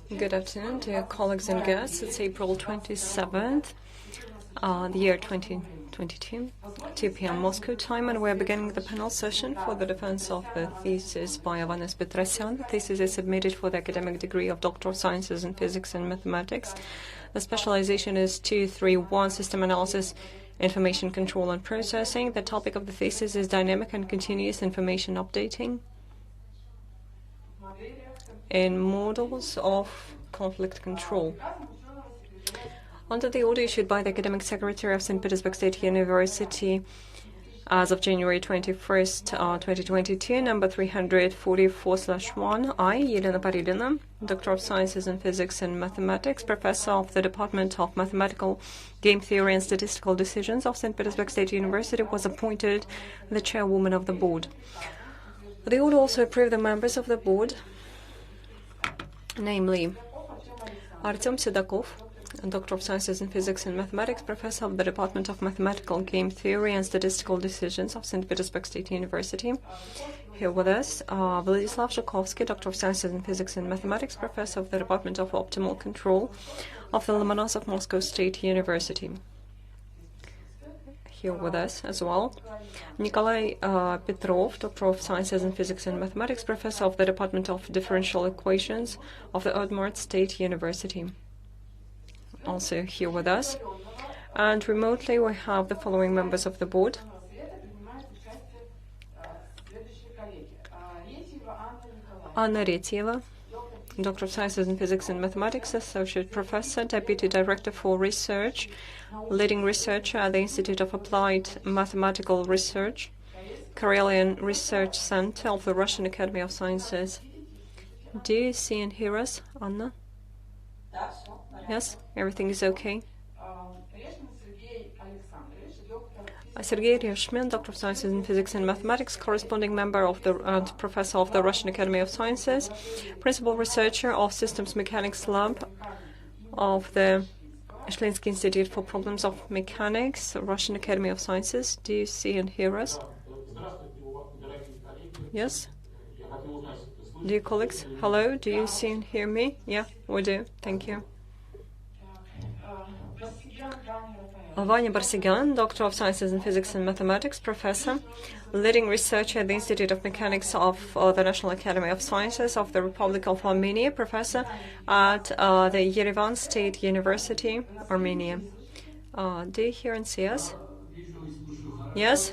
Good afternoon, dear colleagues and guests. It's April 27th, the year 2022, 2 p.m. Moscow time, and we're beginning the panel session for the defense of the thesis by Ovanes Petrosian. The thesis is submitted for the academic degree of Doctor of Sciences in Physics and Mathematics. The specialization is 231, System Analysis, Information Control and Processing. The topic of the thesis is Dynamic and Continuous Information Updating in Models of Conflict Control. Under the order issued by the Academic Secretary of St. Petersburg State University as of January 21st, 2022, number 344/1, I, Elena Paridina, Doctor of Sciences in Physics and Mathematics, Professor of the Department of Mathematical Game Theory and Statistical Decisions of St. Petersburg State University, was appointed the chairwoman of the board. The order also approved the members of the board, namely Artyom Sedakov, Doctor of Sciences in Physics and Mathematics, Professor of the Department of Mathematical Game Theory and Statistical Decisions of St. Petersburg State University. Here with us, Vladislav Zhukovsky, Doctor of Sciences in Physics and Mathematics, Professor of the Department of Optimal Control of the Lomonosov Moscow State University. Here with us as well, Nikolai Petrov, Doctor of Sciences in Physics and Mathematics, Professor of the Department of Differential Equations of the Udmurt State University. Also here with us. And remotely we have the following members of the board. Anna Retieva, Doctor of Sciences in Physics and Mathematics, Associate Professor, Deputy Director for Research, leading researcher at the Institute of Applied Mathematical Research, Karelian Research Center of the Russian Academy of Sciences. Do you see and hear us, Anna? Yes, everything is okay. Sergei Ryashmin, Doctor of Sciences in Physics and Mathematics, corresponding member of the and Professor of the Russian Academy of Sciences, Principal Researcher of Systems Mechanics Lab of the Shlinsky Institute for Problems of Mechanics, Russian Academy of Sciences. Do you see and hear us? Yes? Dear colleagues, hello, do you see and hear me? Yeah, we do. Thank you. Vanya Barsigyan, Doctor of Sciences in Physics and Mathematics, Professor, leading researcher at the Institute of Mechanics of the National Academy of Sciences of the Republic of Armenia, Professor at the Yerevan State University, Armenia. Do you hear and see us? Yes?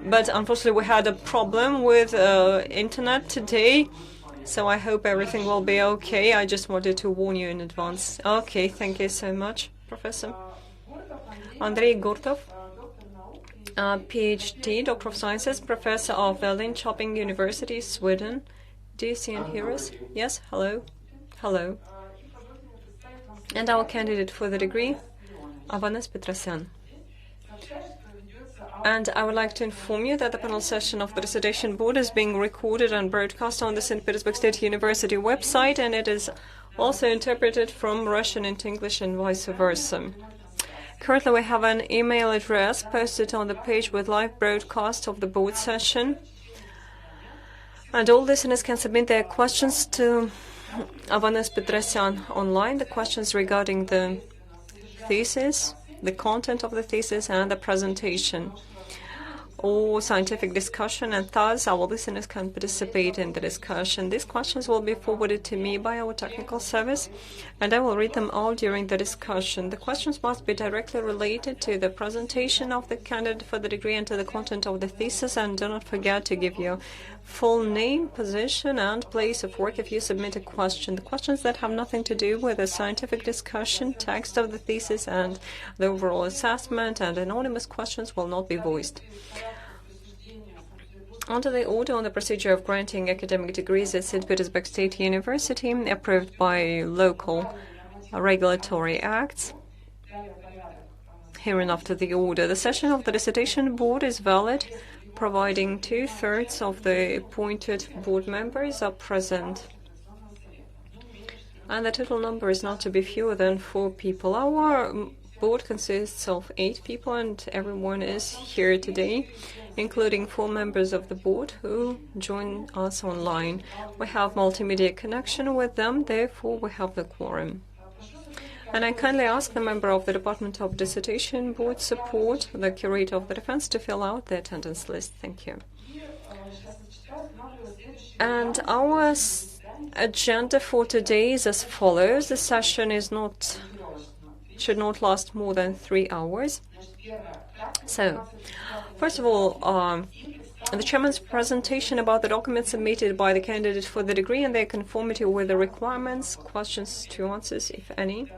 But unfortunately we had a problem with internet today. So I hope everything will be okay. I just wanted to warn you in advance. Okay, thank you so much, Professor. Andrei Gurtov, PhD, Doctor of Sciences, Professor of the Linköping University, Sweden. Do you see and hear us? Yes, hello. Hello. And our candidate for the degree, Ovanes Petrosian. And I would like to inform you that the panel session of the Dissertation Board is being recorded and broadcast on the St. Petersburg State University website, and it is also interpreted from Russian into English and vice versa. Currently, we have an email address posted on the page with live broadcast of the board session. And all listeners can submit their questions to Ovanes Petrosian online, the questions regarding the thesis, the content of the thesis, and the presentation, or scientific discussion, and thus our listeners can participate in the discussion. These questions will be forwarded to me by our technical service, and I will read them all during the discussion. The questions must be directly related to the presentation of the candidate for the degree and to the content of the thesis, and do not forget to give your full name, position, and place of work if you submit a question. The questions that have nothing to do with the scientific discussion, text of the thesis, and the overall assessment, and anonymous questions will not be voiced. Under the order on the procedure of granting academic degrees at St. Petersburg State University, approved by local regulatory acts, hereinafter the order, the session of the Dissertation Board is valid, providing 2/3 of the appointed board members are present. And the total number is not to be fewer than 4 people. Our board consists of 8 people, and everyone is here today, including 4 members of the board who join us online. We have multimedia connection with them, therefore we have the quorum. And I kindly ask the member of the Department of Dissertation Board Support, the curator of the defense, to fill out the attendance list. Thank you. And our agenda for today is as follows. The session should not last more than 3 hours. So, first of all, the chairman's presentation about the documents submitted by the candidate for the degree and their conformity with the requirements, questions and answers, if any.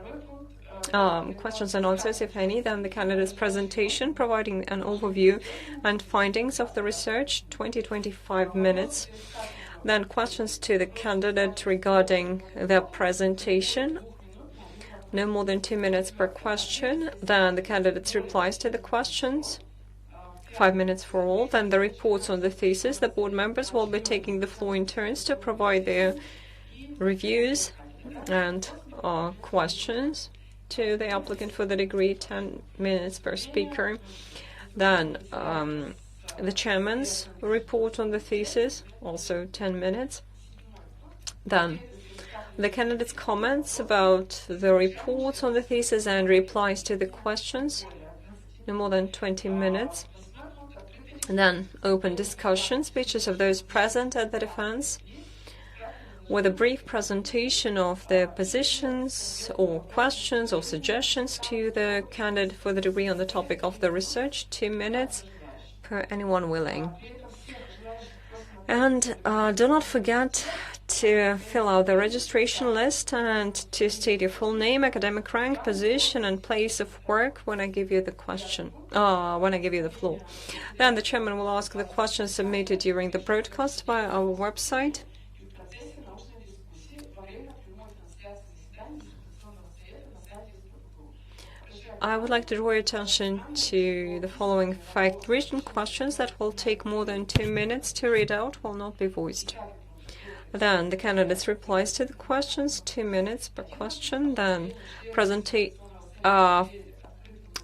Then the candidate's presentation, providing an overview and findings of the research, 20-25 minutes. Then questions to the candidate regarding their presentation, no more than 2 minutes per question. Then the candidate's replies to the questions, 5 minutes for all. Then the reports on the thesis. The board members will be taking the floor in turns to provide their reviews and questions to the applicant for the degree, 10 minutes per speaker. Then the chairman's report on the thesis, also 10 minutes. Then the candidate's comments about the reports on the thesis and replies to the questions, no more than 20 minutes. And then open discussion, speeches of those present at the defense, with a brief presentation of their positions or questions or suggestions to the candidate for the degree on the topic of the research, 2 minutes per anyone willing. And do not forget to fill out the registration list and to state your full name, academic rank, position, and place of work when I give you the floor. Then the chairman will ask the questions submitted during the broadcast via our website. I would like to draw your attention to the following fact. Written questions that will take more than 2 minutes to read out will not be voiced. Then the candidate's replies to the questions, 2 minutes per question. Then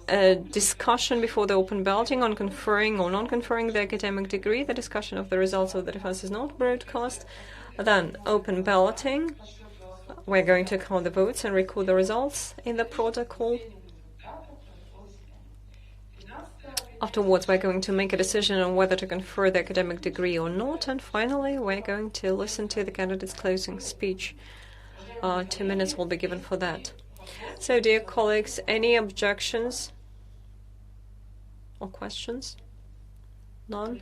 a discussion before the open balloting on conferring or non-conferring the academic degree. The discussion of the results of the defense is not broadcast. Then open balloting. We're going to count the votes and record the results in the protocol. Afterwards, we're going to make a decision on whether to confer the academic degree or not. And finally, we're going to listen to the candidate's closing speech. 2 minutes will be given for that. So, dear colleagues, any objections or questions? None?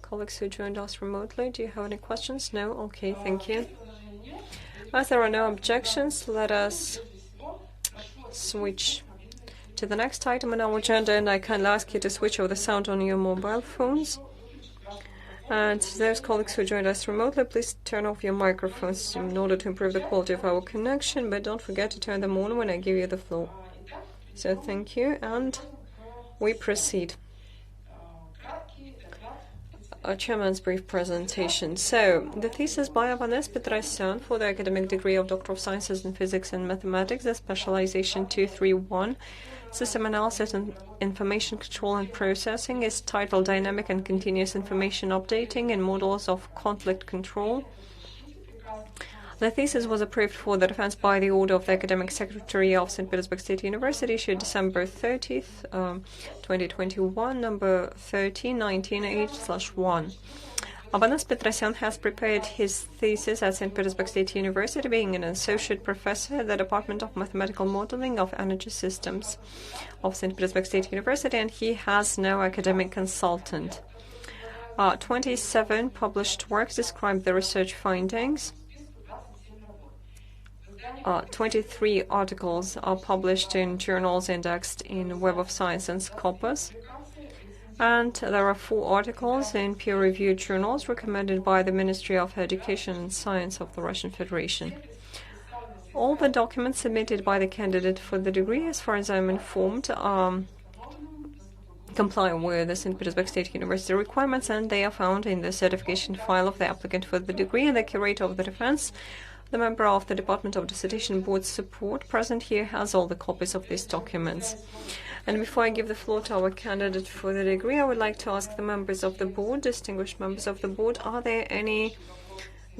Colleagues who joined us remotely, do you have any questions? No? Okay, thank you. As there are no objections, let us switch to the next item on our agenda, and I kindly ask you to switch off the sound on your mobile phones. And those colleagues who joined us remotely, please turn off your microphones in order to improve the quality of our connection, but don't forget to turn them on when I give you the floor. So thank you, and we proceed. Our chairman's brief presentation. So, the thesis by Ovanes Petrosian for the academic degree of Doctor of Sciences in Physics and Mathematics, the specialization 231, System Analysis and Information Control and Processing, is titled Dynamic and Continuous Information Updating in Models of Conflict Control. The thesis was approved for the defense by the order of the Academic Secretary of St. Petersburg State University, issued December 30th, 2021, number 13998/1. Ovanes Petrosian has prepared his thesis at St. Petersburg State University, being an associate professor at the Department of Mathematical Modeling of Energy Systems of St. Petersburg State University, and he has no academic consultant. 27 published works describe the research findings. 23 articles are published in journals indexed in Web of Science and Scopus. And there are 4 articles in peer-reviewed journals recommended by the Ministry of Education and Science of the Russian Federation. All the documents submitted by the candidate for the degree, as far as I'm informed, comply with the St. Petersburg State University requirements, and they are found in the certification file of the applicant for the degree and the curator of the defense. The member of the Department of Dissertation Board Support present here has all the copies of these documents. And before I give the floor to our candidate for the degree, I would like to ask the members of the board, distinguished members of the board, are there any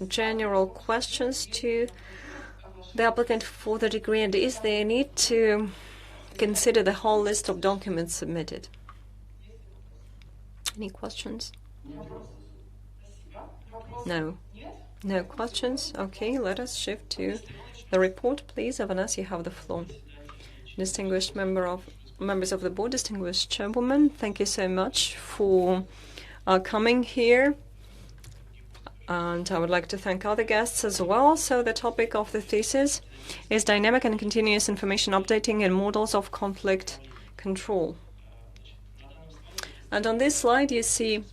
general questions to the applicant for the degree, and is there a need to consider the whole list of documents submitted? Any questions? No. No questions? Okay, let us shift to the report, please. Ovanes, you have the floor. Distinguished members of the board, distinguished chairwoman, thank you so much for coming here. And I would like to thank other guests as well. So the topic of the thesis is dynamic and continuous information updating in models of conflict control. And on this slide you see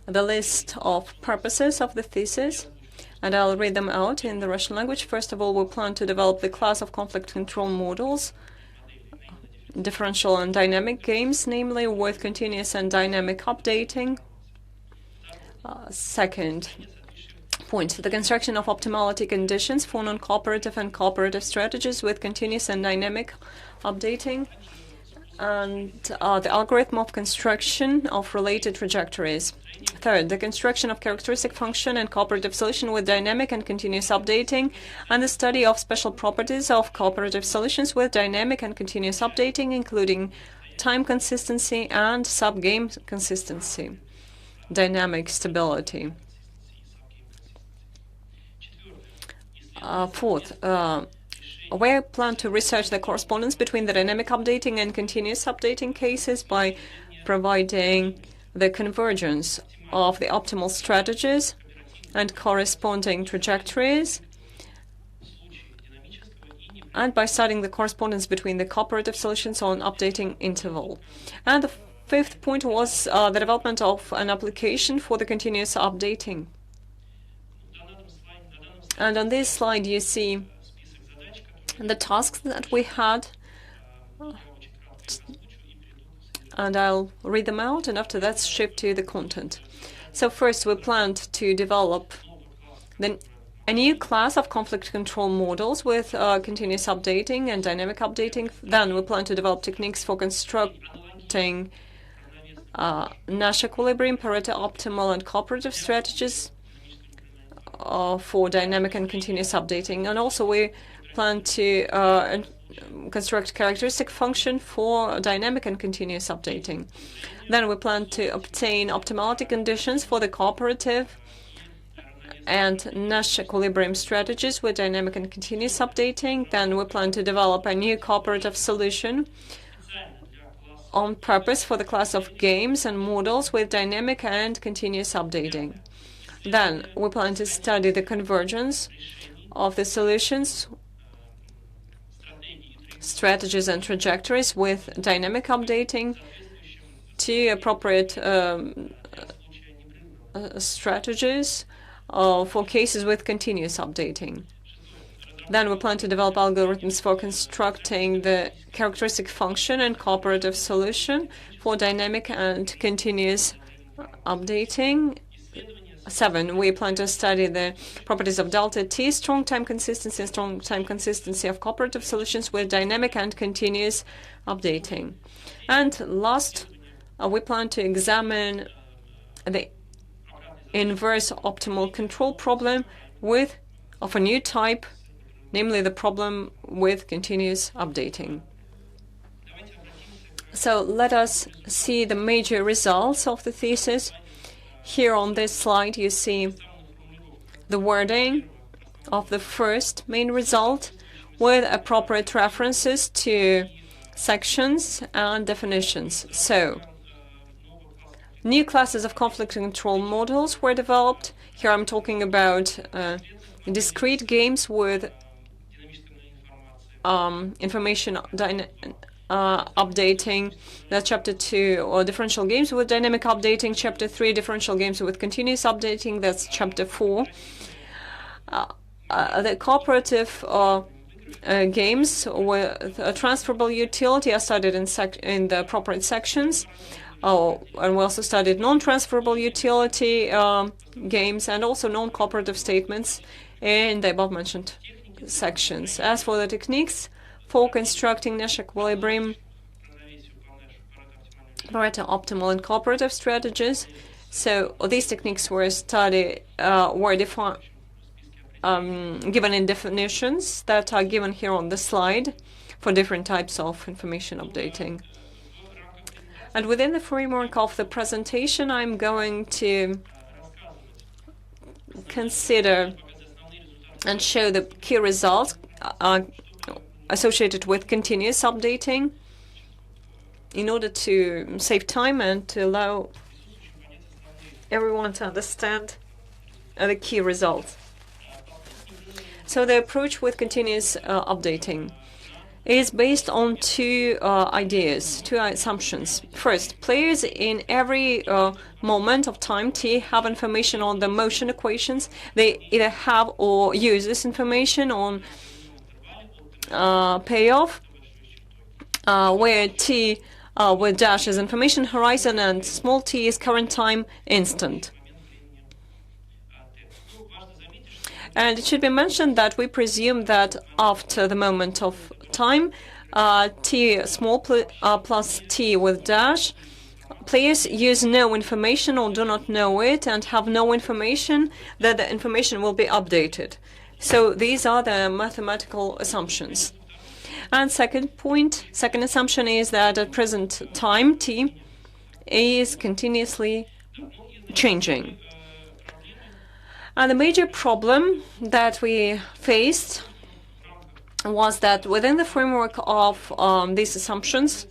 the list of purposes of the thesis, and I'll read them out in the Russian language. First of all, we plan to develop the class of conflict control models, differential and dynamic games, namely with continuous and dynamic updating. Second point, the construction of optimality conditions for non-cooperative and cooperative strategies with continuous and dynamic updating. And the algorithm of construction of related trajectories. Third, the construction of characteristic function and cooperative solution with dynamic and continuous updating, and the study of special properties of cooperative solutions with dynamic and continuous updating, including time consistency and sub-game consistency, dynamic stability. Fourth, we plan to research the correspondence between the dynamic updating and continuous updating cases by providing the convergence of the optimal strategies and corresponding trajectories, and by studying the correspondence between the cooperative solutions on updating interval. And the fifth point was the development of an application for the continuous updating. And on this slide you see the tasks that we had, and I'll read them out, and after that shift to the content. So first, we planned to develop a new class of conflict control models with continuous updating and dynamic updating. Then we plan to develop techniques for constructing Nash equilibrium, Pareto optimal, and cooperative strategies for dynamic and continuous updating. And also we plan to construct characteristic function for dynamic and continuous updating. Then we plan to obtain optimality conditions for the cooperative and Nash equilibrium strategies with dynamic and continuous updating. Then we plan to develop a new cooperative solution on purpose for the class of games and models with dynamic and continuous updating. Then we plan to study the convergence of the solutions, strategies and trajectories with dynamic updating to appropriate strategies for cases with continuous updating. Then we plan to develop algorithms for constructing the characteristic function and cooperative solution for dynamic and continuous updating. 7, we plan to study the properties of delta T, strong time consistency and strong time consistency of cooperative solutions with dynamic and continuous updating. And last, we plan to examine the inverse optimal control problem of a new type, namely the problem with continuous updating. So let us see the major results of the thesis. Here on this slide you see the wording of the first main result with appropriate references to sections and definitions. So, new classes of conflict control models were developed. Here I'm talking about discrete games with information updating. That's chapter 2, or differential games with dynamic updating. Chapter 3, differential games with continuous updating. That's chapter 4. The cooperative games with a transferable utility are studied in the appropriate sections. And we also studied non-transferable utility games and also non-cooperative statements in the above-mentioned sections. As for the techniques for constructing Nash equilibrium, Pareto optimal and cooperative strategies. So these techniques were given in definitions that are given here on the slide for different types of information updating. And within the framework of the presentation, I'm going to consider and show the key results associated with continuous updating in order to save time and to allow everyone to understand the key results. So the approach with continuous updating is based on two assumptions. First, players in every moment of time t have information on the motion equations. They either have or use this information on payoff, where t with dash is information horizon and small t is current time instant. And it should be mentioned that we presume that after the moment of time, t small plus t with dash, players use no information or do not know it and have no information that the information will be updated. So these are the mathematical assumptions. And second assumption is that at present time t is continuously changing. And the major problem that we faced was that within the framework of these assumptions,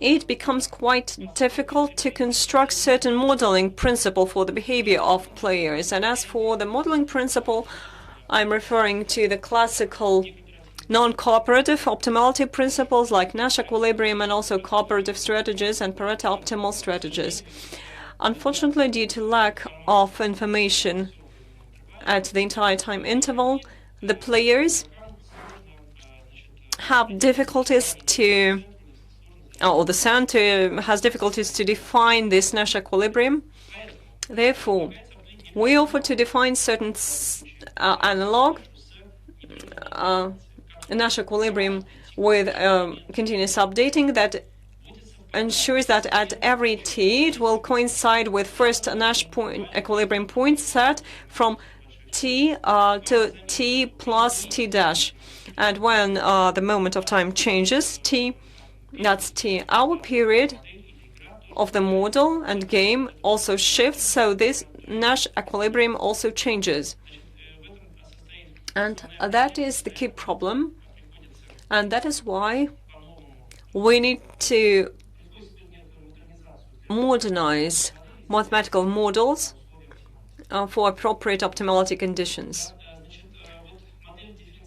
it becomes quite difficult to construct certain modeling principle for the behavior of players. And as for the modeling principle, I'm referring to the classical non-cooperative optimality principles like Nash equilibrium and also cooperative strategies and Pareto optimal strategies. Unfortunately, due to lack of information at the entire time interval, the players have difficulties or the center has difficulties to define this Nash equilibrium. Therefore, we offer to define certain analog Nash equilibrium with continuous updating that ensures that at every t it will coincide with first Nash equilibrium point set from t to t plus t dash. And when the moment of time changes, that's t, our period of the model and game also shifts, so this Nash equilibrium also changes. And that is the key problem, and that is why we need to modernize mathematical models for appropriate optimality conditions.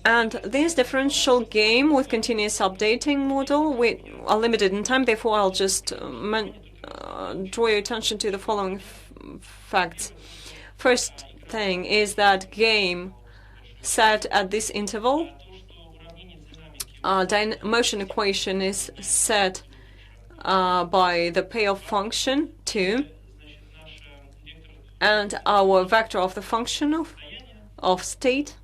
And this differential game with continuous updating model, we are limited in time, therefore I'll just draw your attention to the following facts. First thing is that game set at this interval, motion equation is set by the payoff function 2, and our vector of the function of state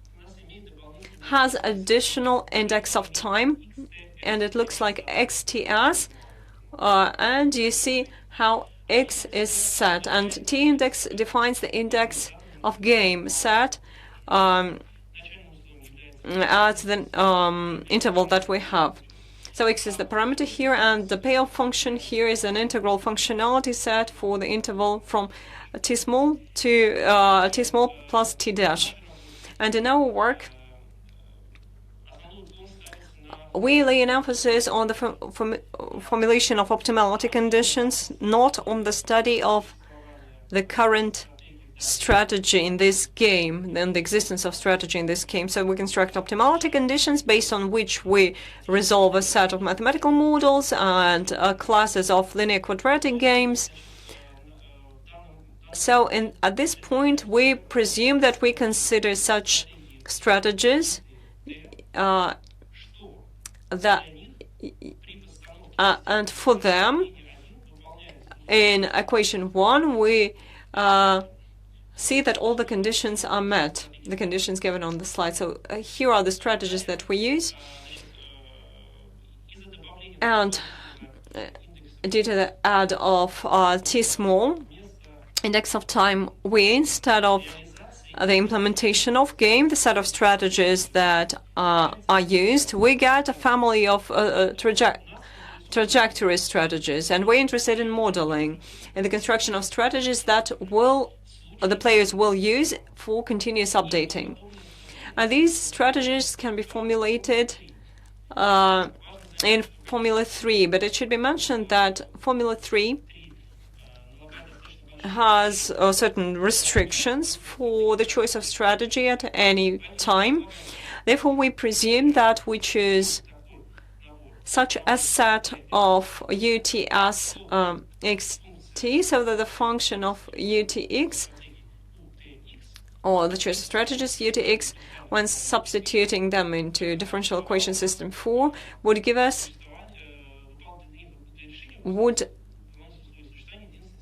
has additional index of time, and it looks like xts, and you see how x is set, and t index defines the index of game set at the interval that we have. So x is the parameter here, and the payoff function here is an integral functionality set for the interval from t small to t small plus t dash. And in our work, we lay an emphasis on the formulation of optimality conditions, not on the study of the current strategy in this game and the existence of strategy in this game. So we construct optimality conditions based on which we resolve a set of mathematical models and classes of linear quadratic games. So at this point, we presume that we consider such strategies and for them, in equation 1, we see that all the conditions are met, the conditions given on the slide. So here are the strategies that we use. And due to the add of T small, index of time, we, instead of the implementation of game, the set of strategies that are used, we get a family of trajectory strategies, and we're interested in modeling and the construction of strategies that the players will use for continuous updating. And these strategies can be formulated in Formula 3, but it should be mentioned that Formula 3 has certain restrictions for the choice of strategy at any time. Therefore, we presume that we choose such a set of UTS xt, so that the function of UTX, or the choice of strategies UTX, when substituting them into differential equation system 4, would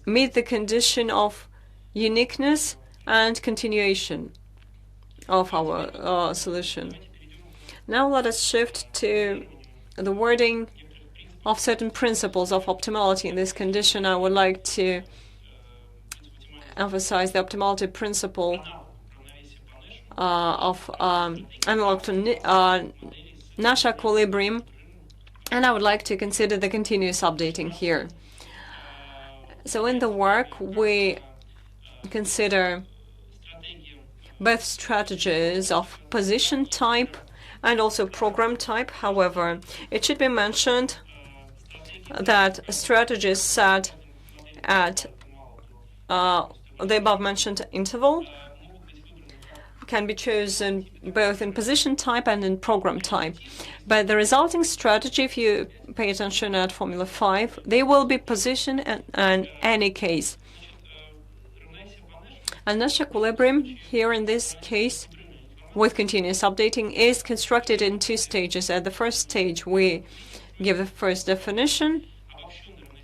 meet the condition of uniqueness and continuation of our solution. Now let us shift to the wording of certain principles of optimality. In this condition, I would like to emphasize the optimality principle of analog to Nash equilibrium, and I would like to consider the continuous updating here. So in the work, we consider both strategies of position type and also program type. However, it should be mentioned that strategies set at the above-mentioned interval can be chosen both in position type and in program type. But the resulting strategy, if you pay attention at Formula 5, they will be position in any case. And Nash equilibrium here in this case with continuous updating is constructed in two stages. At the first stage, we give the first definition.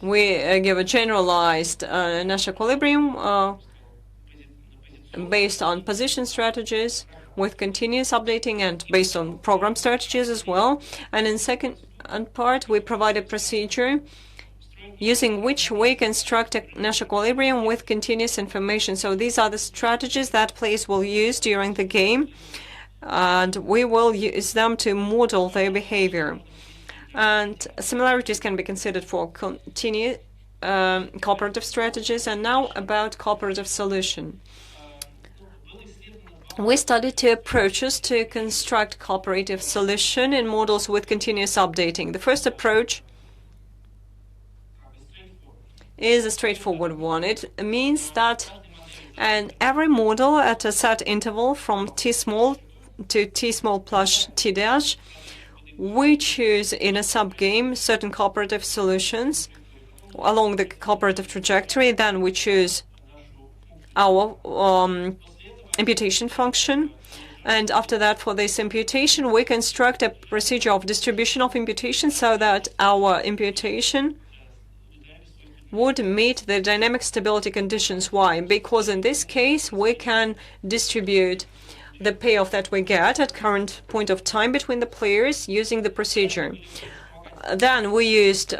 We give a generalized Nash equilibrium based on position strategies with continuous updating and based on program strategies as well. And in second part, we provide a procedure using which we construct a Nash equilibrium with continuous information. So these are the strategies that players will use during the game, and we will use them to model their behavior. And similarities can be considered for continuous cooperative strategies. And now about cooperative solution. We studied two approaches to construct cooperative solution in models with continuous updating. The first approach is a straightforward one. It means that in every model at a set interval from T small to T small plus T dash, we choose in a subgame certain cooperative solutions along the cooperative trajectory. Then we choose our imputation function, and after that, for this imputation, we construct a procedure of distribution of imputation so that our imputation would meet the dynamic stability conditions. Why? Because in this case, we can distribute the payoff that we get at current point of time between the players using the procedure. Then we used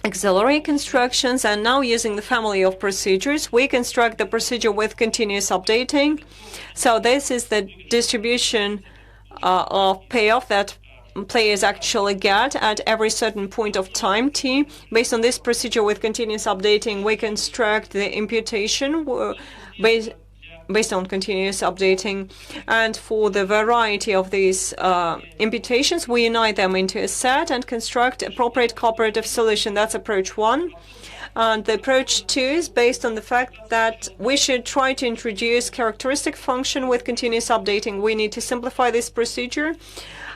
auxiliary constructions, and now using the family of procedures, we construct the procedure with continuous updating. So this is the distribution of payoff that players actually get at every certain point of time t. Based on this procedure with continuous updating, we construct the imputation based on continuous updating. And for the variety of these imputations, we unite them into a set and construct appropriate cooperative solution. That's approach 1. And the approach 2 is based on the fact that we should try to introduce characteristic function with continuous updating. We need to simplify this procedure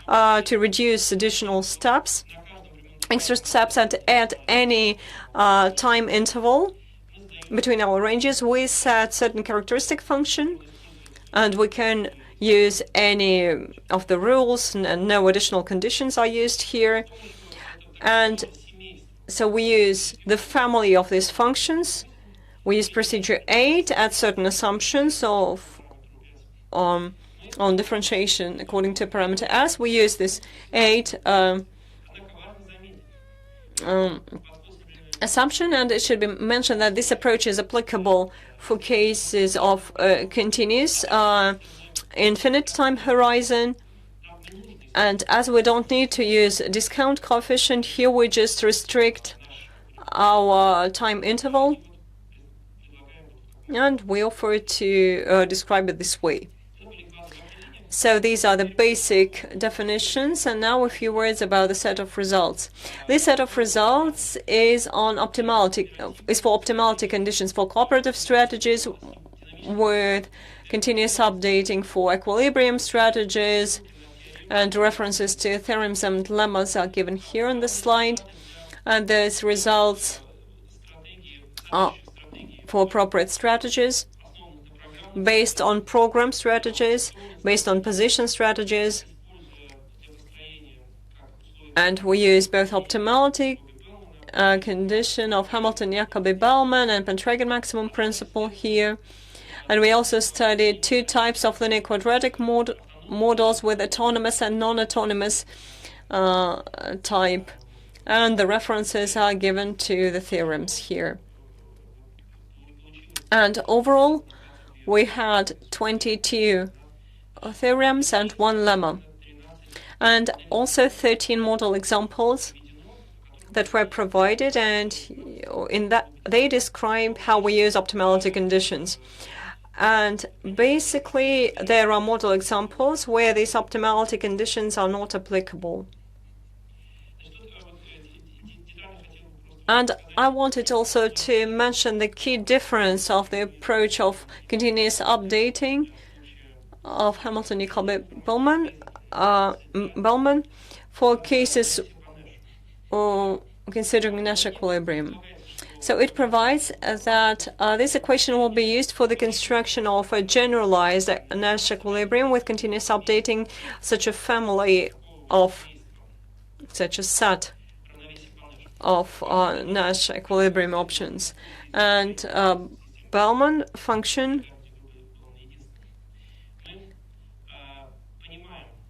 to reduce additional steps, extra steps at any time interval. Between our ranges, we set certain characteristic function, and we can use any of the rules, and no additional conditions are used here. And so we use the family of these functions We use procedure 8 at certain assumptions of on differentiation according to parameter S. We use this 8 assumption, and it should be mentioned that this approach is applicable for cases of continuous infinite time horizon. And as we don't need to use discount coefficient, here we just restrict our time interval, and we offer to describe it this way. So these are the basic definitions, and now a few words about the set of results. This set of results is for optimality conditions for cooperative strategies, with continuous updating for equilibrium strategies, and references to theorems and lemmas are given here on the slide. And these results are for appropriate strategies, based on program strategies, based on position strategies. And we use both optimality condition of Hamilton-Jacobi-Bellman and Pentragon maximum principle here. And we also studied two types of linear quadratic models with autonomous and non-autonomous type. And the references are given to the theorems here. And overall, we had 22 theorems and 1 lemma, and also 13 model examples that were provided, and in that they describe how we use optimality conditions. And basically, there are model examples where these optimality conditions are not applicable. And I wanted also to mention the key difference of the approach of continuous updating of Hamilton-Jacobi-Bellman for cases considering Nash equilibrium. So it provides that this equation will be used for the construction of a generalized Nash equilibrium with continuous updating, such a set of Nash equilibrium options. And Bellman function,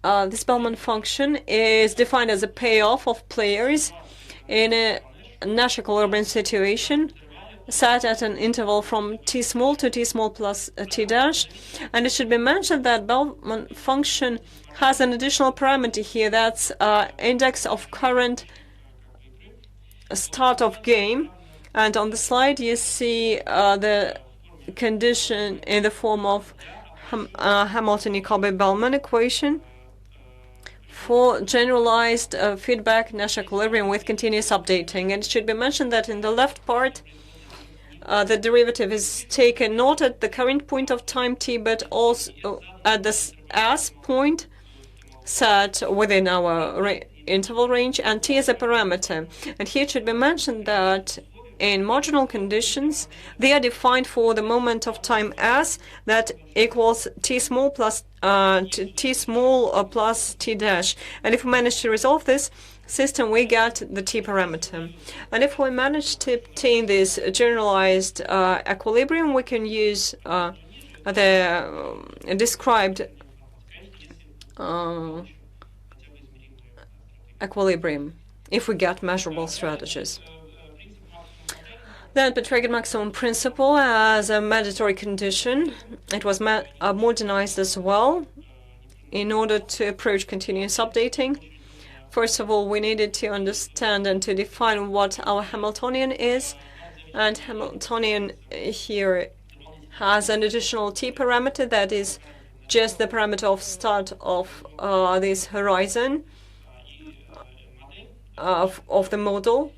this Bellman function is defined as a payoff of players in a Nash equilibrium situation set at an interval from t small to t small plus t dash. And it should be mentioned that Bellman function has an additional parameter here, that's index of current start of game. And on the slide you see the condition in the form of Hamilton-Jacobi-Bellman equation for generalized feedback Nash equilibrium with continuous updating. And it should be mentioned that in the left part the derivative is taken not at the current point of time t, but also at this S point set within our interval range, and t is a parameter. And here it should be mentioned that in marginal conditions, they are defined for the moment of time s that equals t small plus t small plus t dash. And if we manage to resolve this system, we get the t parameter. And if we manage to obtain this generalized equilibrium, we can use the described equilibrium if we get measurable strategies. Then Petrosian maximum principle as a mandatory condition. It was modernized as well in order to approach continuous updating. First of all, we needed to understand and to define what our Hamiltonian is. And Hamiltonian here has an additional t parameter that is just the parameter of start of this horizon of the model.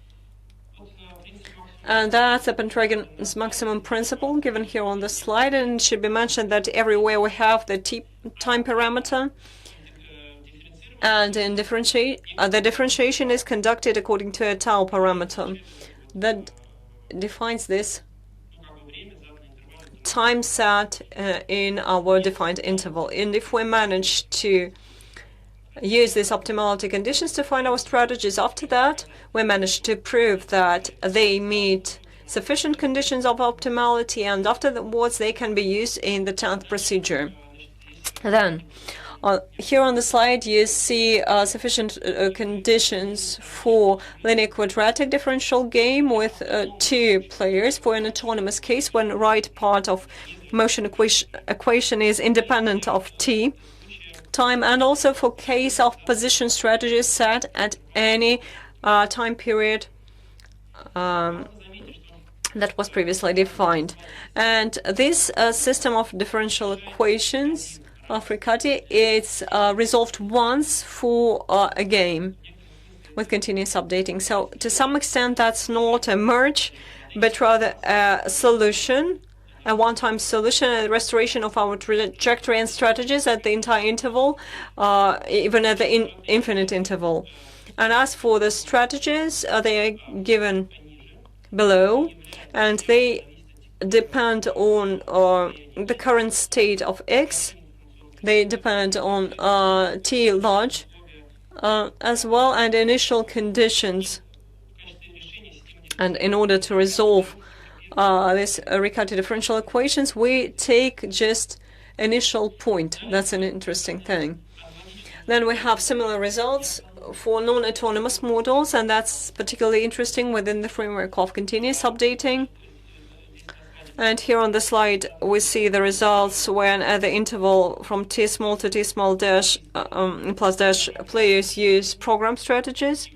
And that's the Petrosian's maximum principle given here on the slide. And it should be mentioned that everywhere we have the t time parameter. And in the differentiation is conducted according to a tau parameter that defines this time set in our defined interval. And if we manage to use these optimality conditions to find our strategies after that, we manage to prove that they meet sufficient conditions of optimality, and afterwards they can be used in the 10th procedure. Then, here on the slide you see sufficient conditions for linear quadratic differential game with 2 players for an autonomous case when right part of motion equation is independent of t time, and also for case of position strategies set at any time period that was previously defined. And this system of differential equations of Riccati is resolved once for a game with continuous updating. So to some extent that's not a merge, but rather a solution, a one-time solution, a restoration of our trajectory and strategies at the entire interval, even at the infinite interval. And as for the strategies, they are given below, and they depend on the current state of x. They depend on t large as well, and initial conditions. And in order to resolve this Riccati differential equations, we take just initial point. That's an interesting thing. Then we have similar results for non-autonomous models, and that's particularly interesting within the framework of continuous updating. And here on the slide we see the results when at the interval from t small to t small dash plus dash players use program strategies,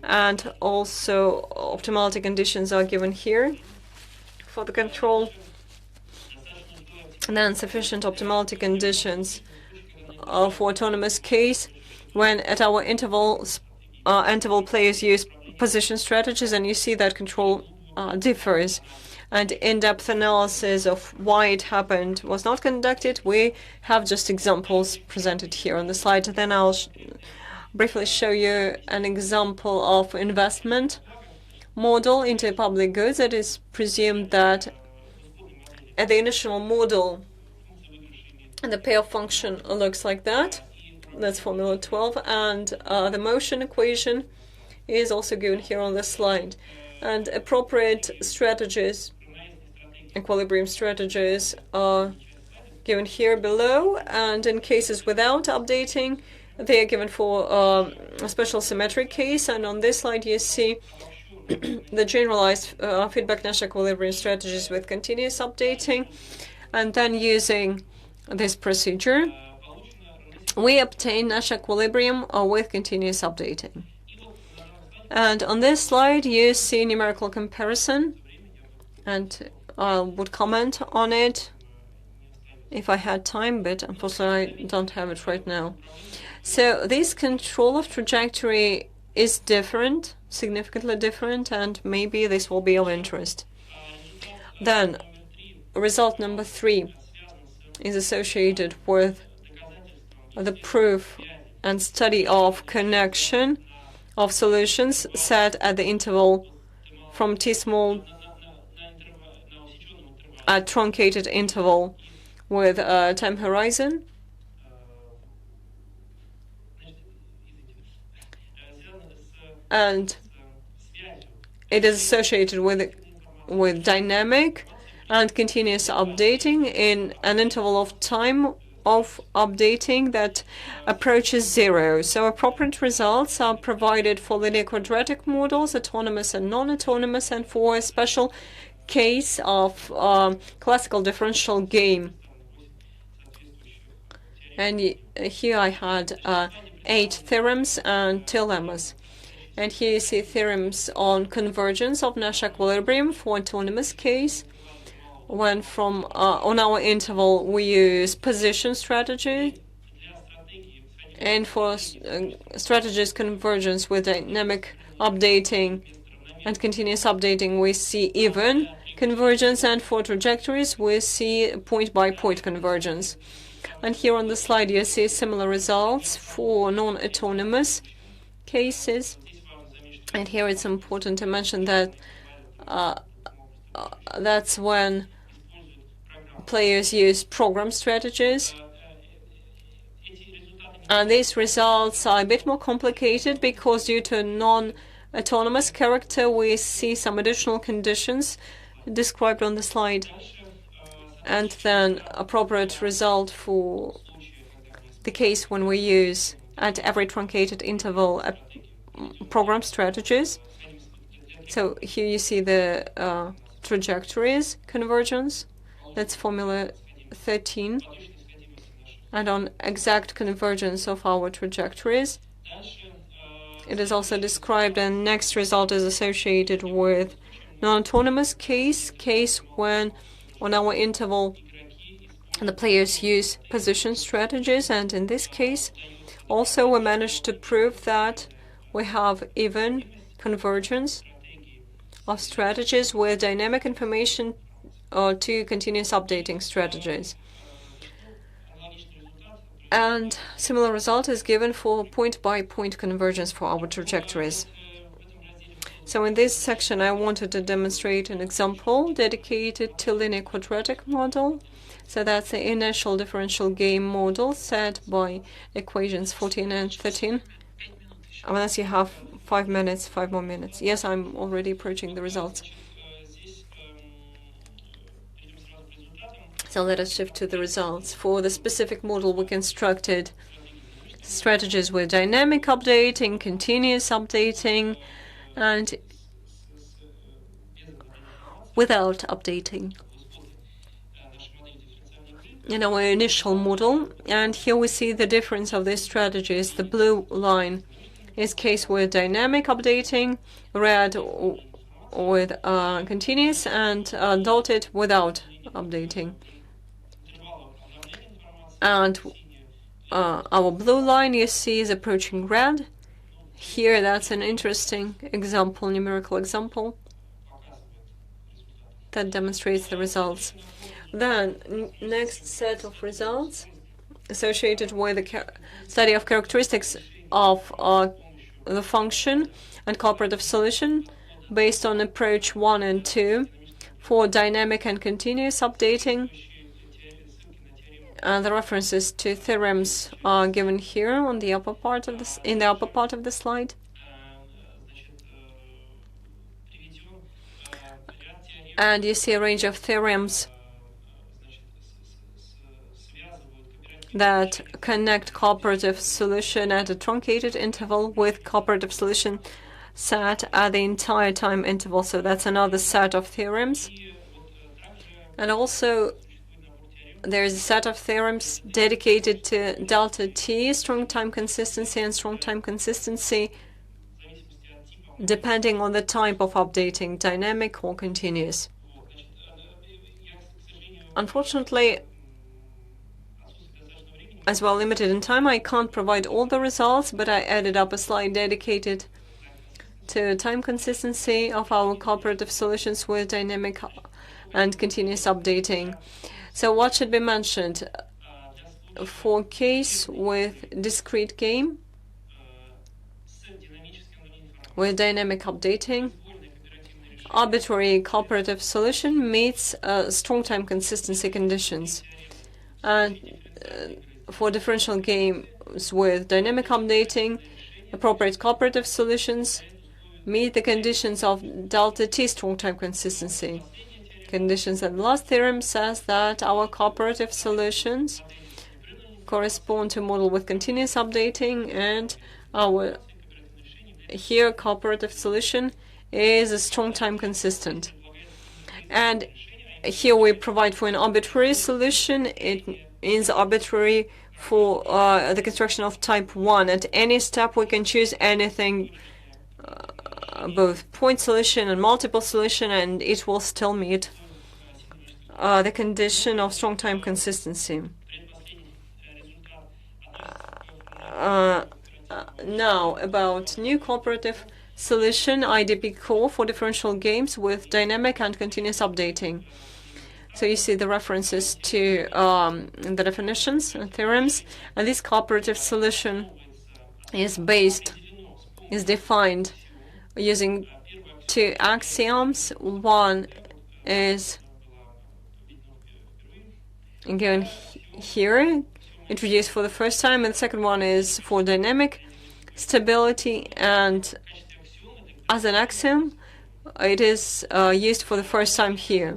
and also optimality conditions are given here for the control, and then sufficient optimality conditions for autonomous case when at our interval players use position strategies, and you see that control differs. And in-depth analysis of why it happened was not conducted. We have just examples presented here on the slide. Then I'll briefly show you an example of investment model into public goods. It is presumed that at the initial model the payoff function looks like that. That's formula 12, and the motion equation is also given here on the slide. And appropriate strategies, equilibrium strategies, are given here below, and in cases without updating they are given for a special symmetric case. And on this slide you see the generalized feedback Nash equilibrium strategies with continuous updating, and then using this procedure we obtain Nash equilibrium with continuous updating. And on this slide you see numerical comparison, and I would comment on it if I had time, but unfortunately I don't have it right now. So this control of trajectory is different, significantly different, and maybe this will be of interest. Then result number 3 is associated with the proof and study of connection of solutions set at the interval from t small a truncated interval with a time horizon. And it is associated with dynamic and continuous updating in an interval of time of updating that approaches 0. So appropriate results are provided for linear quadratic models, autonomous and non-autonomous, and for a special case of classical differential game. And here I had 8 theorems and 2 lemmas. And here you see theorems on convergence of Nash equilibrium for autonomous case, when from on our interval we use position strategy, and for strategies convergence with dynamic updating and continuous updating we see even convergence, and for trajectories we see point-by-point convergence. And here on the slide you see similar results for non-autonomous cases. And here it's important to mention that that's when players use program strategies. And these results are a bit more complicated because due to autonomous character, we see some additional conditions described on the slide, and then appropriate result for the case when we use at every truncated interval program strategies. So here you see the trajectories convergence. That's formula 13. And on exact convergence of our trajectories, it is also described, and next result is associated with non-autonomous case when on our interval the players use position strategies, and in this case also we managed to prove that we have even convergence of strategies with dynamic information to continuous updating strategies. And similar result is given for point-by-point convergence for our trajectories. So in this section I wanted to demonstrate an example dedicated to linear quadratic model. So that's the initial differential game model set by equations 14 and 13. Unless you have 5 minutes, 5 more minutes. Yes, I'm already approaching the results. So let us shift to the results. For the specific model, we constructed strategies with dynamic updating, continuous updating, and without updating in our initial model. And here we see the difference of these strategies. The blue line is case with dynamic updating, red with continuous, and dotted without updating. And our blue line you see is approaching red. Here that's an interesting example, numerical example, that demonstrates the results. Then next set of results associated with the study of characteristics of the function and cooperative solution based on approach 1 and 2 for dynamic and continuous updating. The references to theorems are given here on the upper part of this, in the upper part of the slide. And you see a range of theorems that connect cooperative solution at a truncated interval with cooperative solution set at the entire time interval. So that's another set of theorems. And also there's a set of theorems dedicated to delta T, strong time consistency, and strong time consistency depending on the type of updating, dynamic or continuous. Unfortunately, as well limited in time, I can't provide all the results, but I added up a slide dedicated to time consistency of our cooperative solutions with dynamic and continuous updating. So what should be mentioned? For case with discrete game with dynamic updating, arbitrary cooperative solution meets strong time consistency conditions. And for differential games with dynamic updating, appropriate cooperative solutions meet the conditions of delta T strong time consistency conditions. And the last theorem says that our cooperative solutions correspond to a model with continuous updating, and our here cooperative solution is a strong time consistent. And here we provide for an arbitrary solution. It means arbitrary for the construction of type 1. At any step we can choose anything, both point solution and multiple solution, and it will still meet the condition of strong time consistency. Now about new cooperative solution, IDP core for differential games with dynamic and continuous updating. So you see the references to the definitions and theorems, and this cooperative solution is defined using two axioms. One is given here, introduced for the first time, and the second one is for dynamic stability, and as an axiom, it is used for the first time here.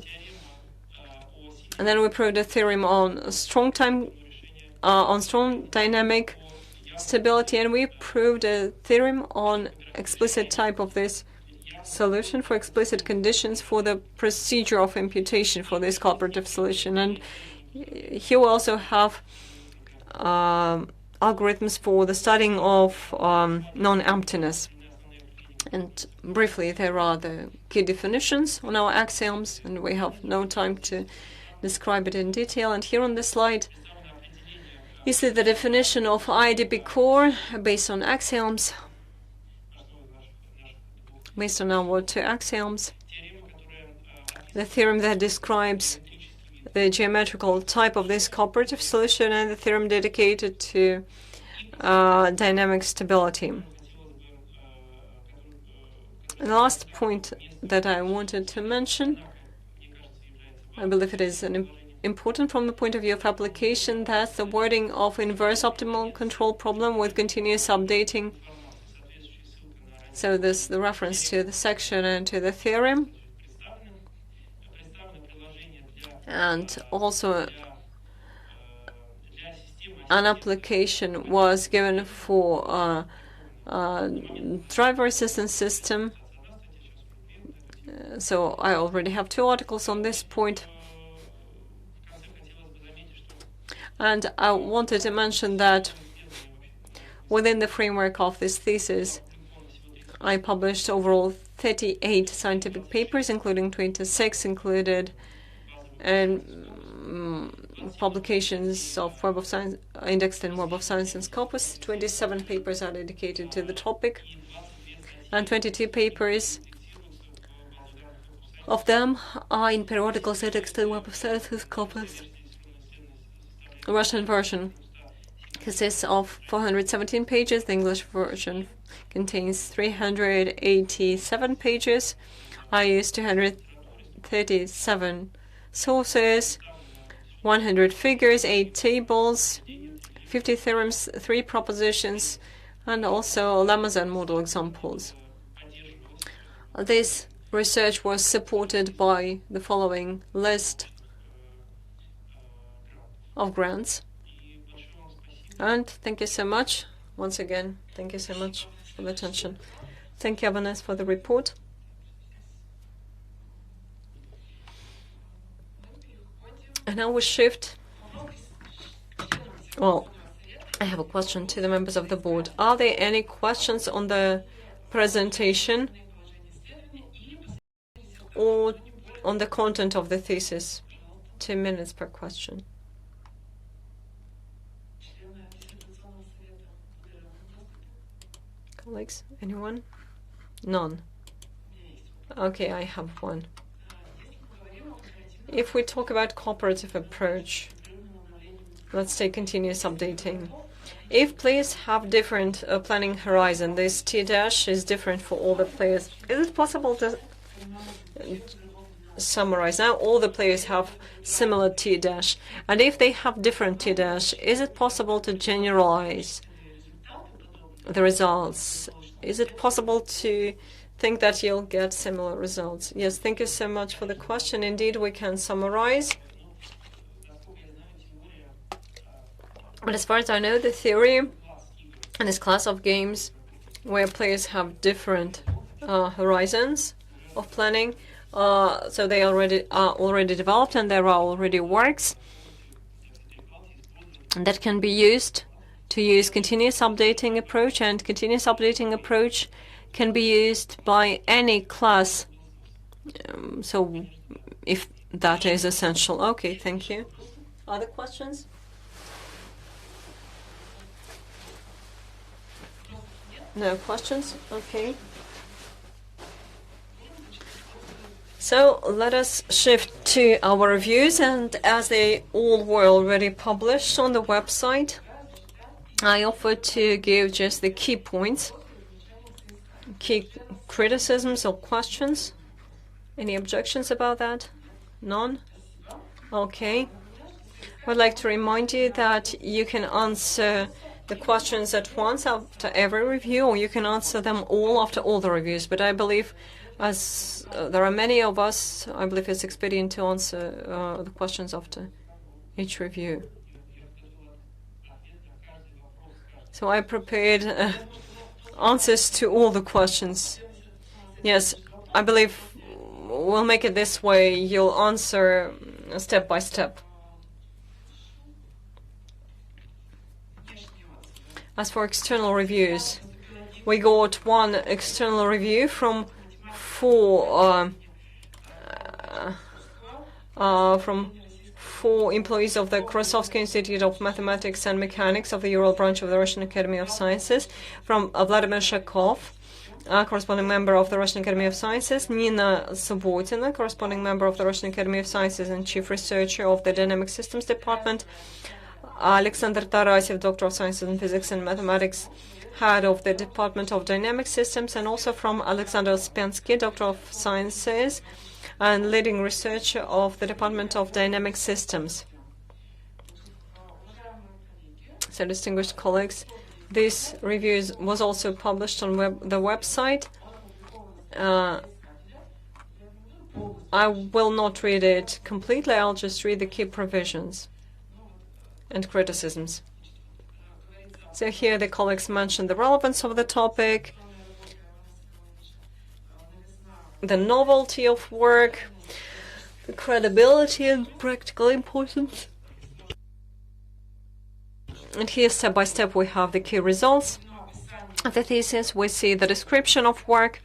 And then we proved a theorem on strong dynamic stability, and we proved a theorem on explicit type of this solution for explicit conditions for the procedure of imputation for this cooperative solution. And here we also have algorithms for the studying of non-emptiness. And briefly, there are the key definitions on our axioms, and we have no time to describe it in detail. And here on the slide, you see the definition of IDP core based on axioms, based on our two axioms. The theorem that describes the geometrical type of this cooperative solution, and the theorem dedicated to dynamic stability. And the last point that I wanted to mention, I believe it is important from the point of view of application, that's the wording of inverse optimal control problem with continuous updating. So this the reference to the section and to the theorem. And also an application was given for driver assistance system. So I already have 2 articles on this point. And I wanted to mention that within the framework of this thesis, I published overall 38 scientific papers, including 26 included and publications of Web of Science, indexed in Web of Science and Scopus. 27 papers are dedicated to the topic, and 22 papers of them are in periodicals indexed in Web of Science and Scopus. The Russian version consists of 417 pages. The English version contains 387 pages. I used 237 sources, 100 figures, 8 tables, 50 theorems, 3 propositions, and also Lamazan model examples. This research was supported by the following list of grants. And thank you so much. Once again, thank you so much for the attention. Thank you, Ovanes, for the report. And now we shift. Well, I have a question to the members of the board. Are there any questions on the presentation or on the content of the thesis? 2 minutes per question. Colleagues, anyone? None. Okay, I have one. If we talk about cooperative approach, let's take continuous updating. If players have different planning horizon, this T dash is different for all the players. Is it possible to summarize? Now all the players have similar T dash, and if they have different T dash, is it possible to generalize the results? Is it possible to think that you'll get similar results? Yes, thank you so much for the question. Indeed, we can summarize. But as far as I know, the theory in this class of games where players have different horizons of planning, so they are already developed, and there are already works that can be used to use continuous updating approach, and continuous updating approach can be used by any class, so if that is essential. Okay, thank you. Other questions? No questions? Okay. So let us shift to our reviews, and as they all were already published on the website, I offer to give just the key points, key criticisms or questions. Any objections about that? None? Okay. I'd like to remind you that you can answer the questions at once after every review, or you can answer them all after all the reviews. But I believe, as there are many of us, I believe it's expedient to answer the questions after each review. So I prepared answers to all the questions. Yes, I believe we'll make it this way. You'll answer step by step. As for external reviews, we got one external review from four employees of the Krasovsky Institute of Mathematics and Mechanics of the Ural branch of the Russian Academy of Sciences, from Vladimir Shakov, corresponding member of the Russian Academy of Sciences, Nina Subotina, corresponding member of the Russian Academy of Sciences and chief researcher of the Dynamic Systems Department, Alexander Tarasyev, Doctor of Sciences in Physics and Mathematics, head of the Department of Dynamic Systems, and also from Alexander Spensky, Doctor of Sciences and leading researcher of the Department of Dynamic Systems. So, distinguished colleagues, this review was also published on the website. I will not read it completely, I'll just read the key provisions and criticisms. So here the colleagues mentioned the relevance of the topic, the novelty of work, the credibility and practical importance. And here, step by step, we have the key results of the thesis. We see the description of work,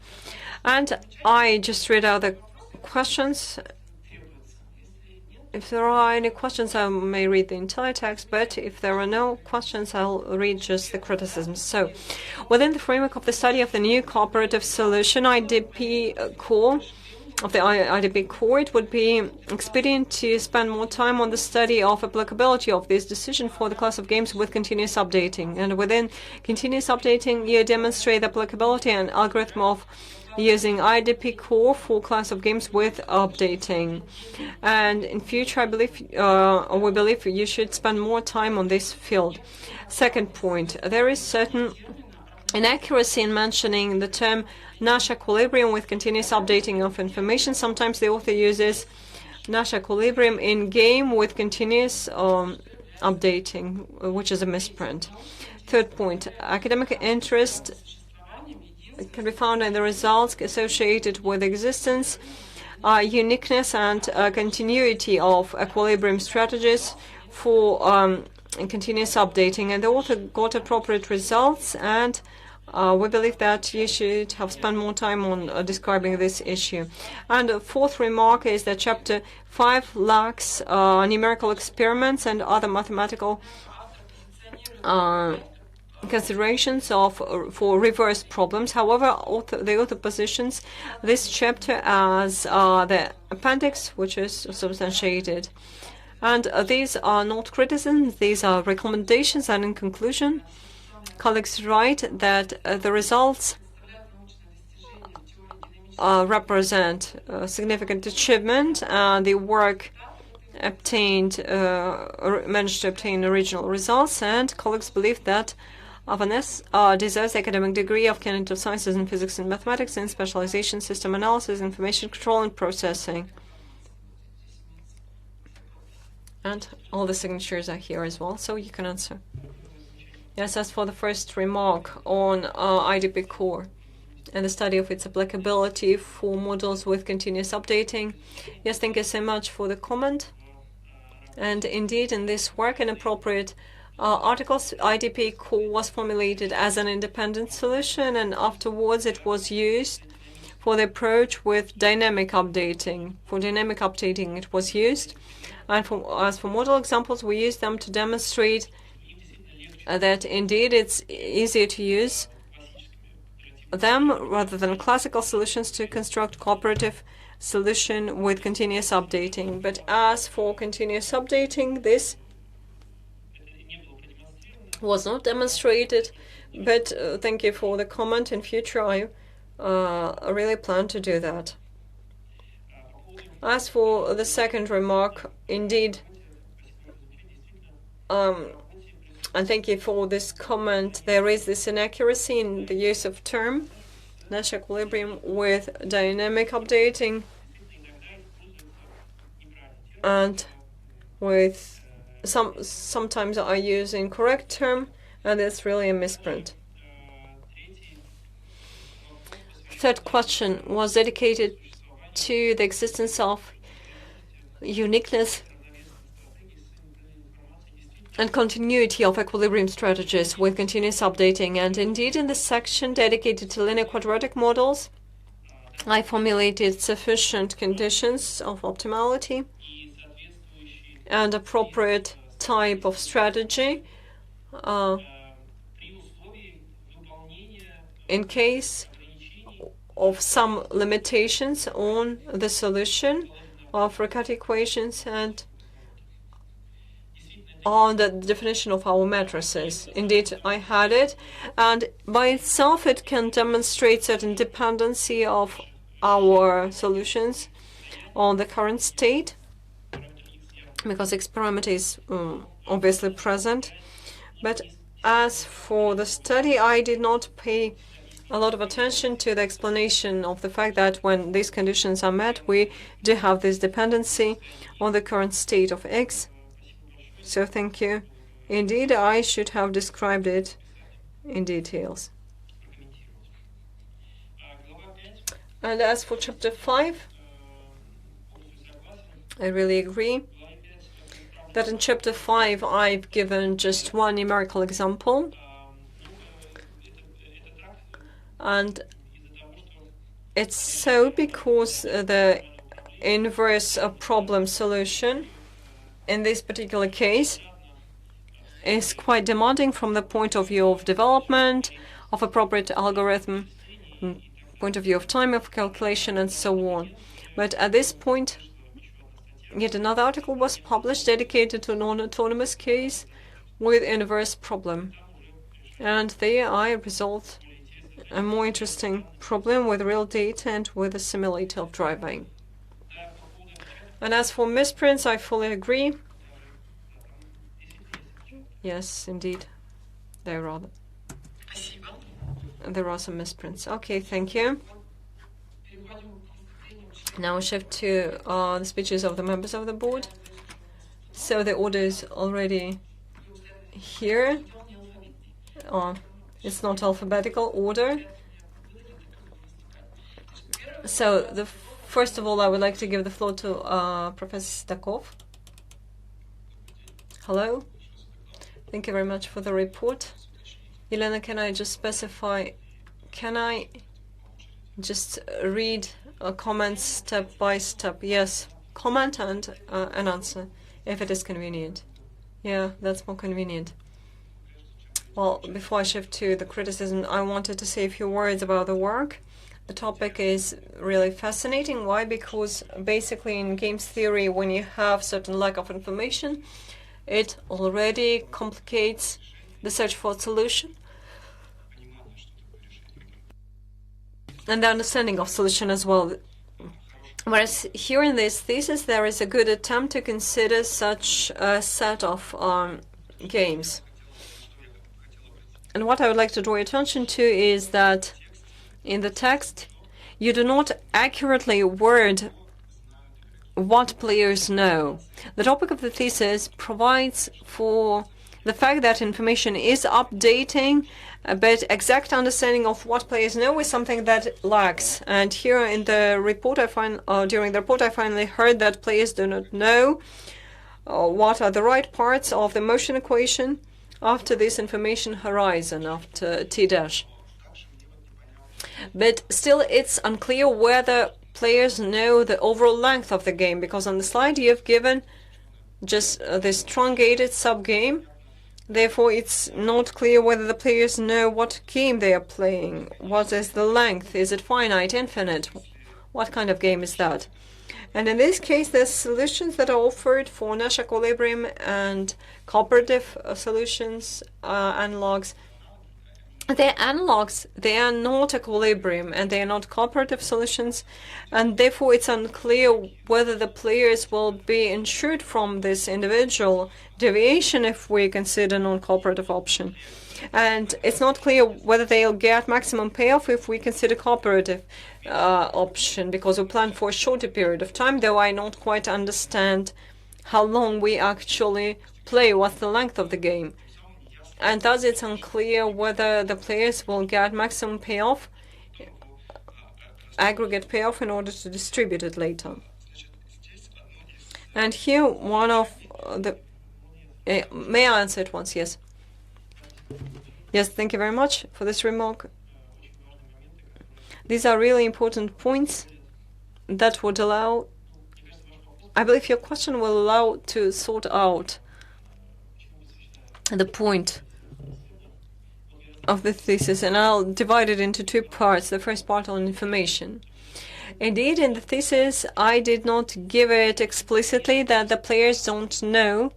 and I just read out the questions. If there are any questions, I may read the entire text, but if there are no questions, I'll read just the criticisms. So, within the framework of the study of the new cooperative solution, IDP core, it would be expedient to spend more time on the study of applicability of this decision for the class of games with continuous updating. And within continuous updating, you demonstrate the applicability and algorithm of using IDP core for class of games with updating. And in future, I believe, we believe you should spend more time on this field. Second point, there is certain inaccuracy in mentioning the term Nash equilibrium with continuous updating of information. Sometimes the author uses Nash equilibrium in game with continuous updating, which is a misprint. Third point, academic interest can be found in the results associated with existence, uniqueness and continuity of equilibrium strategies for continuous updating. And the author got appropriate results, and we believe that you should have spent more time on describing this issue. And the fourth remark is that Chapter 5 lacks numerical experiments and other mathematical considerations for reverse problems. However, the author positions this chapter as the appendix, which is substantiated. And these are not criticisms, these are recommendations. And in conclusion, colleagues write that the results represent significant achievement, and the work obtained managed to obtain original results, and colleagues believe that Ovanes deserves the academic degree of candidate of sciences in physics and mathematics in specialization, system analysis, information control, and processing. And all the signatures are here as well, so you can answer. Yes, as for the first remark on IDP core and the study of its applicability for models with continuous updating. Yes, thank you so much for the comment. And indeed, in this work, an appropriate articles, IDP core was formulated as an independent solution, and afterwards it was used for the approach with dynamic updating. For dynamic updating, it was used. And as for model examples, we use them to demonstrate that indeed it's easier to use them rather than classical solutions to construct cooperative solution with continuous updating. But as for continuous updating, this was not demonstrated, but thank you for the comment. In future, I really plan to do that. As for the second remark, indeed, And thank you for this comment. There is this inaccuracy in the use of term Nash equilibrium with dynamic updating and with sometimes I use incorrect term, and it's really a misprint. Third question was dedicated to the existence of uniqueness and continuity of equilibrium strategies with continuous updating. And indeed, in the section dedicated to linear quadratic models, I formulated sufficient conditions of optimality and appropriate type of strategy in case of some limitations on the solution of Riccati equations and on the definition of our matrices. Indeed, I had it, and by itself it can demonstrate certain dependency of our solutions on the current state, because experiment is obviously present. But as for the study, I did not pay a lot of attention to the explanation of the fact that when these conditions are met, we do have this dependency on the current state of X. So thank you. Indeed, I should have described it in details. And as for chapter 5, I really agree that in chapter 5 I've given just one numerical example. And it's so because the inverse problem solution in this particular case is quite demanding from the point of view of development, of appropriate algorithm, point of view of time of calculation, and so on. But at this point, yet another article was published dedicated to a non-autonomous case with inverse problem. And there I resolved a more interesting problem with real data and with a simulator of driving. And as for misprints, I fully agree. Yes, indeed, there are some misprints. Okay, thank you. Now we shift to the speeches of the members of the board. So the order is already here. It's not alphabetical order. So first of all, I would like to give the floor to Professor Stakov. Hello. Thank you very much for the report. Elena, can I just specify, can I just read comments step by step? Yes, comment and an answer, if it is convenient. Yeah, that's more convenient. Well, before I shift to the criticism, I wanted to say a few words about the work. The topic is really fascinating. Why? Because basically in games theory, when you have certain lack of information, it already complicates the search for a solution and the understanding of solution as well. Whereas here in this thesis, there is a good attempt to consider such a set of games. And what I would like to draw your attention to is that in the text, you do not accurately word what players know. The topic of the thesis provides for the fact that information is updating, but exact understanding of what players know is something that lacks. And here in the report, during the report, I finally heard that players do not know what are the right parts of the motion equation after this information horizon, after T dash. But still, it's unclear whether players know the overall length of the game, because on the slide you have given just this truncated sub-game. Therefore, it's not clear whether the players know what game they are playing. What is the length? Is it finite, infinite? What kind of game is that? And in this case, there's solutions that are offered for Nash equilibrium and cooperative solutions, analogs. They're analogs, they are not equilibrium, and they are not cooperative solutions, and therefore it's unclear whether the players will be insured from this individual deviation if we consider non-cooperative option. And it's not clear whether they'll get maximum payoff if we consider cooperative option, because we plan for a shorter period of time, though I don't quite understand how long we actually play, what's the length of the game. And thus it's unclear whether the players will get maximum payoff, aggregate payoff, in order to distribute it later. And here one of the... may I answer it once? Yes. Yes, thank you very much for this remark. These are really important points that would allow... I believe your question will allow to sort out the point of the thesis, and I'll divide it into two parts. The first part on information. Indeed, in the thesis, I did not give it explicitly that the players don't know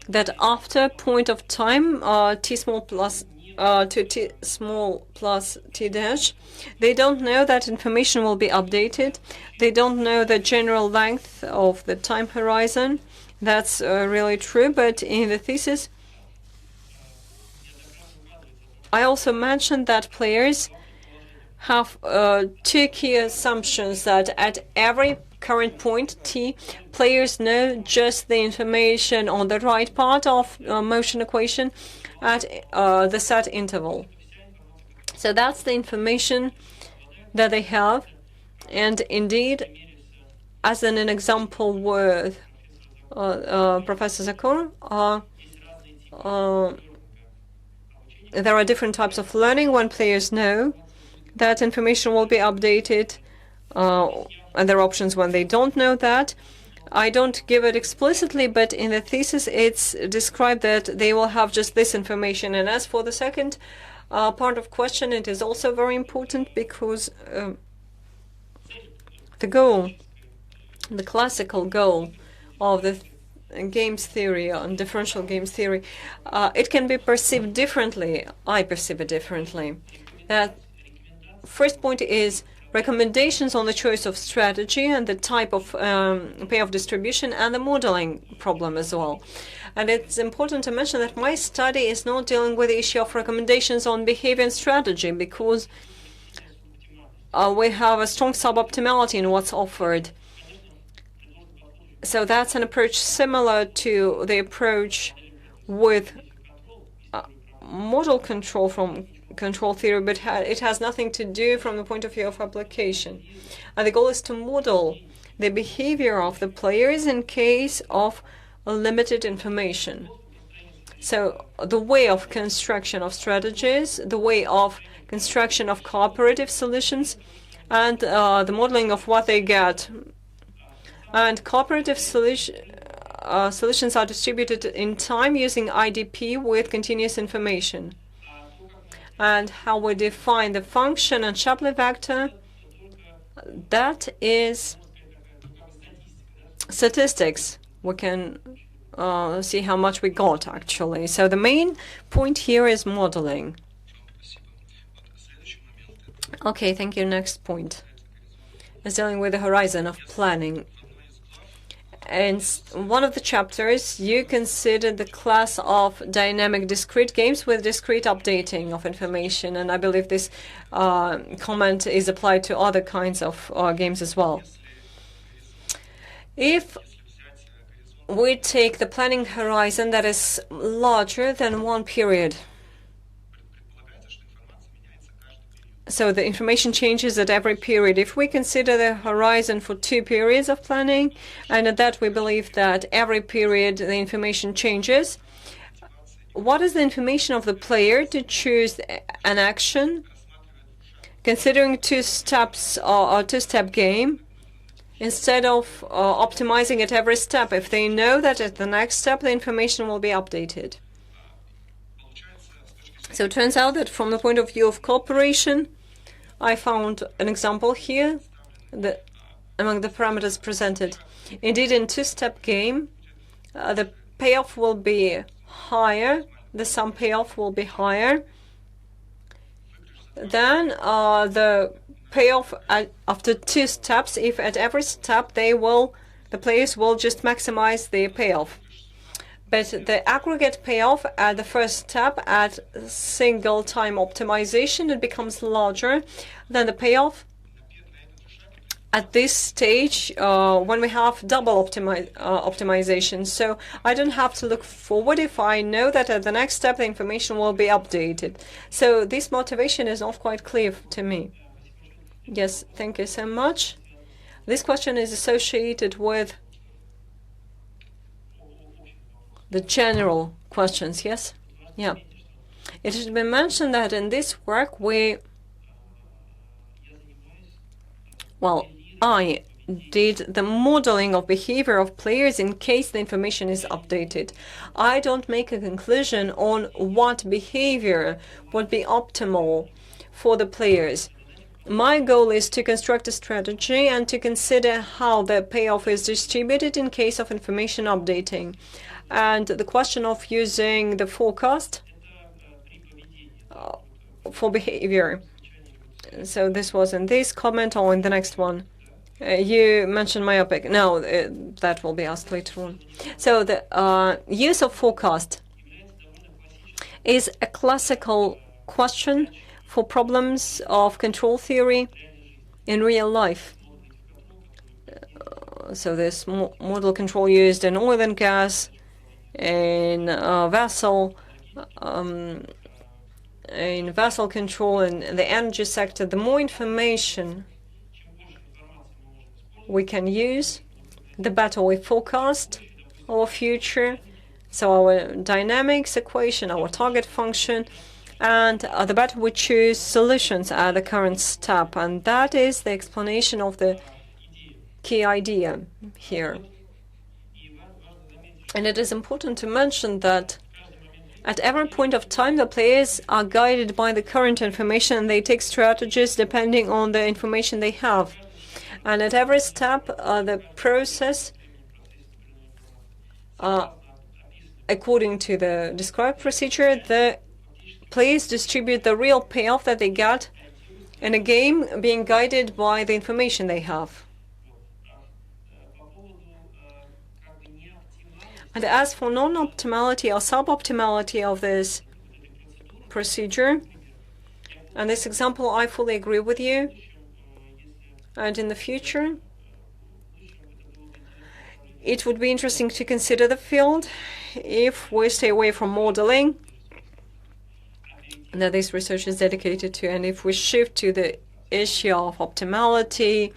that after point of time t small plus to t small plus t dash, they don't know that information will be updated. They don't know the general length of the time horizon. That's really true, but in the thesis, I also mentioned that players have two key assumptions: that at every current point t, players know just the information on the right part of motion equation at the set interval. So that's the information that they have. And indeed, as in an example with Professor Zakor, there are different types of learning when players know that information will be updated, and there are options when they don't know that. I don't give it explicitly, but in the thesis it's described that they will have just this information. And as for the second part of question, it is also very important, because the goal, the classical goal of the games theory, on differential games theory, it can be perceived differently. I perceive it differently. That first point is recommendations on the choice of strategy and the type of payoff distribution, and the modeling problem as well. And it's important to mention that my study is not dealing with the issue of recommendations on behavior and strategy, because we have a strong suboptimality in what's offered. So that's an approach similar to the approach with model control from control theory, but it has nothing to do from the point of view of application. And the goal is to model the behavior of the players in case of limited information. So the way of construction of strategies, the way of construction of cooperative solutions, and the modeling of what they get. And cooperative solutions are distributed in time using IDP with continuous information. And how we define the function and Shapley vector, that is statistics. We can see how much we got, actually. So the main point here is modeling. Okay, thank you. Next point is dealing with the horizon of planning. In one of the chapters, you considered the class of dynamic discrete games with discrete updating of information, and I believe this comment is applied to other kinds of games as well. If we take the planning horizon that is larger than one period, so the information changes at every period. If we consider the horizon for 2 periods of planning, and at that we believe that every period the information changes, what is the information of the player to choose an action, considering 2 steps or a 2-step game, instead of optimizing at every step, if they know that at the next step the information will be updated? So it turns out that from the point of view of cooperation, I found an example here that among the parameters presented. Indeed, in 2-step game, the payoff will be higher, the sum payoff will be higher, then the payoff after 2 steps, if at every step the players will just maximize the payoff. But the aggregate payoff at the first step at single time optimization, it becomes larger than the payoff at this stage when we have double optimization. So I don't have to look forward if I know that at the next step the information will be updated. So this motivation is not quite clear to me. Yes, thank you so much. This question is associated with the general questions, yes? Yeah. It has been mentioned that in this work I did the modeling of behavior of players in case the information is updated. I don't make a conclusion on what behavior would be optimal for the players. My goal is to construct a strategy and to consider how the payoff is distributed in case of information updating. And the question of using the forecast for behavior. So this was in this comment or in the next one. You mentioned myopic. No, that will be asked later on. So the use of forecast is a classical question for problems of control theory in real life. So there's model control used in oil and gas, in vessel control, in the energy sector. The more information we can use, the better we forecast our future. So our dynamics equation, our target function, and the better we choose solutions at the current step. And that is the explanation of the key idea here. And it is important to mention that at every point of time, the players are guided by the current information and they take strategies depending on the information they have. And at every step, the process, according to the described procedure, the players distribute the real payoff that they get in a game being guided by the information they have. And as for non-optimality or suboptimality of this procedure, and this example, I fully agree with you. And in the future, it would be interesting to consider the field if we stay away from modeling that this research is dedicated to, and if we shift to the issue of optimality,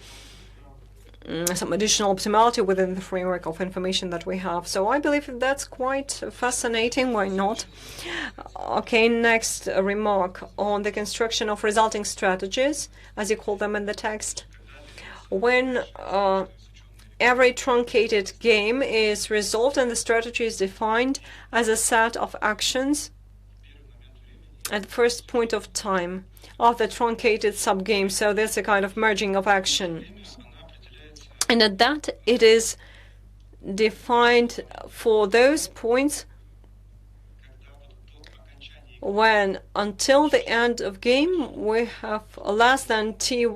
some additional optimality within the framework of information that we have. So I believe that's quite fascinating. Why not? Okay, next remark on the construction of resulting strategies, as you call them in the text. When every truncated game is resolved and the strategy is defined as a set of actions at the first point of time of the truncated subgame. So there's a kind of merging of action. And at that, it is defined for those points when, until the end of game, we have less than t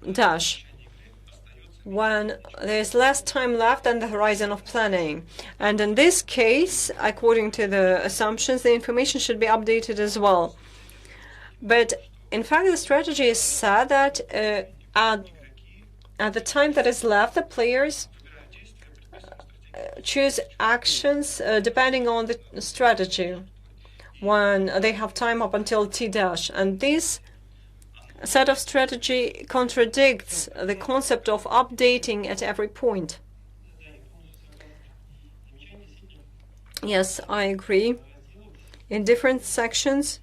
dash, when there's less time left than the horizon of planning. And in this case, according to the assumptions, the information should be updated as well. But in fact, the strategy is said that at the time that is left, the players choose actions depending on the strategy when they have time up until t dash. And this set of strategy contradicts the concept of updating at every point. Yes, I agree. In different sections,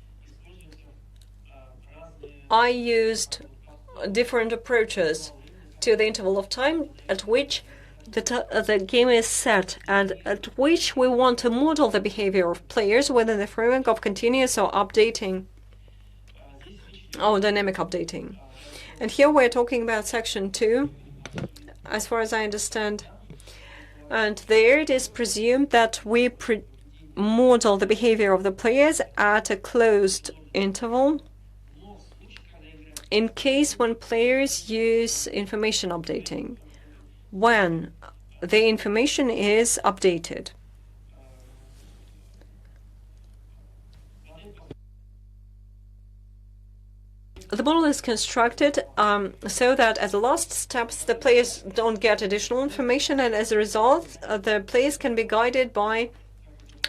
I used different approaches to the interval of time at which the game is set and at which we want to model the behavior of players within the framework of continuous or updating or dynamic updating. And here we're talking about section 2, as far as I understand. And there it is presumed that we model the behavior of the players at a closed interval in case when players use information updating, when the information is updated. The model is constructed so that at the last steps the players don't get additional information, and as a result the players can be guided by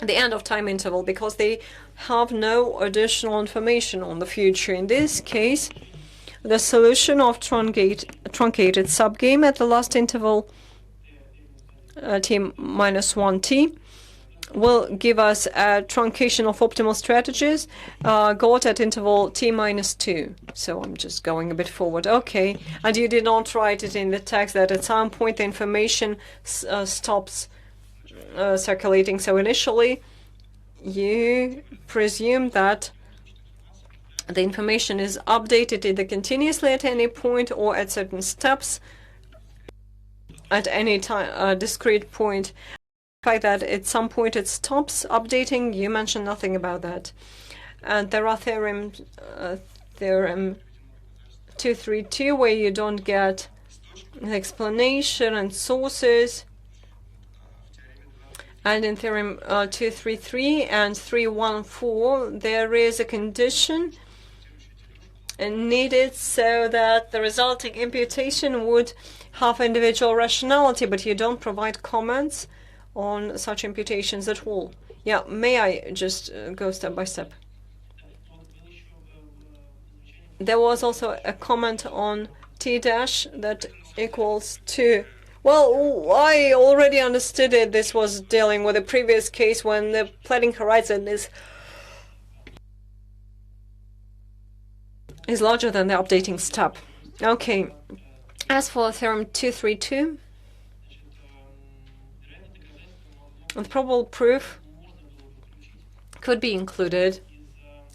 the end of time interval because they have no additional information on the future. In this case, the solution of truncated subgame at the last interval t minus 1t will give us a truncation of optimal strategies got at interval t minus 2. So I'm just going a bit forward. Okay, and you did not write it in the text that at some point the information stops circulating. So initially you presume that the information is updated either continuously at any point or at certain steps at any time, discrete point. The fact that at some point it stops updating, you mentioned nothing about that. And there are theorem 232 where you don't get an explanation and sources. And in theorem 233 and 314, there is a condition needed so that the resulting imputation would have individual rationality, but you don't provide comments on such imputations at all. Yeah, may I just go step by step? There was also a comment on T dash that equals 2. Well, I already understood it. This was dealing with a previous case when the planning horizon is larger than the updating step. Okay. As for theorem 232, the probable proof could be included,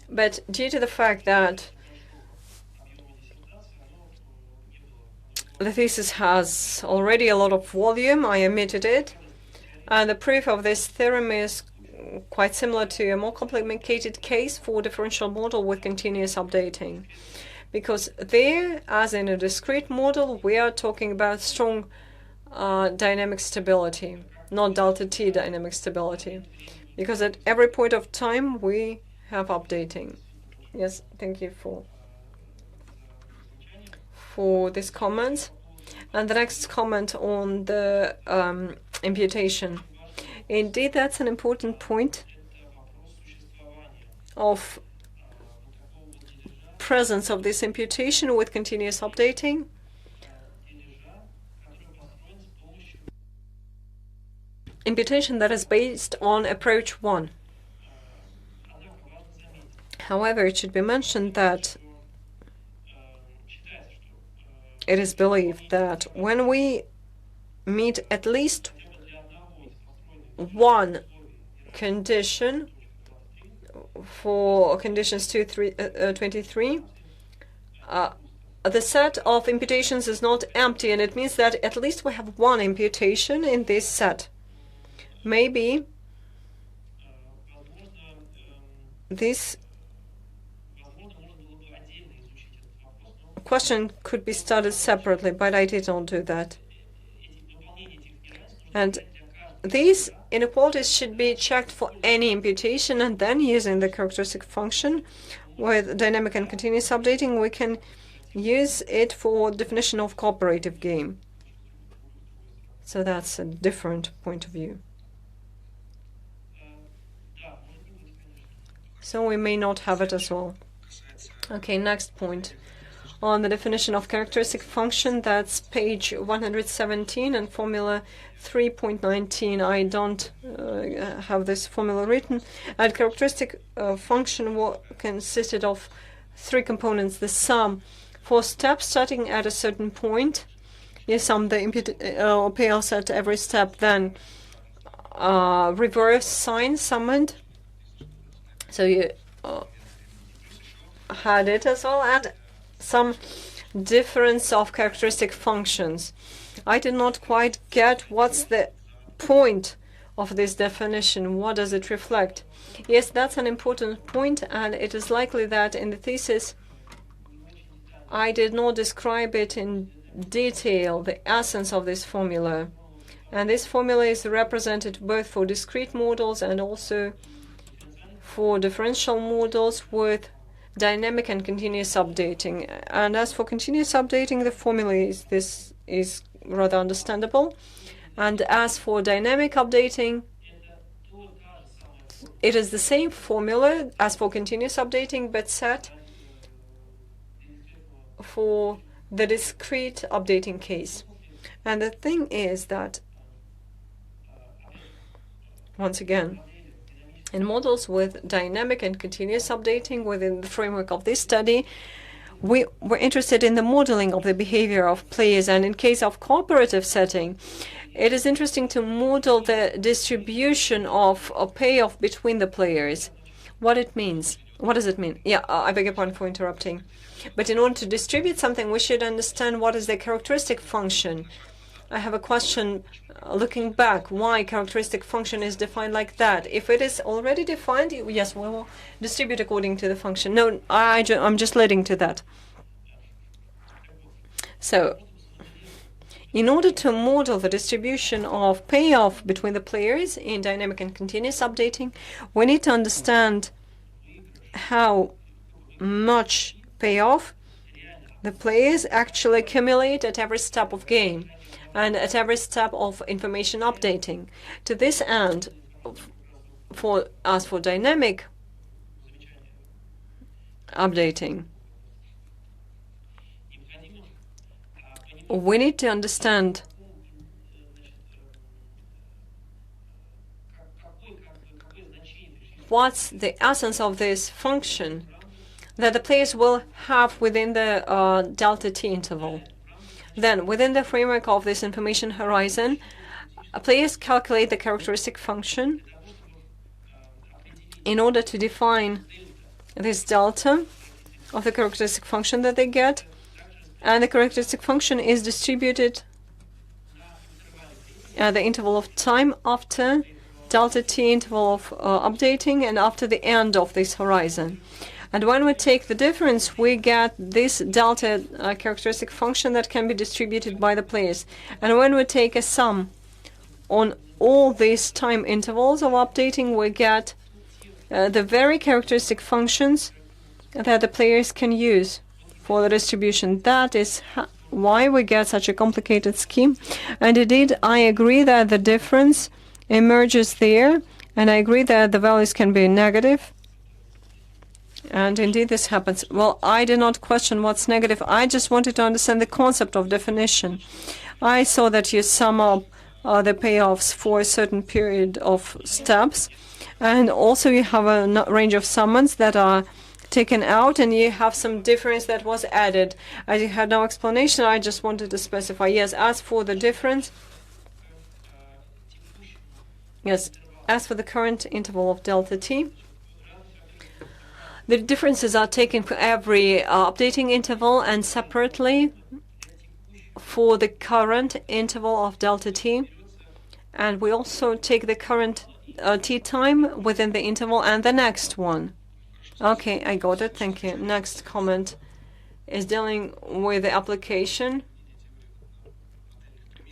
but due to the fact that the thesis has already a lot of volume, I omitted it, and the proof of this theorem is quite similar to a more complicated case for differential model with continuous updating. Because there, as in a discrete model, we are talking about strong dynamic stability, not delta t dynamic stability. Because at every point of time, we have updating. Yes, thank you for this comment. And the next comment on the imputation. Indeed, that's an important point of presence of this imputation with continuous updating. Imputation that is based on approach 1. However, it should be mentioned that it is believed that when we meet at least one condition for conditions 23, the set of imputations is not empty, and it means that at least we have one imputation in this set. Maybe this question could be studied separately, but I did not do that. And these inequalities should be checked for any imputation, and then using the characteristic function with dynamic and continuous updating, we can use it for definition of cooperative game. So that's a different point of view. So we may not have it as well. Okay, next point. On the definition of characteristic function, that's page 117 and formula 3.19. I don't have this formula written. And characteristic function consisted of three components. The sum for steps starting at a certain point. You sum the payouts at every step, then reverse sign summoned. So you had it as well, and some difference of characteristic functions. I did not quite get what's the point of this definition. What does it reflect? Yes, that's an important point, and it is likely that in the thesis I did not describe it in detail, the essence of this formula. And this formula is represented both for discrete models and also for differential models with dynamic and continuous updating. And as for continuous updating, the formula is rather understandable. And as for dynamic updating, it is the same formula as for continuous updating, but set for the discrete updating case. And the thing is that, once again, in models with dynamic and continuous updating within the framework of this study, we were interested in the modeling of the behavior of players. And in case of cooperative setting, it is interesting to model the distribution of a payoff between the players. What it means. What does it mean? Yeah, I beg your pardon for interrupting. But in order to distribute something, we should understand what is the characteristic function. I have a question looking back, why characteristic function is defined like that. If it is already defined, yes, we will distribute according to the function. No, I'm just leading to that. So, in order to model the distribution of payoff between the players in dynamic and continuous updating, we need to understand how much payoff the players actually accumulate at every step of game and at every step of information updating. To this end, as for dynamic updating, we need to understand what's the essence of this function that the players will have within the delta t interval. Then, within the framework of this information horizon, players calculate the characteristic function in order to define this delta of the characteristic function that they get. And the characteristic function is distributed at the interval of time after delta t interval of updating and after the end of this horizon. And when we take the difference, we get this delta characteristic function that can be distributed by the players. And when we take a sum on all these time intervals of updating, we get the very characteristic functions that the players can use for the distribution. That is why we get such a complicated scheme. And indeed, I agree that the difference emerges there, and I agree that the values can be negative. And indeed, this happens. Well, I did not question what's negative. I just wanted to understand the concept of definition. I saw that you sum up the payoffs for a certain period of steps, and also you have a range of summands that are taken out, and you have some difference that was added. I had no explanation. I just wanted to specify. Yes, as for the difference, yes, as for the current interval of delta t, the differences are taken for every updating interval and separately for the current interval of delta t. And we also take the current t time within the interval and the next one. Okay, I got it. Thank you. Next comment is dealing with the application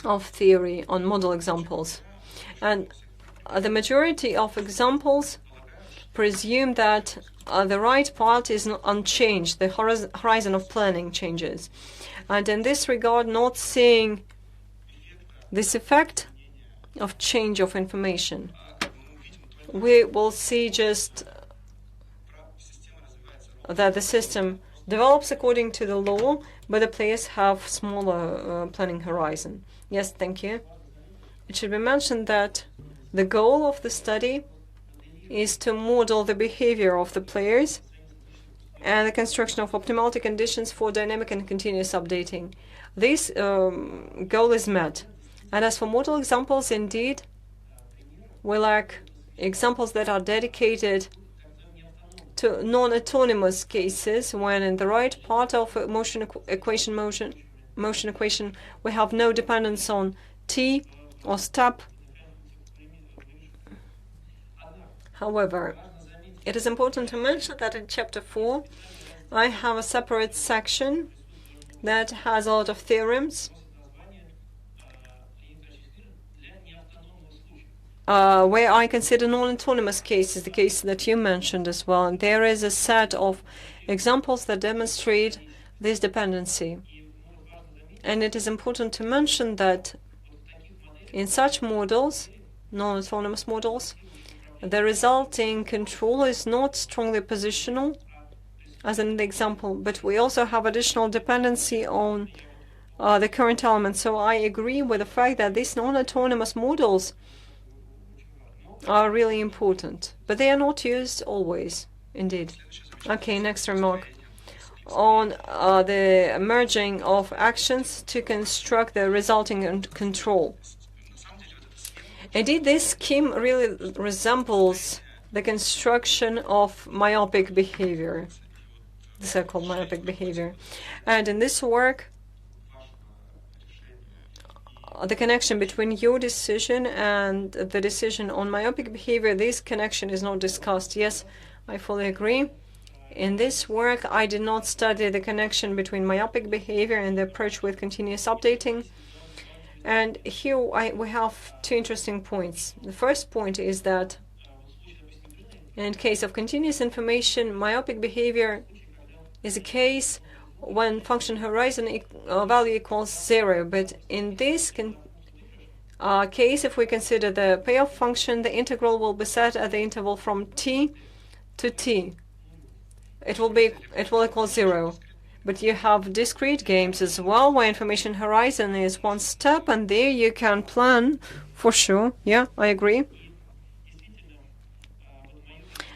of theory on model examples. And the majority of examples presume that the right part is unchanged, the horizon of planning changes. And in this regard, not seeing this effect of change of information, we will see just that the system develops according to the law, but the players have smaller planning horizon. Yes, thank you. It should be mentioned that the goal of the study is to model the behavior of the players and the construction of optimality conditions for dynamic and continuous updating. This goal is met. And as for model examples, indeed, we lack examples that are dedicated to non-autonomous cases when in the right part of a motion equation we have no dependence on t or step. However, it is important to mention that in Chapter 4, I have a separate section that has a lot of theorems. Where I consider non-autonomous cases, the case that you mentioned as well. And there is a set of examples that demonstrate this dependency. And it is important to mention that in such models, non-autonomous models, the resulting control is not strongly positional, as an example, but we also have additional dependency on the current element. So I agree with the fact that these non-autonomous models are really important, but they are not used always, indeed. Okay, next remark. On the merging of actions to construct the resulting control. Indeed, this scheme really resembles the construction of myopic behavior, the so-called myopic behavior. And in this work, the connection between your decision and the decision on myopic behavior, this connection is not discussed. Yes, I fully agree. In this work, I did not study the connection between myopic behavior and the approach with continuous updating. And here we have two interesting points. The first point is that in case of continuous information, myopic behavior is a case when function horizon value equals 0. But in this case, if we consider the payoff function, the integral will be set at the interval from t to t. It will equal 0. But you have discrete games as well, where information horizon is one step, and there you can plan for sure. Yeah, I agree.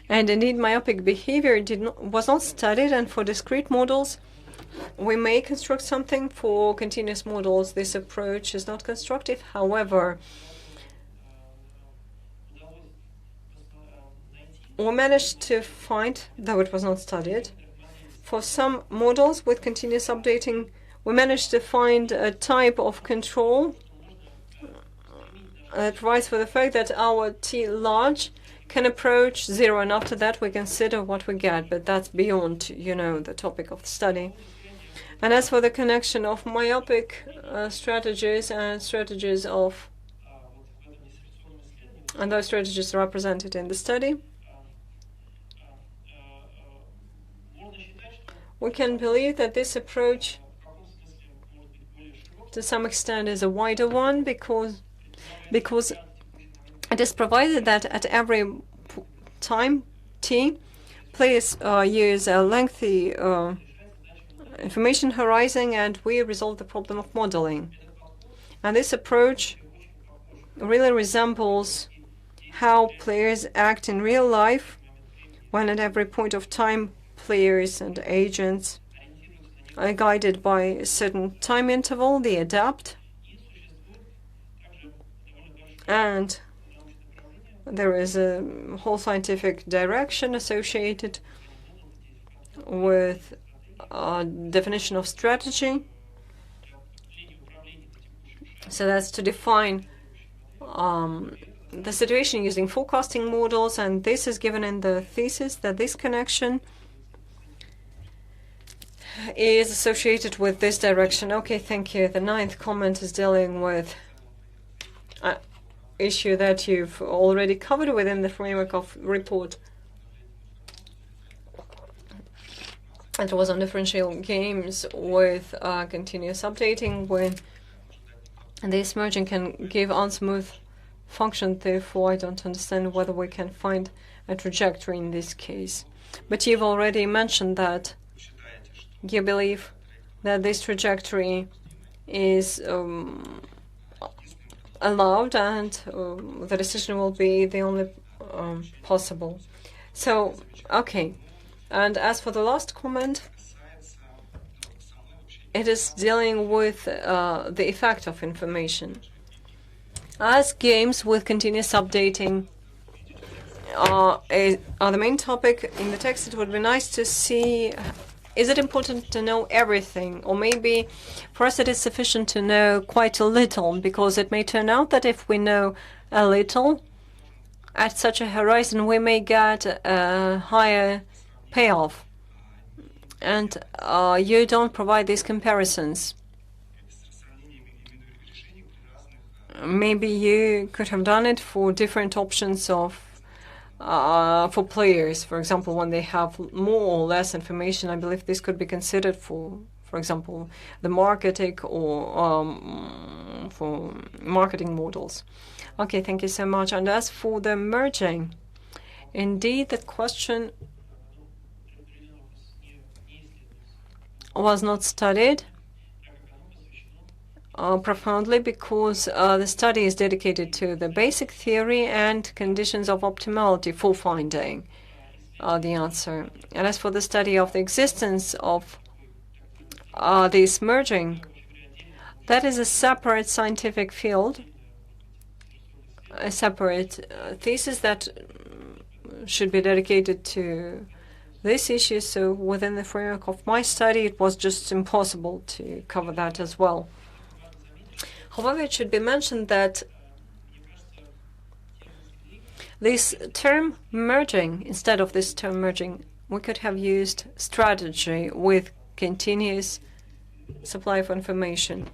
And indeed, myopic behavior was not studied, and for discrete models, we may construct something. For continuous models, this approach is not constructive. However, we managed to find, though it was not studied, for some models with continuous updating, we managed to find a type of control that provides for the fact that our t large can approach 0, and after that we consider what we get, but that's beyond, the topic of the study. And as for the connection of myopic strategies and strategies of, and those strategies are represented in the study, we can believe that this approach, to some extent, is a wider one because it is provided that at every time t, players use a lengthy information horizon, and we resolve the problem of modeling. And this approach really resembles how players act in real life, when at every point of time players and agents are guided by a certain time interval, they adapt. And there is a whole scientific direction associated with a definition of strategy. So that's to define the situation using forecasting models, and this is given in the thesis, that this connection is associated with this direction. Okay, thank you. The 9th comment is dealing with an issue that you've already covered within the framework of report. It was on differential games with continuous updating, when this merging can give unsmooth function. Therefore, I don't understand whether we can find a trajectory in this case. But you've already mentioned that you believe that this trajectory is allowed, and the decision will be the only possible. So, okay. And as for the last comment, it is dealing with the effect of information. As games with continuous updating are the main topic in the text, it would be nice to see, is it important to know everything? Or maybe for us it is sufficient to know quite a little, because it may turn out that if we know a little, at such a horizon we may get a higher payoff. and you don't provide these comparisons. Maybe you could have done it for different options of for players. For example, when they have more or less information, I believe this could be considered for example, the marketing or for marketing models. Okay, thank you so much. And as for the merging, indeed, the question was not studied profoundly because the study is dedicated to the basic theory and conditions of optimality for finding the answer. And as for the study of the existence of this merging, that is a separate scientific field, a separate thesis that should be dedicated to this issue. So within the framework of my study, it was just impossible to cover that as well. However, it should be mentioned that this term merging, instead of this term merging, we could have used strategy with continuous supply of information.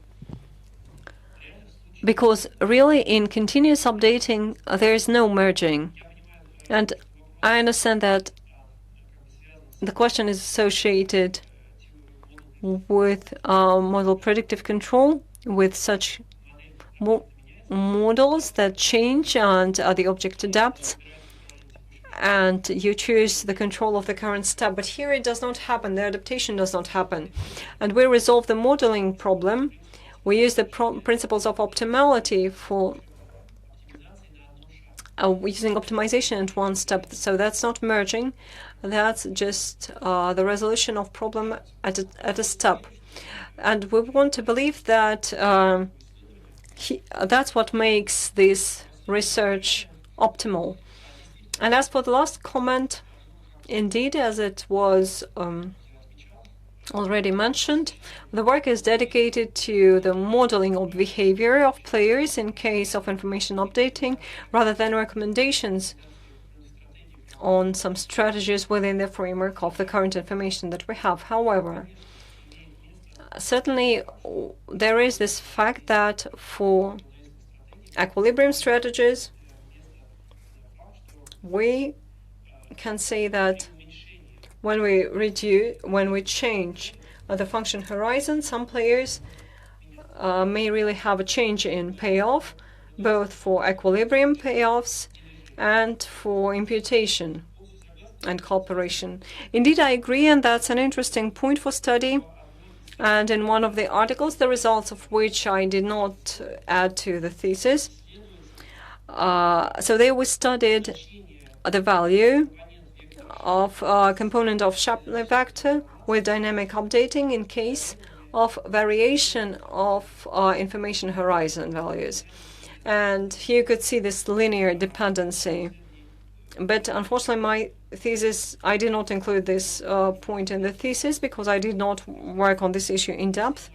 Because really in continuous updating, there is no merging. And I understand that the question is associated with model predictive control, with such models that change and the object adapts, and you choose the control of the current step. But here it does not happen. The adaptation does not happen. And we resolve the modeling problem. We use the principles of optimality for using optimization at one step. So that's not merging. That's just the resolution of problem at a step. And we want to believe that that's what makes this research optimal. And as for the last comment, indeed, as it was already mentioned, the work is dedicated to the modeling of behavior of players in case of information updating, rather than recommendations on some strategies within the framework of the current information that we have. However, certainly there is this fact that for equilibrium strategies, we can say that when we change the function horizon, some players may really have a change in payoff, both for equilibrium payoffs and for imputation and cooperation. Indeed, I agree, and that's an interesting point for study. And in one of the articles, the results of which I did not add to the thesis, so there we studied the value of a component of Shapley vector with dynamic updating in case of variation of information horizon values. And here you could see this linear dependency. But unfortunately, my thesis, I did not include this point in the thesis because I did not work on this issue in depth,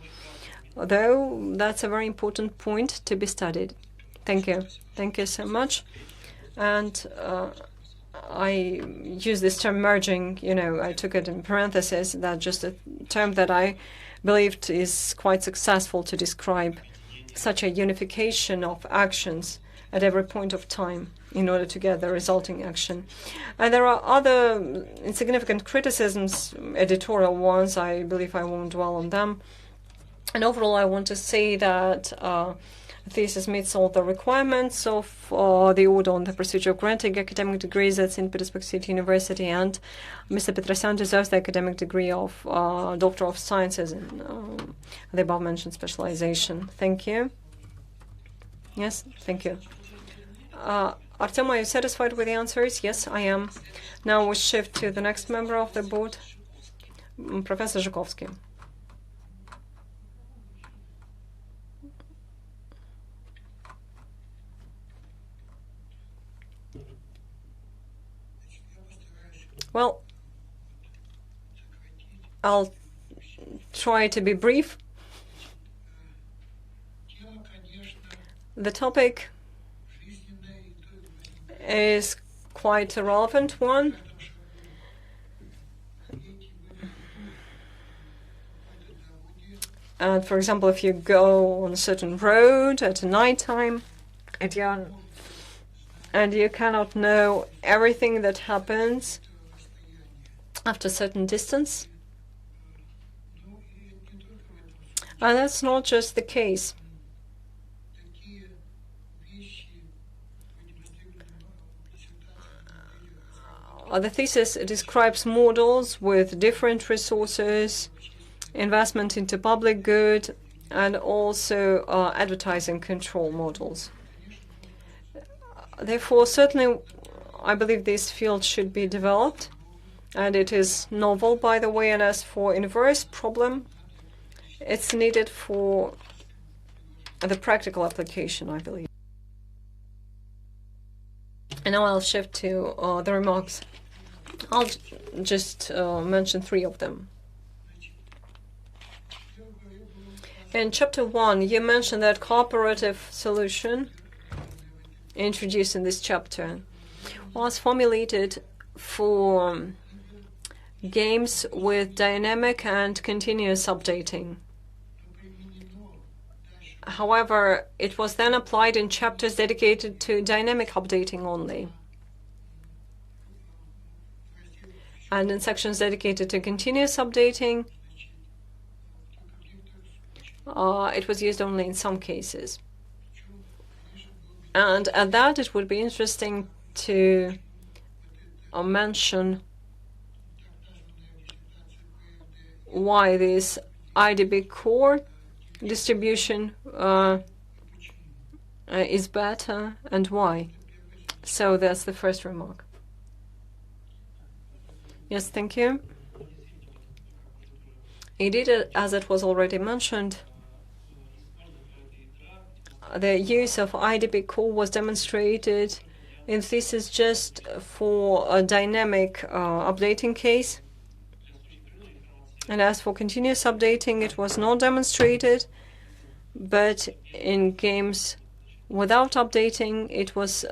though that's a very important point to be studied. Thank you. Thank you so much. And I use this term merging, I took it in parentheses. That's just a term that I believed is quite successful to describe such a unification of actions at every point of time in order to get the resulting action. And there are other insignificant criticisms, editorial ones. I believe I won't dwell on them. And overall, I want to say that thesis meets all the requirements of the order on the procedure of granting academic degrees at St. Petersburg State University, and Mr. Petrosian deserves the academic degree of Doctor of Sciences in the above-mentioned specialization. Thank you. Yes, thank you. Artem, are you satisfied with the answers? Yes, I am. Now we shift to the next member of the board, Professor Zhukovsky. Well, I'll try to be brief. The topic is quite a relevant one. And for example, if you go on a certain road at night time, and you cannot know everything that happens after a certain distance. And that's not just the case. The thesis describes models with different resources, investment into public good, and also advertising control models. Therefore, certainly, I believe this field should be developed, and it is novel, by the way. And as for inverse problem, it's needed for the practical application, I believe. And now I'll shift to the remarks. I'll just mention 3 of them. In chapter 1, you mentioned that cooperative solution introduced in this chapter was formulated for games with dynamic and continuous updating. However, it was then applied in chapters dedicated to dynamic updating only, and in sections dedicated to continuous updating, it was used only in some cases. And at that, it would be interesting to mention why this IDB core distribution is better and why. So that's the first remark. Yes, thank you. Indeed, as it was already mentioned, the use of IDB core was demonstrated in Thesis just for a dynamic updating case. And as for continuous updating, it was not demonstrated, but in games without updating, it was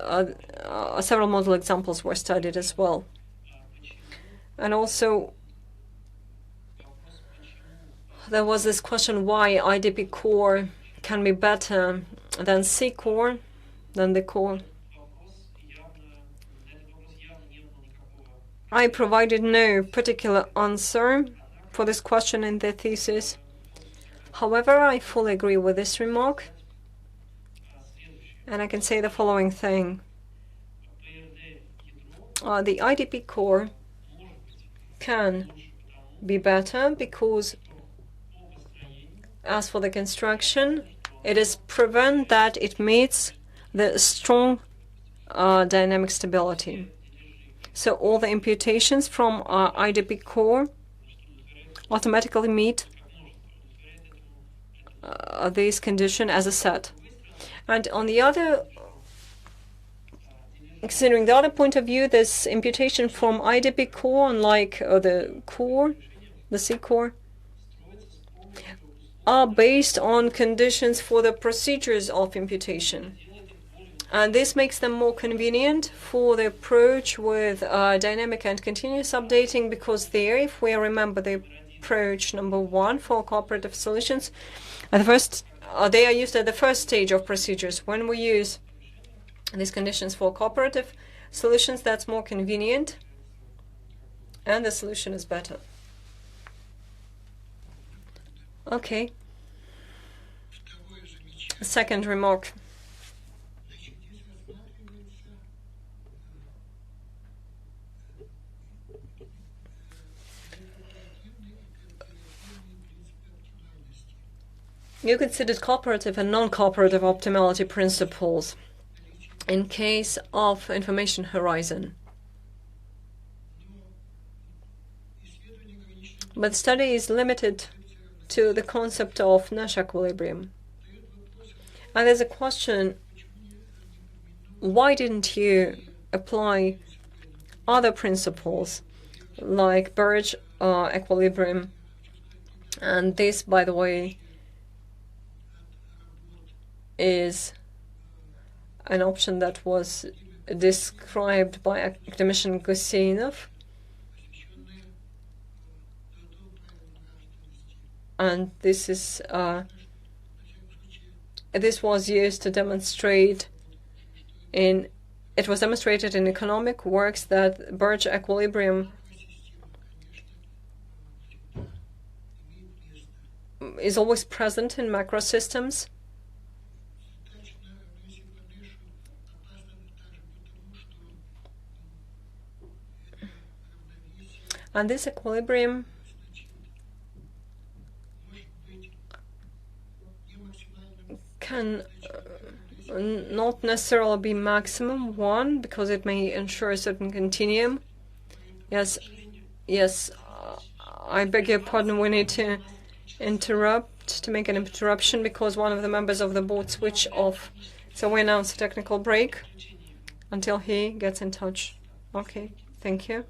several model examples were studied as well. And also, there was this question why IDB core can be better than C core, than the core. I provided no particular answer for this question in the thesis. However, I fully agree with this remark, and I can say the following thing. The IDP core can be better because, as for the construction, it is proven that it meets the strong dynamic stability. So all the imputations from IDP core automatically meet this condition as a set. And on the other, considering the other point of view, this imputation from IDP core, unlike the core, the C core, are based on conditions for the procedures of imputation. And this makes them more convenient for the approach with dynamic and continuous updating, because there, if we remember the approach number 1 for cooperative solutions, at the first, they are used at the first stage of procedures. When we use these conditions for cooperative solutions, that's more convenient, and the solution is better. Okay. Second remark. You considered cooperative and non-cooperative optimality principles in case of information horizon. But study is limited to the concept of Nash equilibrium. And there's a question, why didn't you apply other principles like Burge equilibrium? And this, by the way, is an option that was described by academician Guseinov. and this was used to demonstrate it was demonstrated in economic works that Birch equilibrium is always present in macrosystems. And this equilibrium can not necessarily be maximum one, because it may ensure a certain continuum. Yes, I beg your pardon, we need to make an interruption because one of the members of the board switched off. So we announce a technical break until he gets in touch. Okay, thank you.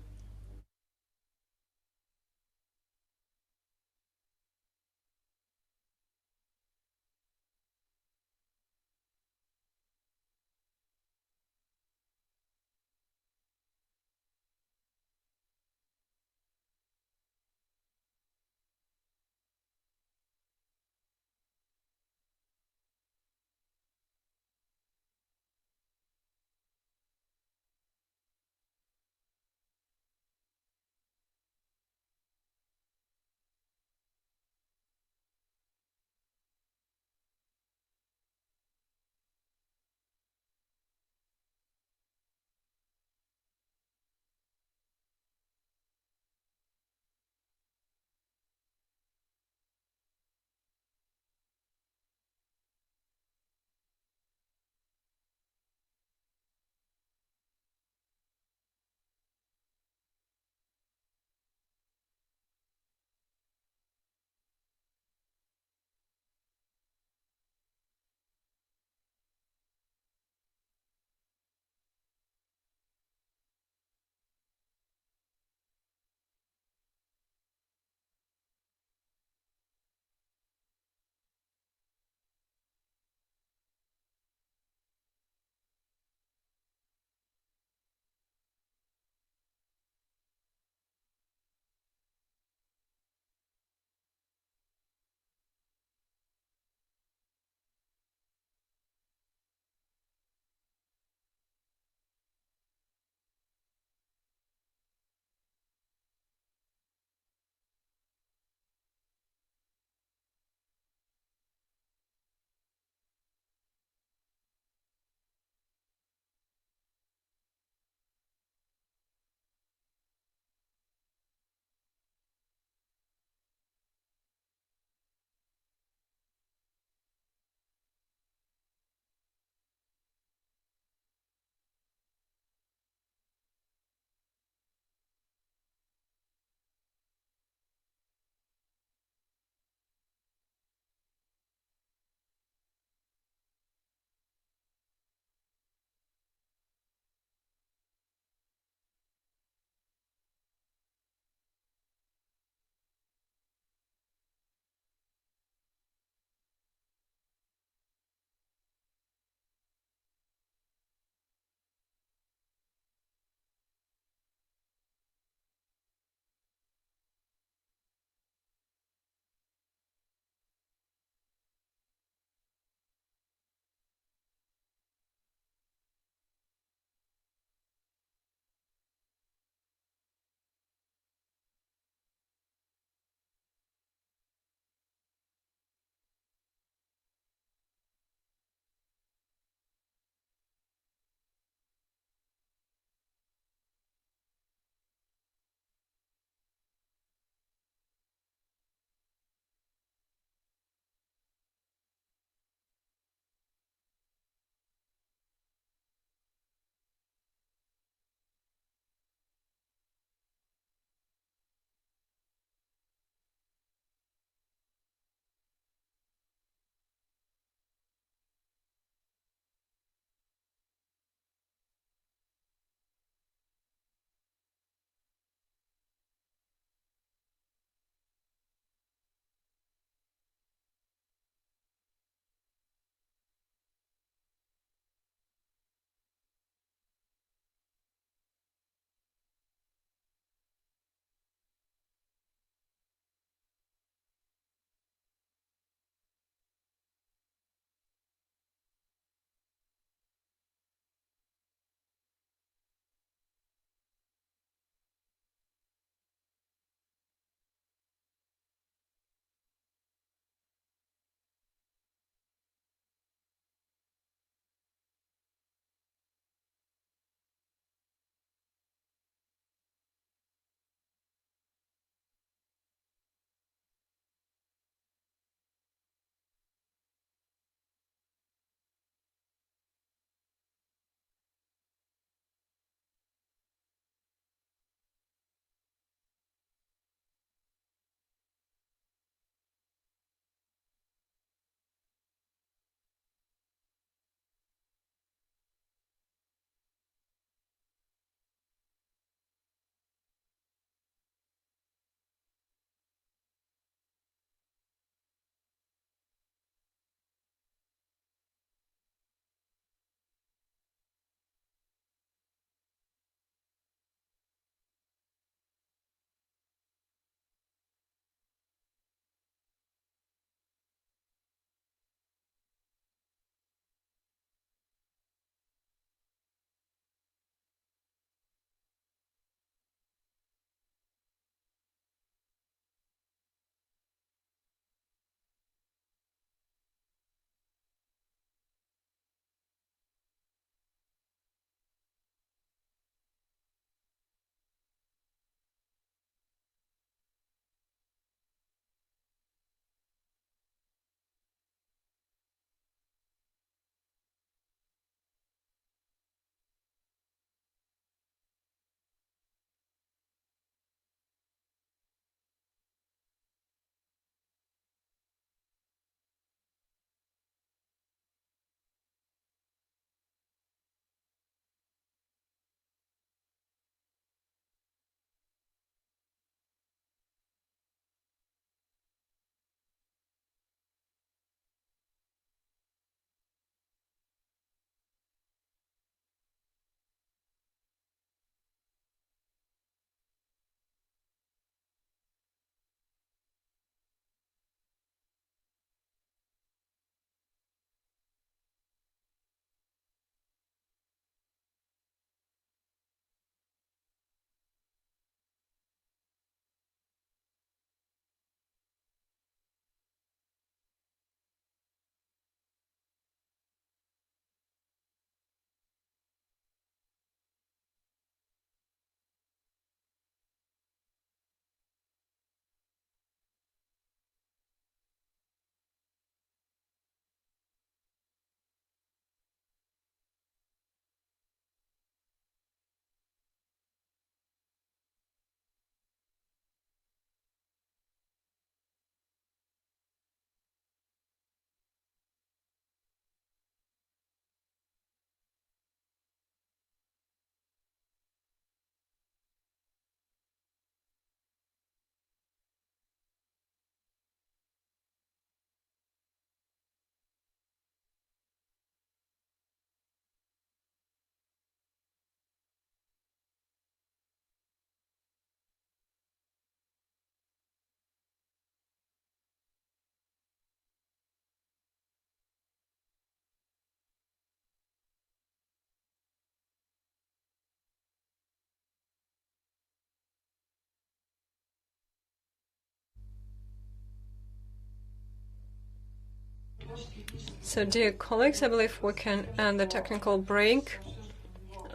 So, dear colleagues, I believe we can end the technical break.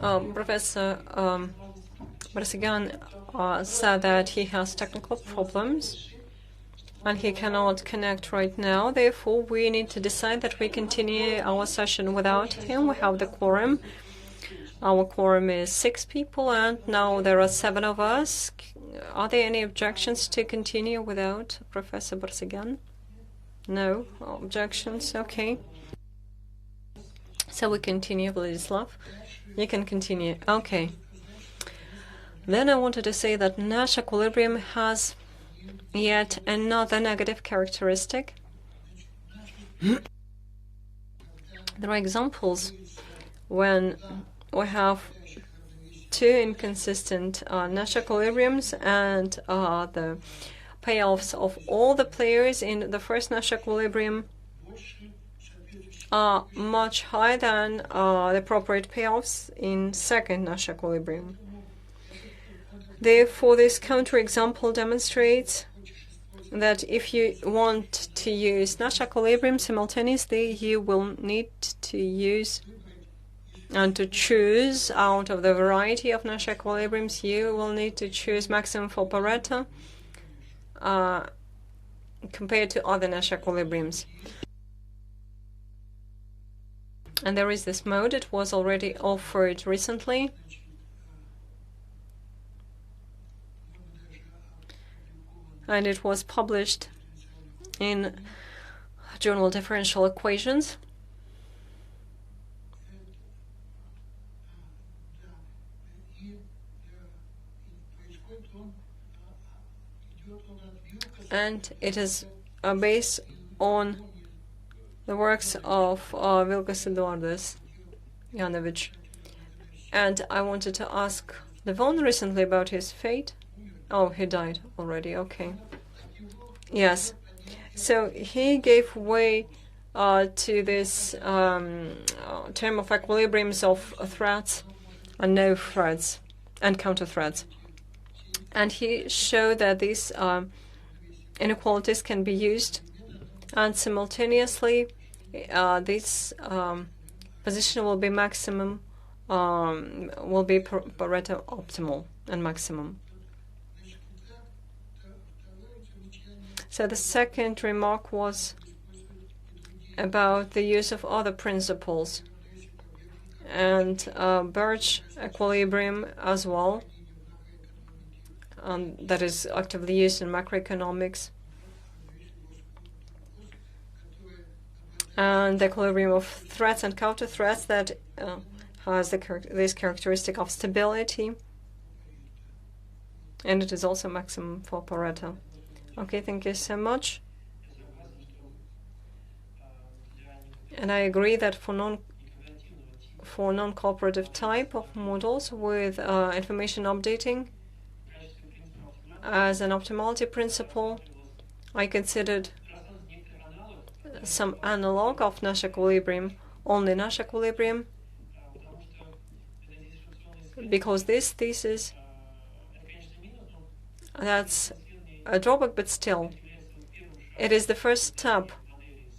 Professor Petrosian said that he has technical problems and he cannot connect right now. Therefore, we need to decide that we continue our session without him. We have the quorum. Our quorum is 6 people, and now there are 7 of us. Are there any objections to continue without Professor Petrosian? No objections. Okay. So we continue, Vladislav. You can continue. Okay. Then I wanted to say that Nash equilibrium has yet another negative characteristic. There are examples when we have 2 inconsistent Nash equilibriums, and the payoffs of all the players in the first Nash equilibrium are much higher than the appropriate payoffs in second Nash equilibrium. Therefore, this counterexample demonstrates that if you want to use Nash equilibrium simultaneously, you will need to use and to choose out of the variety of Nash equilibriums, you will need to choose maximum for Pareto compared to other Nash equilibriums. And there is this mode, it was already offered recently. And it was published in Journal Differential Equations. And it is based on the works of Vilkas Eduardas, Leonovich. And I wanted to ask Levon recently about his fate. Oh, he died already, okay. Yes. So he gave way to this term of equilibriums of threads and no threads and counter threads. And he showed that these inequalities can be used, and simultaneously this position will be maximum, will be Pareto optimal and maximum. So the second remark was about the use of other principles and Birch equilibrium as well. That is actively used in macroeconomics. And the equilibrium of threats and counter threats that has this characteristic of stability. And it is also maximum for Pareto. Okay, thank you so much. And I agree that for non-cooperative type of models with information updating, as an optimality principle, I considered some analog of Nash equilibrium, only Nash equilibrium, because this thesis, that's a drawback, but still, it is the first step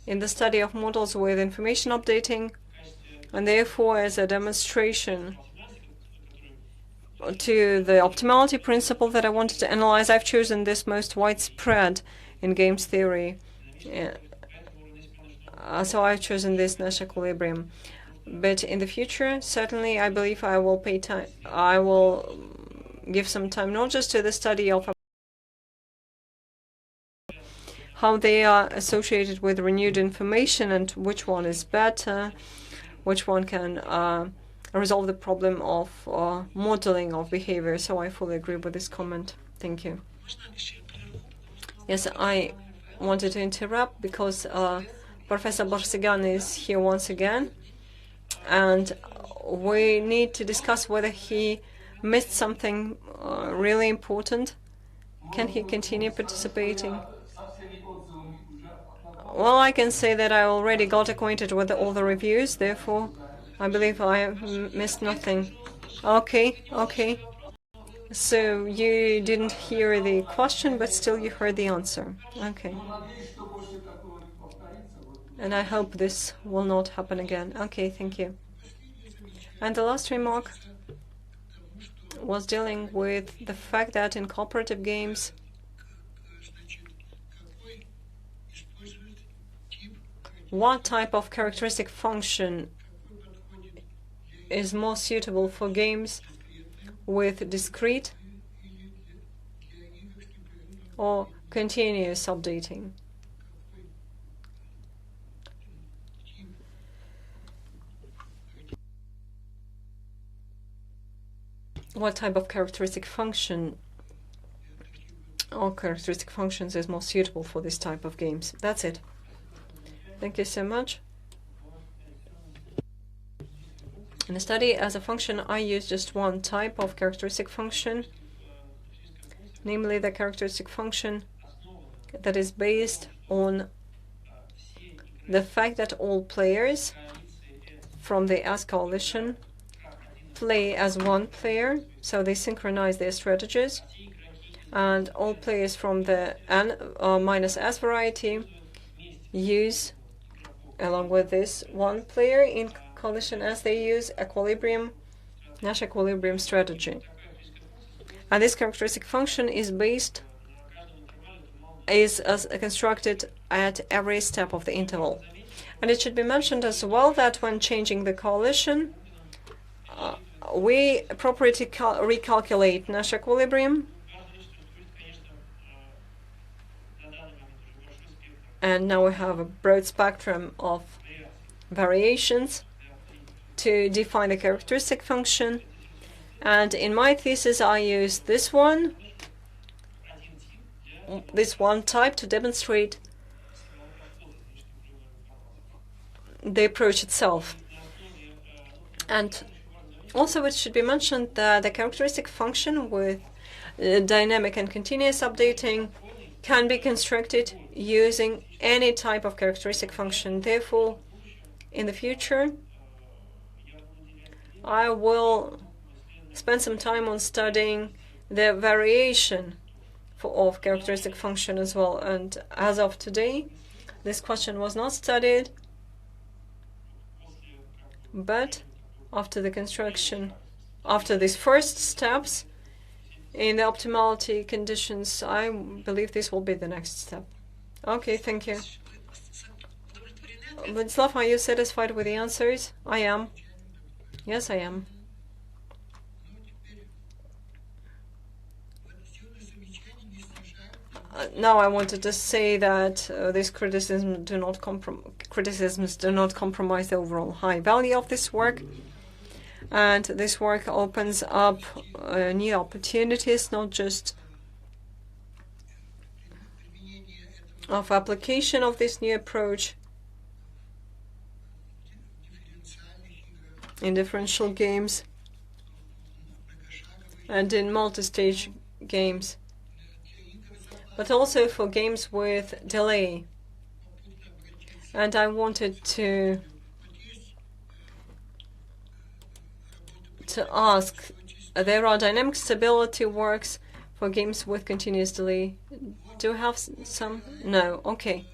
in the study of models with information updating, and therefore as a demonstration to the optimality principle that I wanted to analyze, I've chosen this most widespread in games theory. So I've chosen this Nash equilibrium. But in the future, certainly, I believe I will pay time. I will give some time not just to the study of how they are associated with renewed information and which one is better, which one can resolve the problem of modeling of behavior. So I fully agree with this comment. Thank you. Yes, I wanted to interrupt because Professor Petrosian is here once again, and we need to discuss whether he missed something really important. Can he continue participating? Well, I can say that I already got acquainted with all the reviews, therefore I believe I missed nothing. Okay, okay. So you didn't hear the question, but still you heard the answer. Okay. And I hope this will not happen again. Okay, thank you. And the last remark was dealing with the fact that in cooperative games, what type of characteristic function is more suitable for games with discrete or continuous updating? What type of characteristic function or characteristic functions is more suitable for this type of games? That's it. Thank you so much. In the study as a function, I use just one type of characteristic function, namely the characteristic function that is based on the fact that all players from the S coalition play as one player, so they synchronize their strategies, and all players from the N minus S variety use, along with this one player in coalition S, they use equilibrium, Nash equilibrium strategy. And this characteristic function is constructed at every step of the interval. And it should be mentioned as well that when changing the coalition, we appropriately recalculate Nash equilibrium, and now we have a broad spectrum of variations to define the characteristic function. And in my thesis, I used this one type to demonstrate the approach itself. And also it should be mentioned that the characteristic function with dynamic and continuous updating can be constructed using any type of characteristic function. Therefore, in the future, I will spend some time on studying the variation of characteristic function as well. And as of today, this question was not studied, but after the construction, after these first steps in the optimality conditions, I believe this will be the next step. Okay, thank you. Vladislav, are you satisfied with the answers? I am. Yes, I am. Now I wanted to say that these criticisms do not compromise the overall high value of this work. And this work opens up new opportunities, not just of application of this new approach in differential games and in multi-stage games, but also for games with delay. And I wanted to ask, there are dynamic stability works for games with continuous delay. Do you have some? No. Okay.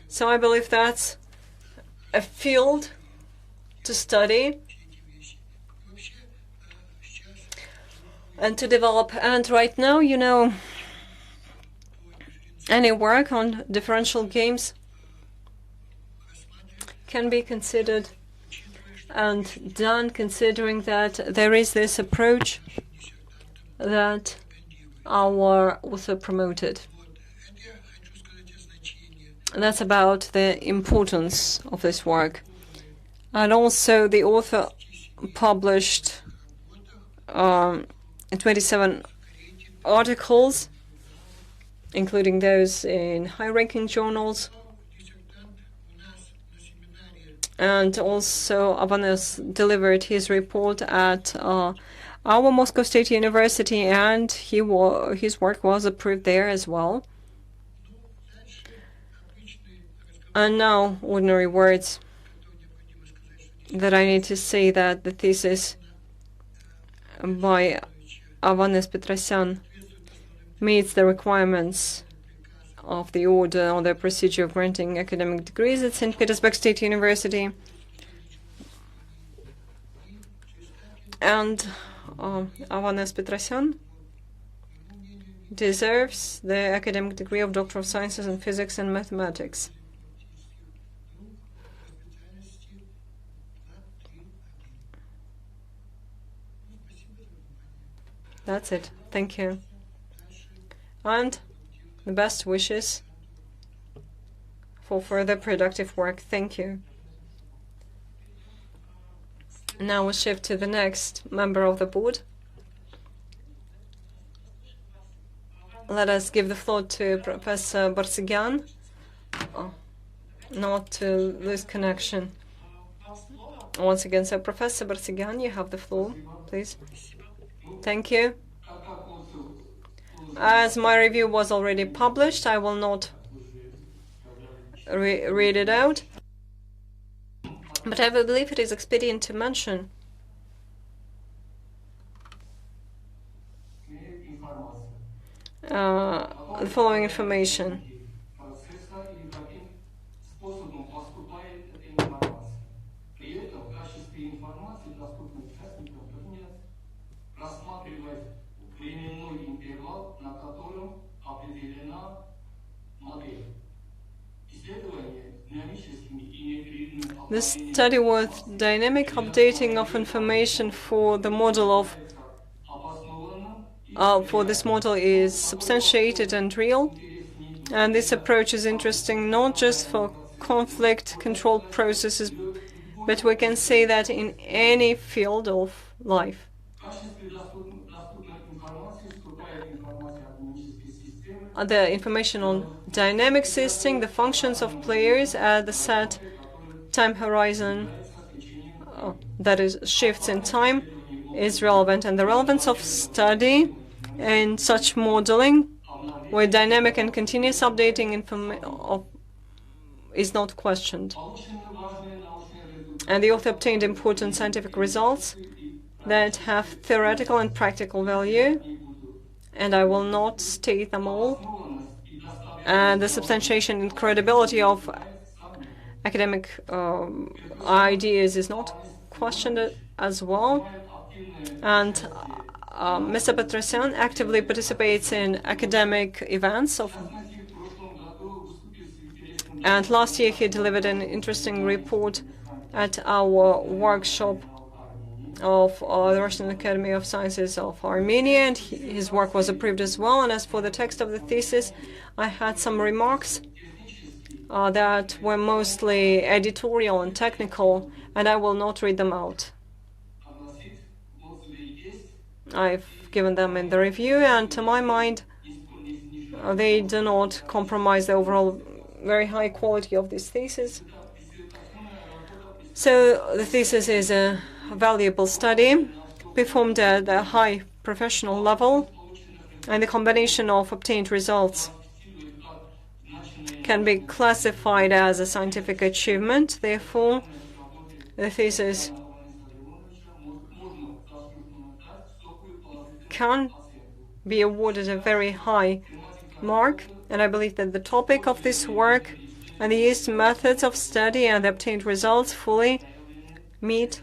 So I believe that's a field to study and to develop. And right now, you know, any work on differential games can be considered and done considering that there is this approach that our author promoted. And that's about the importance of this work. And also the author published 27 articles, including those in high-ranking journals. And also Ovanes delivered his report at our Moscow State University, and his work was approved there as well. And now, ordinary words that I need to say that the thesis by Ovanes Petrosian meets the requirements of the order on the procedure of granting academic degrees at St. Petersburg State University. And Ovanes Petrosian deserves the academic degree of Doctor of Sciences in Physics and Mathematics. That's it. Thank you. And the best wishes for further productive work. Thank you. Now we'll shift to the next member of the board. Let us give the floor to Professor Barsigyan. Not to lose connection. Once again, so Professor Barsigyan, you have the floor, please. Thank you. As my review was already published, I will not read it out. But I believe it is expedient to mention the following information. The study with dynamic updating of information for the model of for this model is substantiated and real, and this approach is interesting not just for conflict control processes, but we can say that in any field of life. The information on dynamic system, the functions of players at the set time horizon, that is, shifts in time, is relevant. And the relevance of study in such modeling, where dynamic and continuous updating is not questioned. And the author obtained important scientific results that have theoretical and practical value, and I will not state them all. And the substantiation and credibility of academic ideas is not questioned as well. And Mr. Petrosian actively participates in academic events and last year he delivered an interesting report at our workshop of the Russian Academy of Sciences of Armenia, and his work was approved as well. And as for the text of the thesis, I had some remarks that were mostly editorial and technical, and I will not read them out. I've given them in the review, and to my mind, they do not compromise the overall very high quality of this thesis. So the thesis is a valuable study performed at a high professional level, and the combination of obtained results can be classified as a scientific achievement. Therefore, the thesis can be awarded a very high mark, and I believe that the topic of this work and the used methods of study and the obtained results fully meet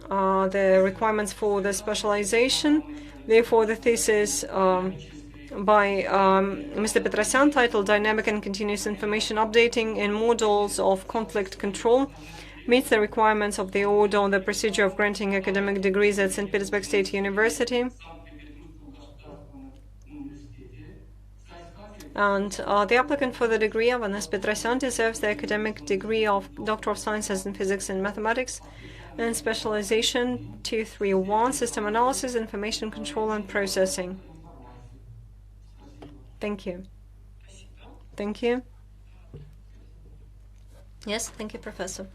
the requirements for the specialization. Therefore, the thesis by Mr. Petrosian, titled Dynamic and Continuous Information Updating in Models of Conflict Control, meets the requirements of the order on the procedure of granting academic degrees at St. Petersburg State University. And the applicant for the degree, Ovanes Petrosian, deserves the academic degree of Doctor of Sciences in Physics and Mathematics and specialization 231, System Analysis, Information Control and Processing. Thank you. Thank you. Yes, thank you, Professor.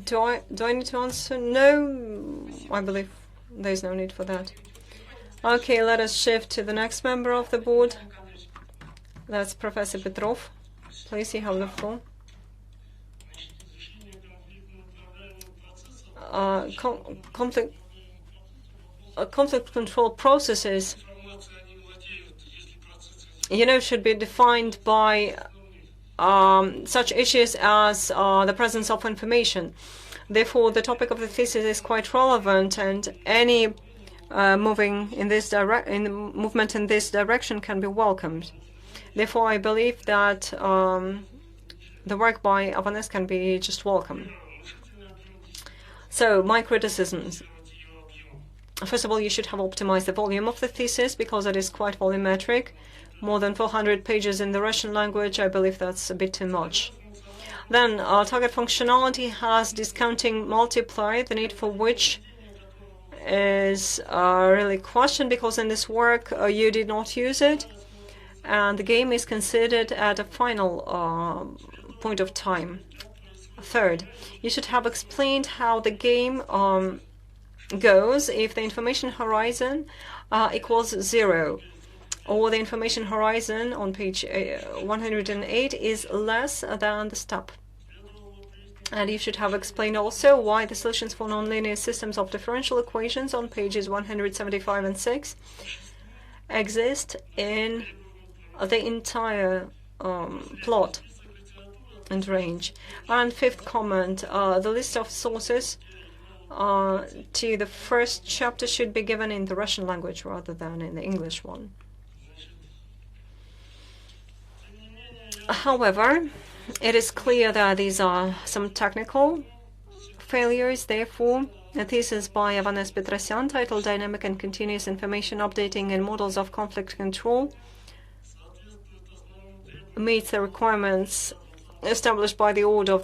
Do I need to answer? No, I believe there is no need for that. Okay, let us shift to the next member of the board. That's Professor Petrov. Please, you have the floor. conflict control processes, should be defined by such issues as the presence of information. Therefore, the topic of the thesis is quite relevant, and any movement in this direction can be welcomed. Therefore, I believe that the work by Ovanes can be just welcome. So, my criticisms. First of all, you should have optimized the volume of the thesis because it is quite volumetric. More than 400 pages in the Russian language, I believe that's a bit too much. Then, target functionality has discounting multiplier, the need for which is really questioned because in this work you did not use it, and the game is considered at a final point of time. Third, you should have explained how the game goes if the information horizon equals 0, or the information horizon on page 108 is less than the step. And you should have explained also why the solutions for nonlinear systems of differential equations on pages 175 and 6 exist in the entire plot and range. And fifth comment, the list of sources to the first chapter should be given in the Russian language rather than in the English one. However, it is clear that these are some technical failures. Therefore, a thesis by Ovanes Petrosian titled Dynamic and Continuous Information Updating in Models of Conflict Control meets the requirements established by the order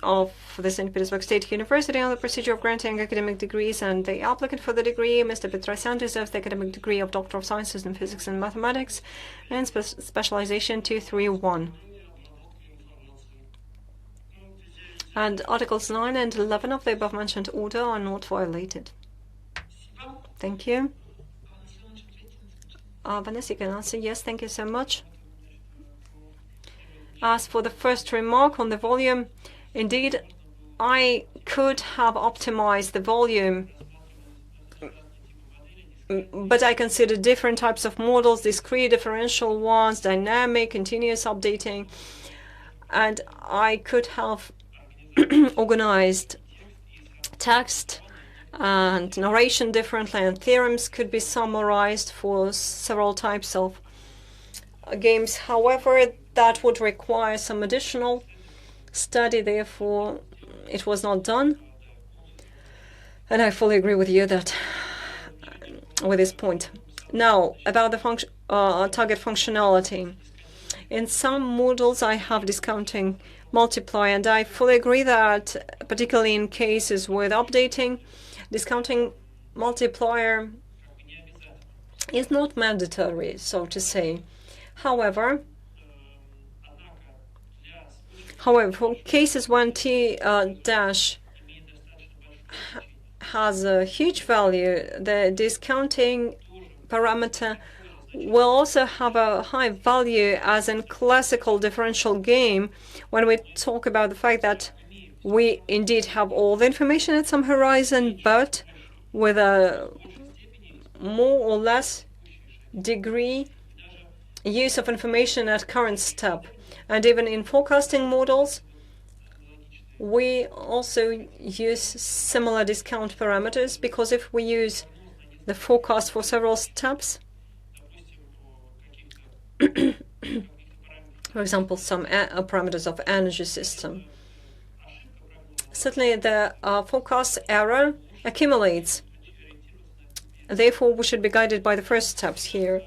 of the St. Petersburg State University on the procedure of granting academic degrees, and the applicant for the degree, Mr. Petrosian, deserves the academic degree of Doctor of Sciences in Physics and Mathematics and specialization 231. And Articles 9 and 11 of the above-mentioned order are not violated. Thank you. Vanessa, you can answer. Yes, thank you so much. As for the first remark on the volume, indeed, I could have optimized the volume, but I consider different types of models, discrete, differential ones, dynamic, continuous updating, and I could have organized text and narration differently, and theorems could be summarized for several types of games. However, that would require some additional study, therefore it was not done. And I fully agree with you that with this point. Now, about the target functionality. In some models, I have discounting multiplier, and I fully agree that, particularly in cases with updating, discounting multiplier is not mandatory, so to say. However, for cases when T dash has a huge value, the discounting parameter will also have a high value, as in classical differential game, when we talk about the fact that we indeed have all the information at some horizon, but with a more or less degree use of information at current step. And even in forecasting models, we also use similar discount parameters, because if we use the forecast for several steps, for example, some parameters of energy system, certainly the forecast error accumulates. Therefore, we should be guided by the first steps here.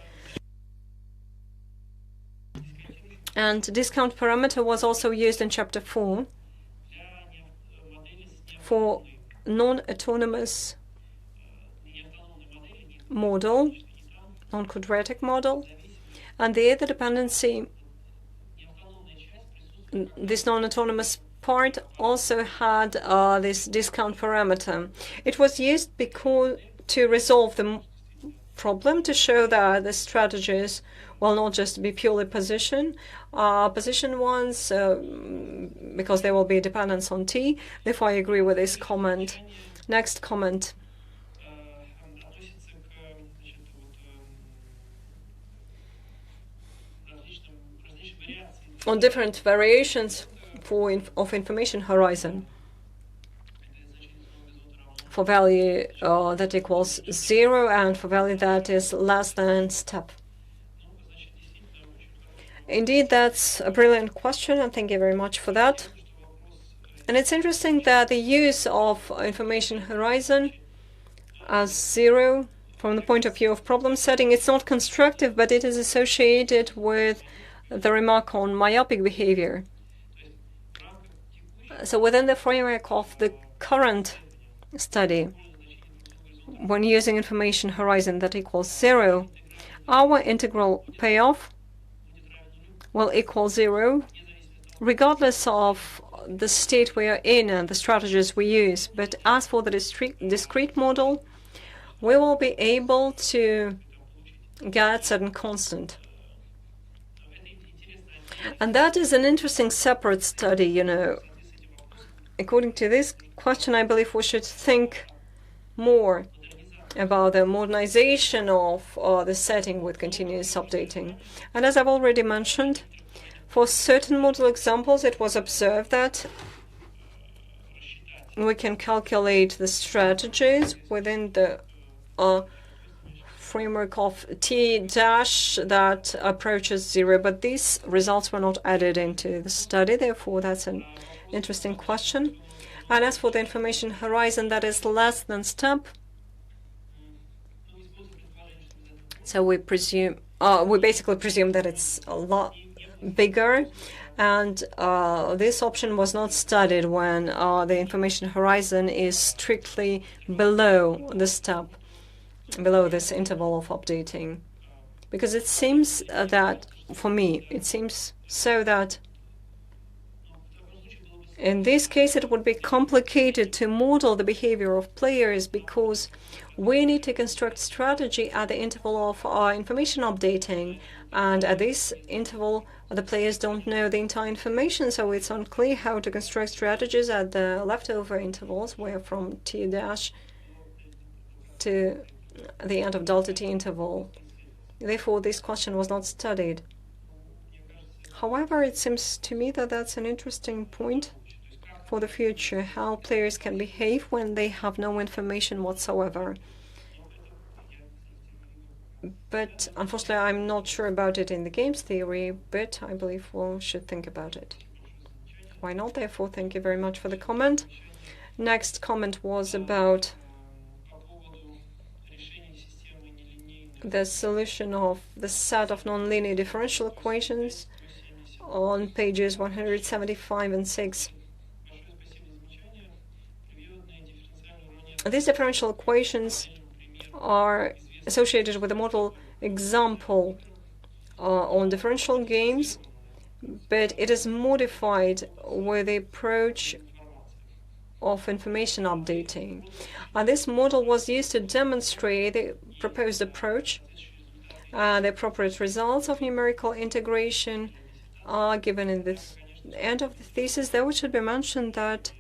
And discount parameter was also used in Chapter 4 for non-autonomous model, non-quadratic model. And there, the dependency, this non-autonomous part also had this discount parameter. It was used to resolve the problem, to show that the strategies will not just be purely position ones, because there will be dependence on T. Therefore, I agree with this comment. Next comment. on different variations of information horizon for value that equals 0 and for value that is less than step. Indeed, that's a brilliant question, and thank you very much for that. And it's interesting that the use of information horizon as 0 from the point of view of problem setting, it's not constructive, but it is associated with the remark on myopic behavior. So within the framework of the current study, when using information horizon that equals 0, our integral payoff will equal 0 regardless of the state we are in and the strategies we use. But as for the discrete model, we will be able to get certain constant. And that is an interesting separate study, you know. According to this question, I believe we should think more about the modernization of the setting with continuous updating. And as I've already mentioned, for certain model examples, it was observed that we can calculate the strategies within the framework of T dash that approaches 0, but these results were not added into the study. Therefore, that's an interesting question. And as for the information horizon that is less than step, so we basically presume that it's a lot bigger, and this option was not studied when the information horizon is strictly below the step, below this interval of updating. Because it seems that, for me, it seems so that in this case it would be complicated to model the behavior of players, because we need to construct strategy at the interval of information updating, and at this interval the players don't know the entire information, so it's unclear how to construct strategies at the leftover intervals, where from T dash to the end of delta T interval. Therefore, this question was not studied. However, it seems to me that that's an interesting point for the future, how players can behave when they have no information whatsoever. But unfortunately, I'm not sure about it in the games theory, but I believe we should think about it. Why not? Therefore, thank you very much for the comment. Next comment was about the solution of the set of nonlinear differential equations on pages 175 and 6. These differential equations are associated with a model example on differential games, but it is modified with the approach of information updating. And this model was used to demonstrate the proposed approach. The appropriate results of numerical integration are given in the end of the thesis. Though it should be mentioned that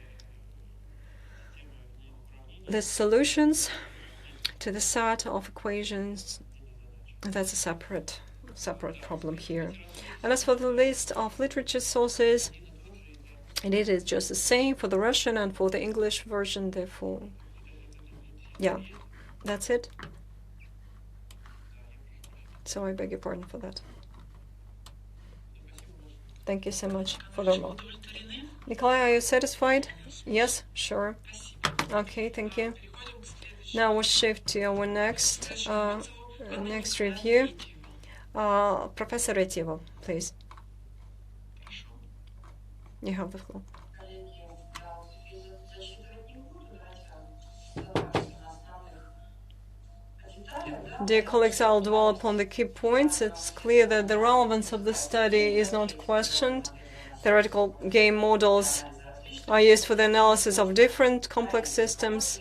the solutions to the set of equations, that's a separate problem here. And as for the list of literature sources, it is just the same for the Russian and for the English version. Therefore, yeah, that's it. So I beg your pardon for that. Thank you so much for the remark. Nikolai, are you satisfied? Yes, sure. Okay, thank you. Now we'll shift to our next review. Professor Retyevo, please. You have the floor. Dear colleagues, I'll dwell upon the key points. It's clear that the relevance of the study is not questioned. Theoretical game models are used for the analysis of different complex systems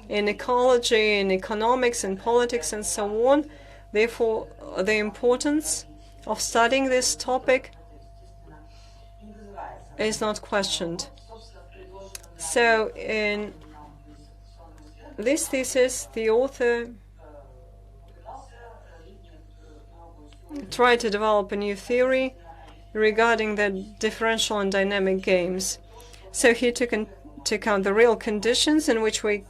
in ecology, in economics, in politics, and so on. Therefore, the importance of studying this topic is not questioned. So, in this thesis, the author tried to develop a new theory regarding the differential and dynamic games. So he took into account the real conditions in which we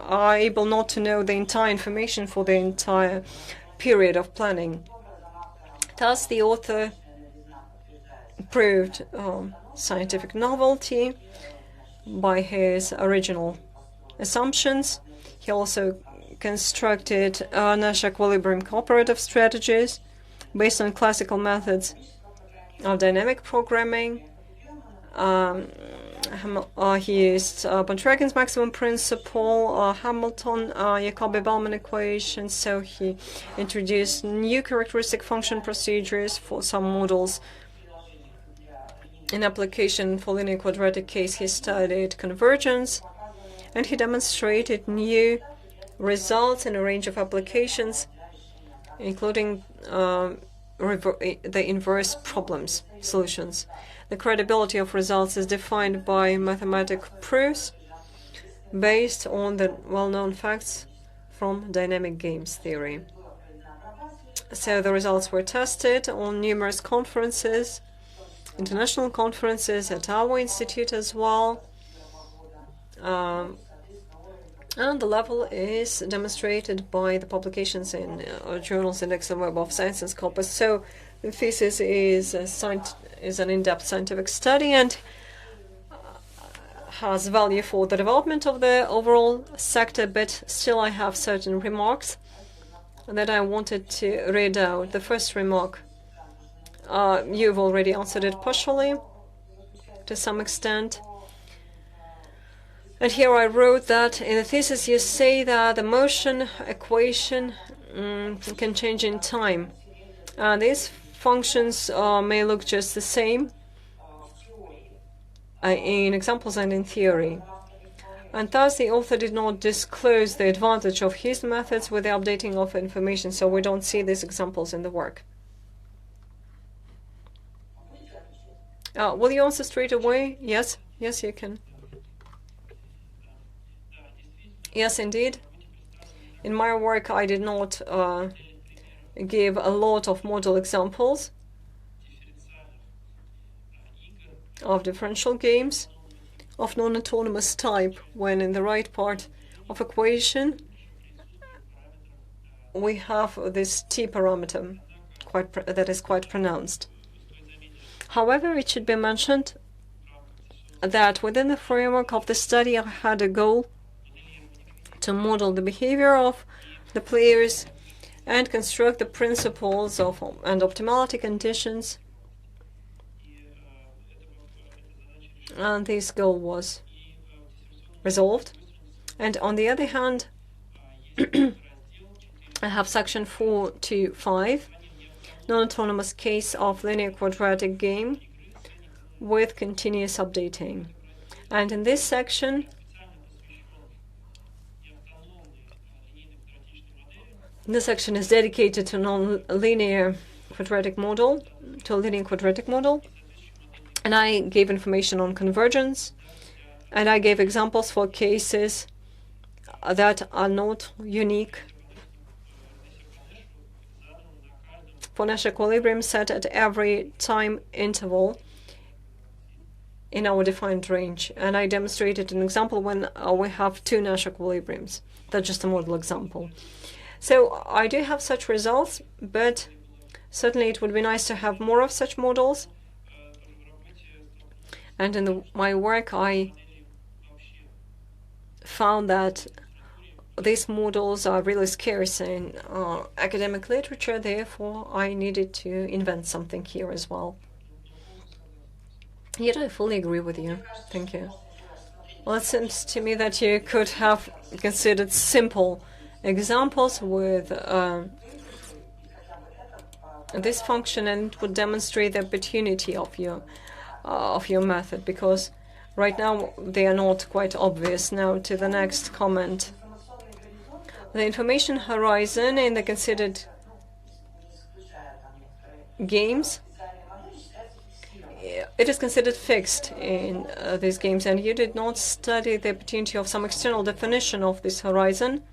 are able not to know the entire information for the entire period of planning. Thus, the author proved scientific novelty by his original assumptions. He also constructed Nash equilibrium cooperative strategies based on classical methods of dynamic programming. He used Pontryagин's maximum principle, Hamilton, Jacobi-Bellman equations. So he introduced new characteristic function procedures for some models. In application for linear quadratic case, he studied convergence, and he demonstrated new results in a range of applications, including the inverse problems solutions. The credibility of results is defined by mathematical proofs based on the well-known facts from dynamic games theory. So the results were tested on numerous conferences, international conferences at our institute as well. And the level is demonstrated by the publications in journals Index and Web of Science and Scopus. So the thesis is an in-depth scientific study and has value for the development of the overall sector, but still I have certain remarks that I wanted to read out. The first remark, you've already answered it partially to some extent. And here I wrote that in the thesis you say that the motion equation can change in time. These functions may look just the same in examples and in theory. And thus the author did not disclose the advantage of his methods with the updating of information, so we don't see these examples in the work. Will you answer straight away? Yes? Yes, you can. Yes, indeed. In my work, I did not give a lot of model examples of differential games of non-autonomous type, when in the right part of equation we have this t parameter that is quite pronounced. However, it should be mentioned that within the framework of the study I had a goal to model the behavior of the players and construct the principles of and optimality conditions. And this goal was resolved. And on the other hand, I have section 4 to 5, non-autonomous case of linear quadratic game with continuous updating. And in this section, this section is dedicated to non-linear quadratic model, to a linear quadratic model. And I gave information on convergence, and I gave examples for cases that are not unique. For Nash equilibrium set at every time interval in our defined range. And I demonstrated an example when we have two Nash equilibriums. That's just a model example. So I do have such results, but certainly it would be nice to have more of such models. And in my work, I found that these models are really scarce in academic literature. Therefore, I needed to invent something here as well. Yet I fully agree with you. Thank you. Well, it seems to me that you could have considered simple examples with this function, and it would demonstrate the opportunity of your method, because right now they are not quite obvious. Now to the next comment. The information horizon in the considered games, it is considered fixed in these games, and you did not study the opportunity of some external definition of this horizon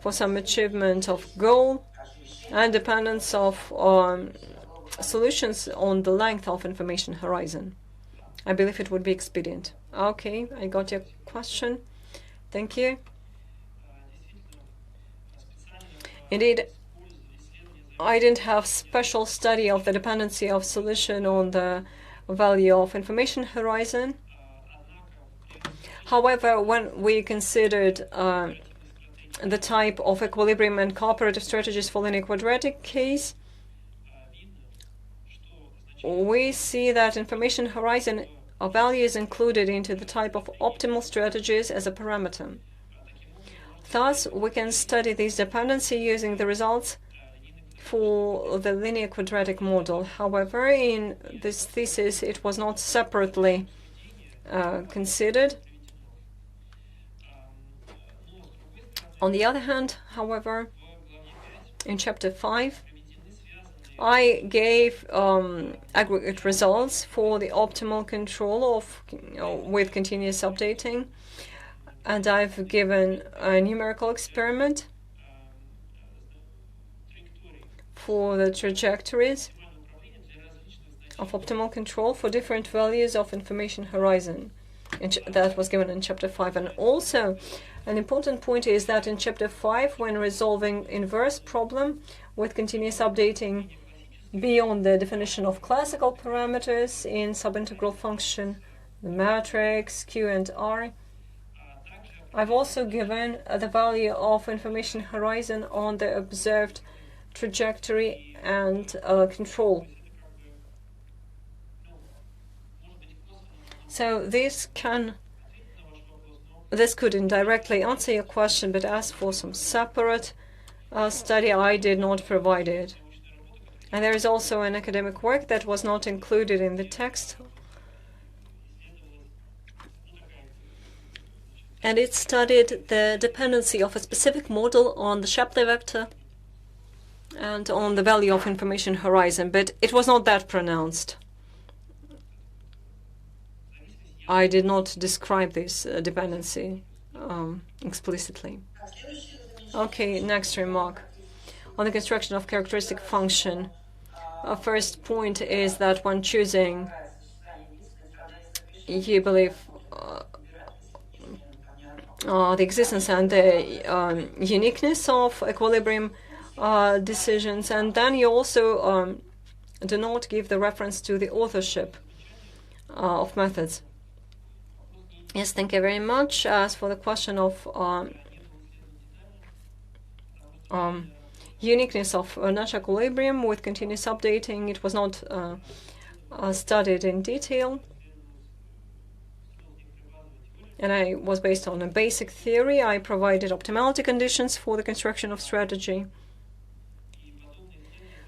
for some achievement of goal and dependence of solutions on the length of information horizon. I believe it would be expedient. Okay, I got your question. Thank you. Indeed, I didn't have special study of the dependency of solution on the value of information horizon. However, when we considered the type of equilibrium and cooperative strategies for linear quadratic case, we see that information horizon value is included into the type of optimal strategies as a parameter. Thus, we can study this dependency using the results for the linear quadratic model. However, in this thesis, it was not separately considered. On the other hand, however, in Chapter 5, I gave aggregate results for the optimal control of with continuous updating, and I've given a numerical experiment for the trajectories of optimal control for different values of information horizon. That was given in Chapter 5. And also, an important point is that in Chapter 5, when resolving inverse problem with continuous updating beyond the definition of classical parameters in subintegral function, the matrix Q and R, I've also given the value of information horizon on the observed trajectory and control. So this could indirectly answer your question, but as for some separate study, I did not provide it. And there is also an academic work that was not included in the text, and it studied the dependency of a specific model on the Shapley vector and on the value of information horizon, but it was not that pronounced. I did not describe this dependency explicitly. Okay, next remark. On the construction of characteristic function, first point is that when choosing, you believe the existence and the uniqueness of equilibrium decisions, and then you also do not give the reference to the authorship of methods. Yes, thank you very much. As for the question of uniqueness of Nash equilibrium with continuous updating, it was not studied in detail, and I was based on a basic theory. I provided optimality conditions for the construction of strategy,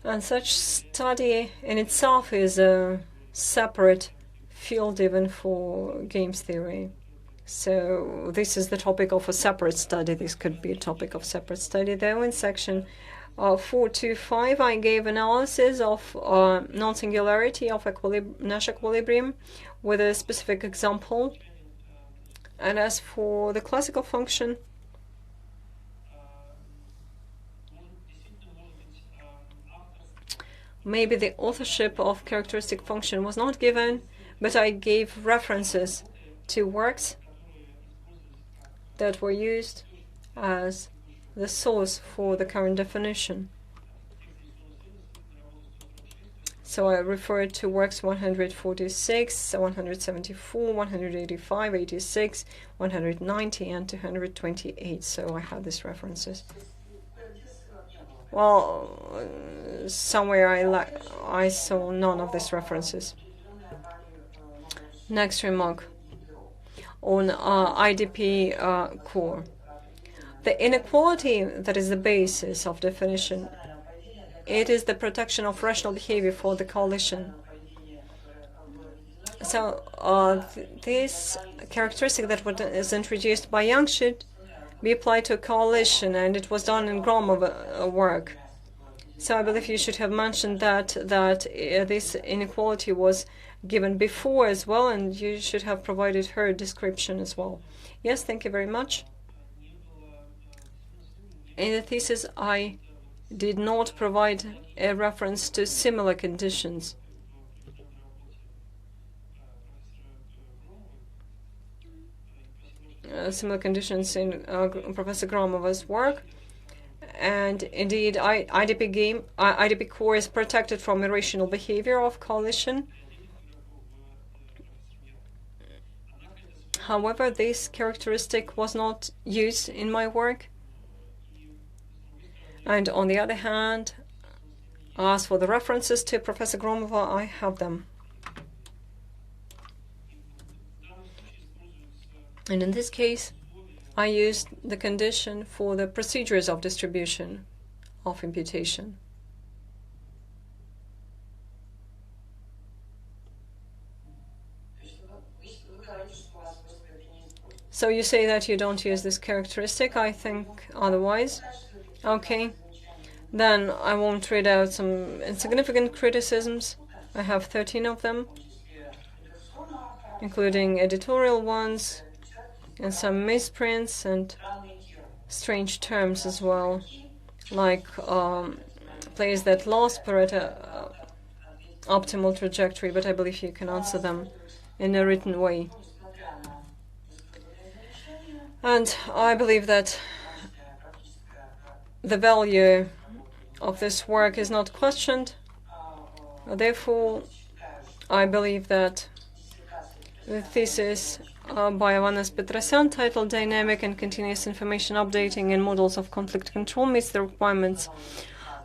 and such study in itself is a separate field even for games theory. So this is the topic of a separate study. This could be a topic of separate study. Though in section 4.2.5, I gave analysis of non-singularity of Nash equilibrium with a specific example. And as for the classical function, maybe the authorship of characteristic function was not given, but I gave references to works that were used as the source for the current definition. So I referred to works 146, 174, 185, 86, 190, and 228. So I have these references. Well, somewhere I saw none of these references. Next remark on IDP core. The inequality that is the basis of definition, it is the protection of rational behavior for the coalition. So this characteristic that is introduced by Young should be applied to a coalition, and it was done in Gromov work. So I believe you should have mentioned that this inequality was given before as well, and you should have provided her description as well. Yes, thank you very much. In the thesis, I did not provide a reference to similar conditions. Similar conditions in Professor Gromova's work. And indeed, IDP core is protected from irrational behavior of coalition. However, this characteristic was not used in my work. And on the other hand, as for the references to Professor Gromova, I have them. And in this case, I used the condition for the procedures of distribution of imputation. So you say that you don't use this characteristic. I think otherwise. Okay. Then I won't read out some insignificant criticisms. I have 13 of them, including editorial ones, and some misprints and strange terms as well, like players that lost Pareto optimal trajectory, but I believe you can answer them in a written way. And I believe that the value of this work is not questioned. Therefore, I believe that the thesis by Ovanes Petrosian, titled Dynamic and Continuous Information Updating in Models of Conflict Control, meets the requirements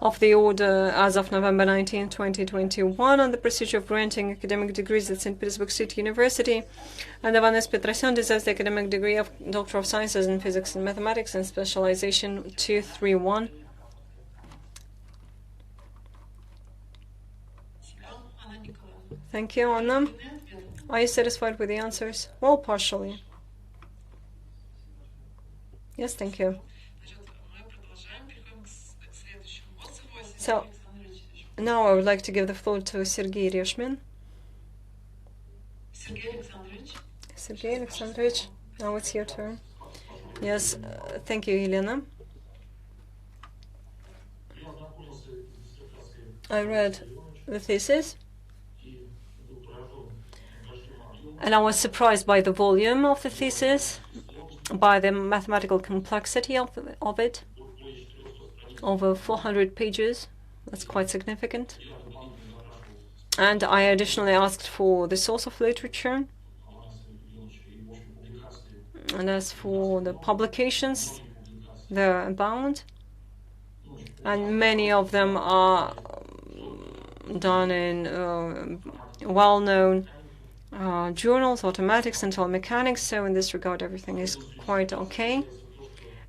of the order as of November 19, 2021 on the procedure of granting academic degrees at St. Petersburg State University. And Ovanes Petrosian deserves the academic degree of Doctor of Sciences in Physics and Mathematics and Specialization 231. Thank you, Anna. Are you satisfied with the answers? Well, partially. Yes, thank you. So, now I would like to give the floor to Sergei Reshmin. Sergei Alexandrovich, now it's your turn. Yes, thank you, Elena. I read the thesis, and I was surprised by the volume of the thesis, by the mathematical complexity of it. Over 400 pages. That's quite significant. And I additionally asked for the source of literature. And as for the publications, they're abound. And many of them are done in well-known journals, automatics and telemechanics. So in this regard, everything is quite okay.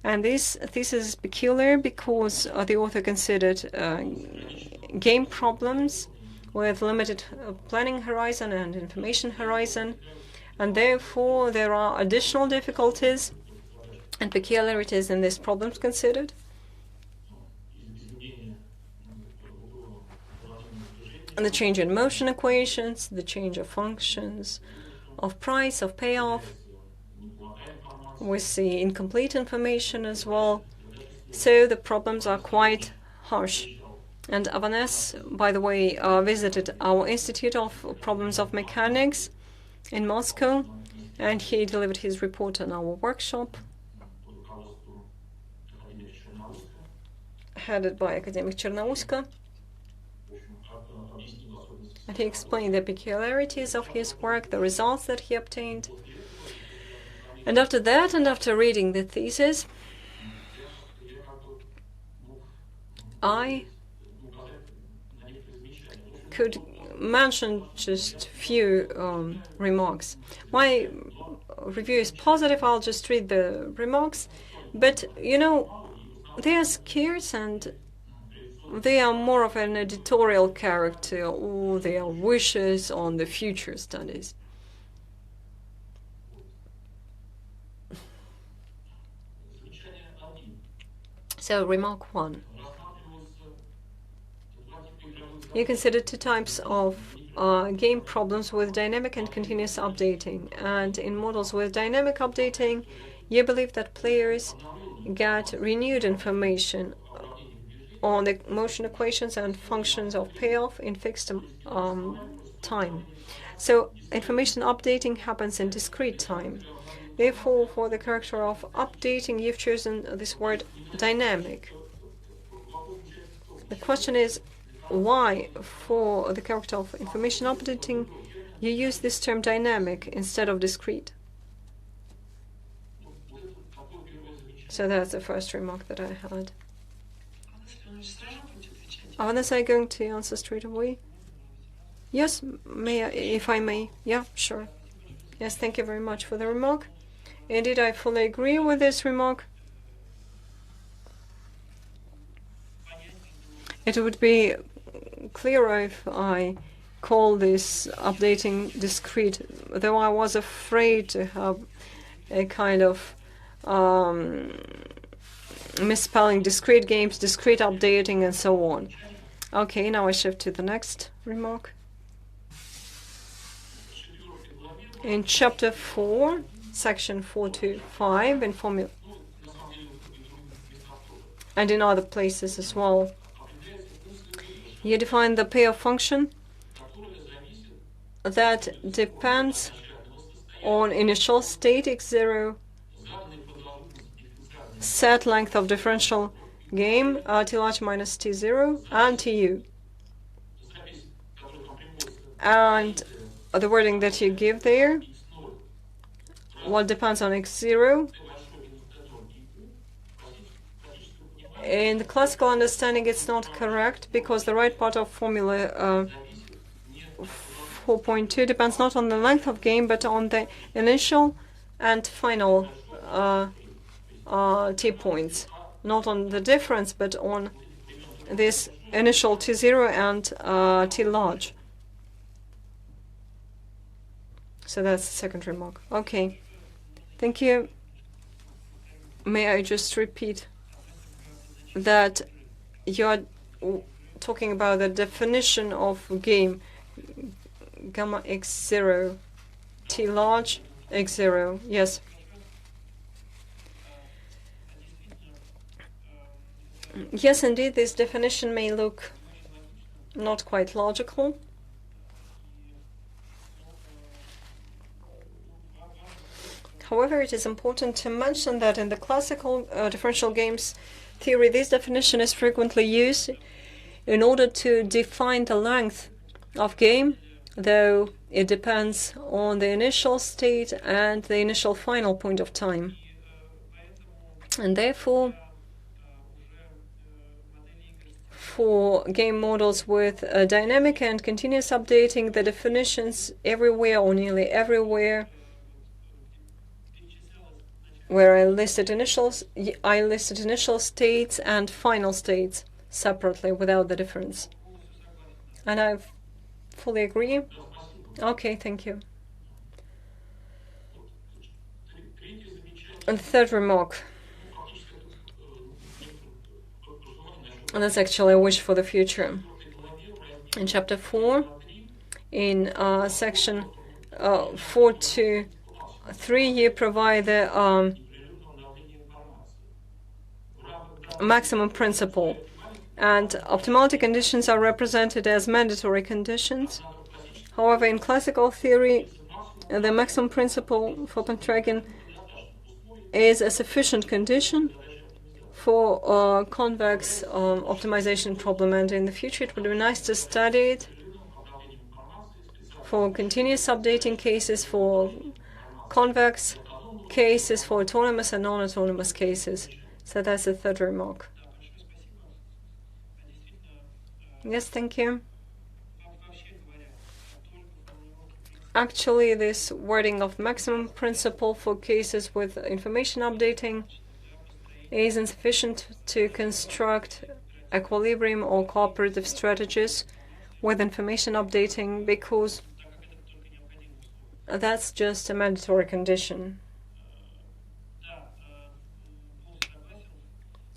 And this thesis is peculiar because the author considered game problems with limited planning horizon and information horizon, and therefore there are additional difficulties and peculiarities in these problems considered. And the change in motion equations, the change of functions, of price, of payoff. We see incomplete information as well. So the problems are quite harsh. And Ovanes, by the way, visited our Institute of Problems of Mechanics in Moscow, and he delivered his report on our workshop, headed by academic Chernouska. And he explained the peculiarities of his work, the results that he obtained. And after that, and after reading the thesis, I could mention just a few remarks. My review is positive. I'll just read the remarks. But, you know, they are scarce and they are more of an editorial character, or they are wishes on the future studies. So, remark 1. You consider two types of game problems with dynamic and continuous updating. And in models with dynamic updating, you believe that players get renewed information on the motion equations and functions of payoff in fixed time. So information updating happens in discrete time. Therefore, for the character of updating, you've chosen this word dynamic. The question is, why for the character of information updating you use this term dynamic instead of discrete? So that's the first remark that I had. Ovanes, are you going to answer straight away? Yes, may I, if I may? Yeah, sure. Yes, thank you very much for the remark. Indeed, I fully agree with this remark. It would be clearer if I call this updating discrete, though I was afraid to have a kind of misspelling discrete games, discrete updating, and so on. Okay, now I shift to the next remark. In chapter 4, section 4 to 5, in formula, and in other places as well, you define the payoff function that depends on initial state x0, set length of differential game t large minus t0 and tu. And the wording that you give there, what depends on x0. In the classical understanding, it's not correct because the right part of formula 4.2 depends not on the length of game but on the initial and final t points, not on the difference but on this initial t0 and t large. So that's the second remark. Okay, thank you. May I just repeat that you're talking about the definition of game gamma x0 t large x0? Yes. Yes, indeed, this definition may look not quite logical. However, it is important to mention that in the classical differential games theory, this definition is frequently used in order to define the length of game, though it depends on the initial state and the initial final point of time. And therefore, for game models with dynamic and continuous updating, the definitions everywhere or nearly everywhere where I listed initial states and final states separately without the difference. And I fully agree. Okay, thank you. And the third remark, and that's actually a wish for the future. In chapter 4, in section 4 to 3, you provide the maximum principle, and optimality conditions are represented as mandatory conditions. However, in classical theory, the maximum principle for Pentragon is a sufficient condition for convex optimization problem, and in the future it would be nice to study it for continuous updating cases, for convex cases, for autonomous and non-autonomous cases. So that's the third remark. Yes, thank you. Actually, this wording of maximum principle for cases with information updating is insufficient to construct equilibrium or cooperative strategies with information updating, because that's just a mandatory condition.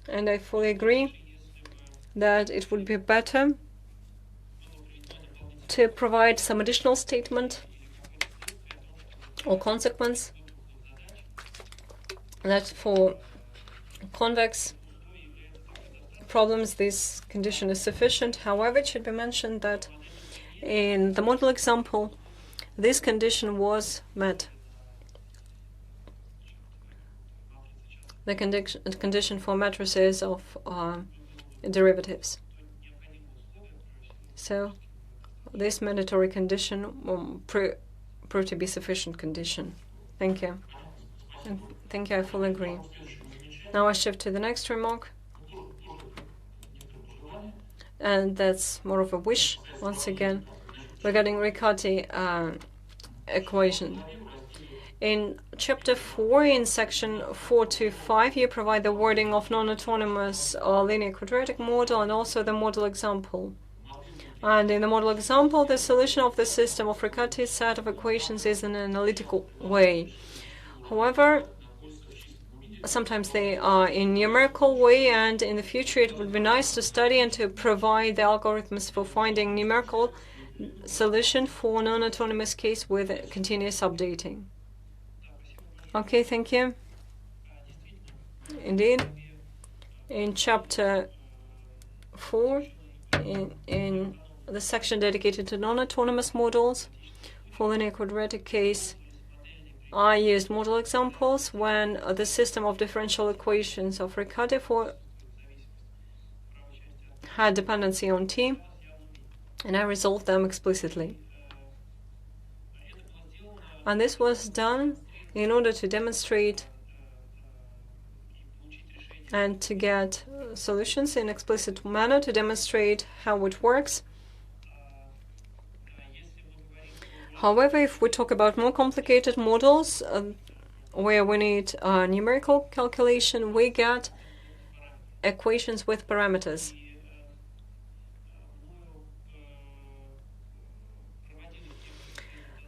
And I fully agree that it would be better to provide some additional statement or consequence that for convex problems, this condition is sufficient. However, it should be mentioned that in the model example, this condition was met. The condition for matrices of derivatives. So this mandatory condition will prove to be sufficient condition. Thank you. And thank you, I fully agree. Now I shift to the next remark. And that's more of a wish, once again, regarding Riccati equation. In chapter 4, in section 425, you provide the wording of non-autonomous linear quadratic model and also the model example. And in the model example, the solution of the system of Riccati's set of equations is in an analytical way. However, sometimes they are in numerical way, and in the future it would be nice to study and to provide the algorithms for finding numerical solution for non-autonomous case with continuous updating. Okay, thank you. Indeed, in chapter 4, in the section dedicated to non-autonomous models for linear quadratic case, I used model examples when the system of differential equations of Riccati had dependency on T, and I resolved them explicitly. And this was done in order to demonstrate and to get solutions in explicit manner to demonstrate how it works. However, if we talk about more complicated models where we need numerical calculation, we get equations with parameters.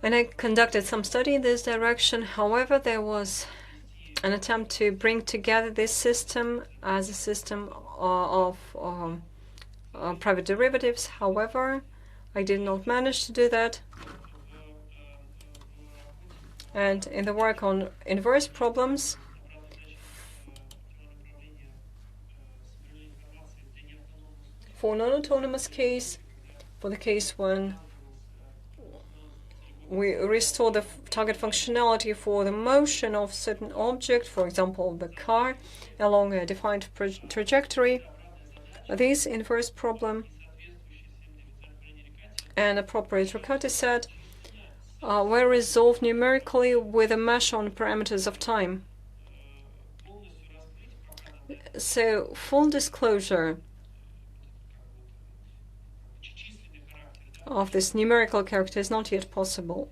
And I conducted some study in this direction. However, there was an attempt to bring together this system as a system of private derivatives. However, I did not manage to do that. And in the work on inverse problems, for non-autonomous case, for the case when we restore the target functionality for the motion of certain object, for example, the car, along a defined trajectory, this inverse problem and appropriate Riccati set were resolved numerically with a mesh on parameters of time. So, full disclosure of this numerical character is not yet possible.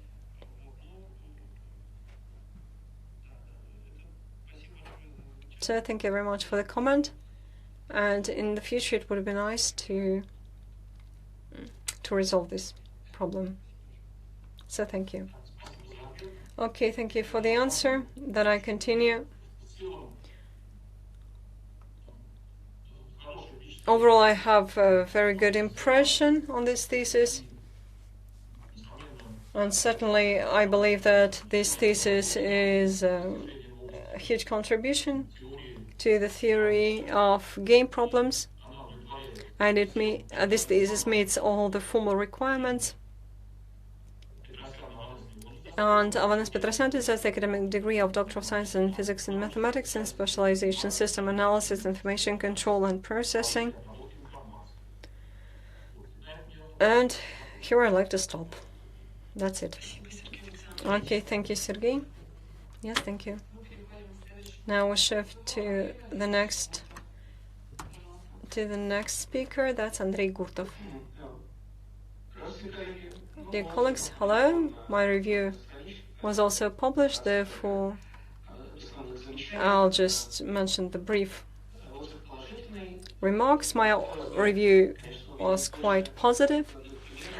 So, thank you very much for the comment. And in the future, it would be nice to resolve this problem. So thank you. Okay, thank you for the answer. Then I continue. Overall, I have a very good impression on this thesis. And certainly, I believe that this thesis is a huge contribution to the theory of game problems. And this thesis meets all the formal requirements. And Ovanes Petrosian has the academic degree of Doctor of Science in Physics and Mathematics and specialization System Analysis, Information Control and Processing. And here I'd like to stop. That's it. Okay, thank you, Sergey. Yes, thank you. Now we shift to the next speaker. That's Andrei Gurtov. Dear colleagues, hello. My review was also published, therefore I'll just mention the brief remarks. My review was quite positive.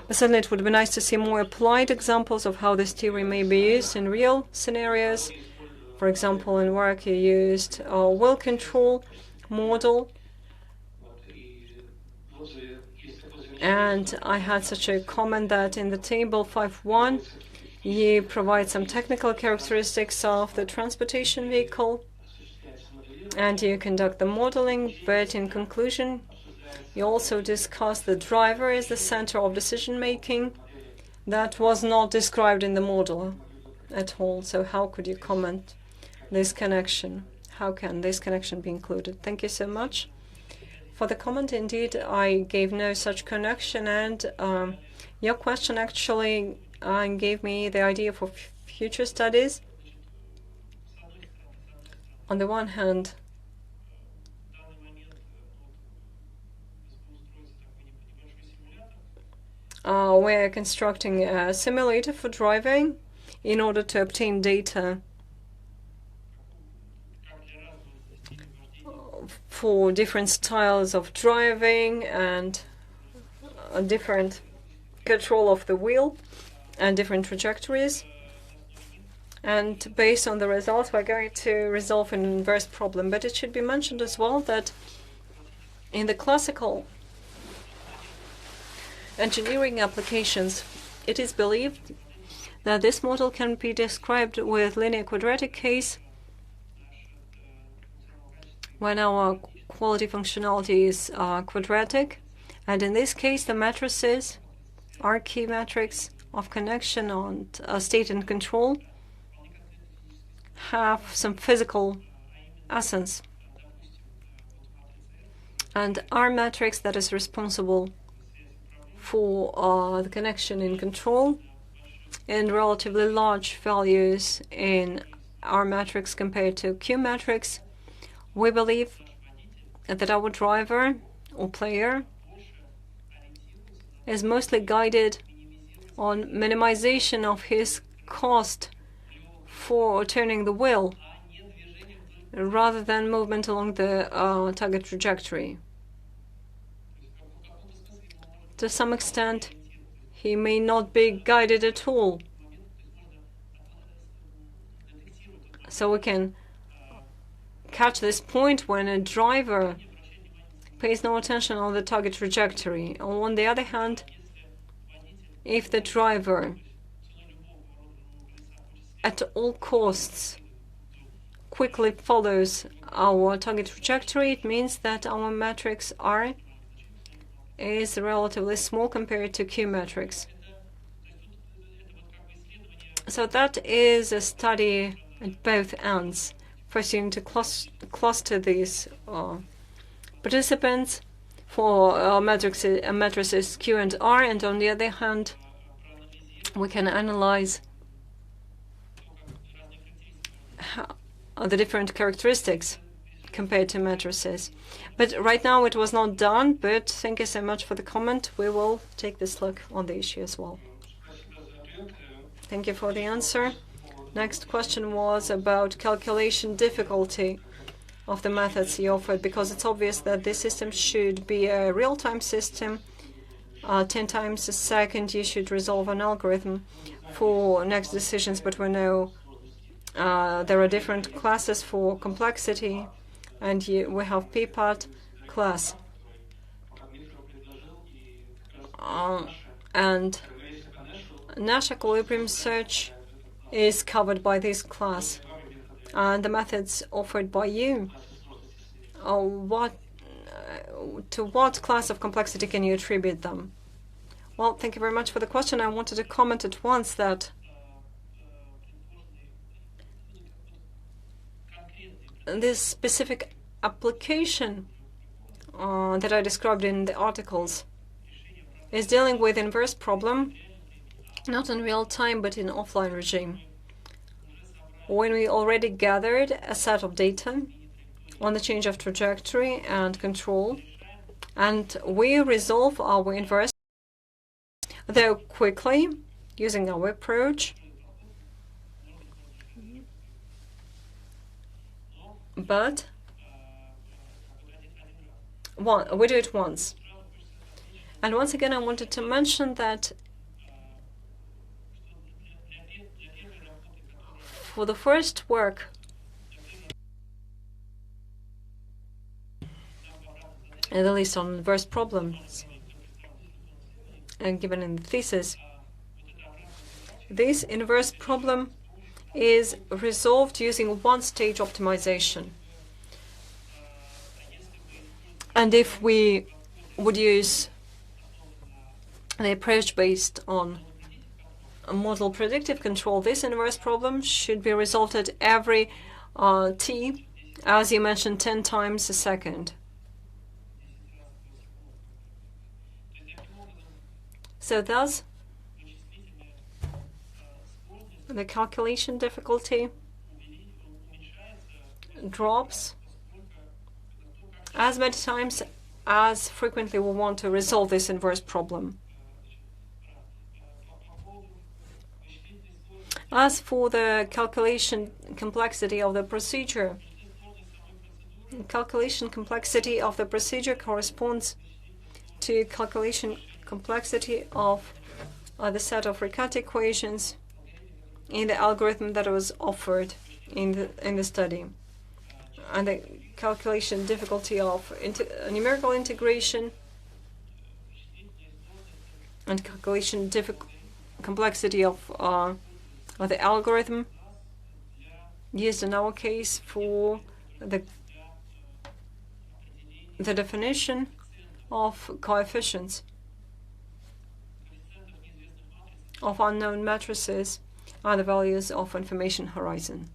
But certainly it would be nice to see more applied examples of how this theory may be used in real scenarios. For example, in work you used a will control model. And I had such a comment that in the table 5.1 you provide some technical characteristics of the transportation vehicle. and you conduct the modeling, but in conclusion, you also discuss the driver as the center of decision-making. That was not described in the model at all, so how could you comment this connection? How can this connection be included? Thank you so much for the comment. Indeed, I gave no such connection, and your question actually gave me the idea for future studies. On the one hand, we're constructing a simulator for driving in order to obtain data for different styles of driving and a different control of the wheel and different trajectories. And based on the results, we're going to resolve an inverse problem. But it should be mentioned as well that in the classical engineering applications, it is believed that this model can be described with linear quadratic case when our quality functionality is quadratic. And in this case, the matrices are key metrics of connection on state and control have some physical essence. And our matrix that is responsible for the connection in control and relatively large values in our matrix compared to Q matrix, we believe that our driver or player is mostly guided on minimization of his cost for turning the wheel rather than movement along the target trajectory. To some extent, he may not be guided at all. So we can catch this point when a driver pays no attention on the target trajectory. On the other hand, if the driver at all costs quickly follows our target trajectory, it means that our matrix R is relatively small compared to Q matrix. So that is a study at both ends. First, you need to cluster these participants for matrices Q and R, and on the other hand, we can analyze the different characteristics compared to matrices. But right now it was not done, but thank you so much for the comment. We will take this look on the issue as well. Thank you for the answer. Next question was about calculation difficulty of the methods you offered, because it's obvious that this system should be a real-time system. 10 times a second you should resolve an algorithm for next decisions, but we know there are different classes for complexity, and we have PPAT class. And Nash equilibrium search is covered by this class. And the methods offered by you, to what class of complexity can you attribute them? Well, thank you very much for the question. I wanted to comment at once that this specific application that I described in the articles is dealing with inverse problem, not in real time, but in offline regime. When we already gathered a set of data on the change of trajectory and control, and we resolve our inverse, though quickly, using our approach, but we do it once. And once again, I wanted to mention that for the first work, at least on inverse problems, and given in the thesis, this inverse problem is resolved using one-stage optimization. And if we would use the approach based on a model predictive control, this inverse problem should be resolved at every t, as you mentioned, 10 times a second. So thus, the calculation difficulty drops as many times as frequently we want to resolve this inverse problem. As for the calculation complexity of the procedure, calculation complexity of the procedure corresponds to calculation complexity of the set of Riccati equations in the algorithm that was offered in the study, and the calculation difficulty of numerical integration and calculation complexity of the algorithm used in our case for the definition of coefficients of unknown matrices are the values of information horizon.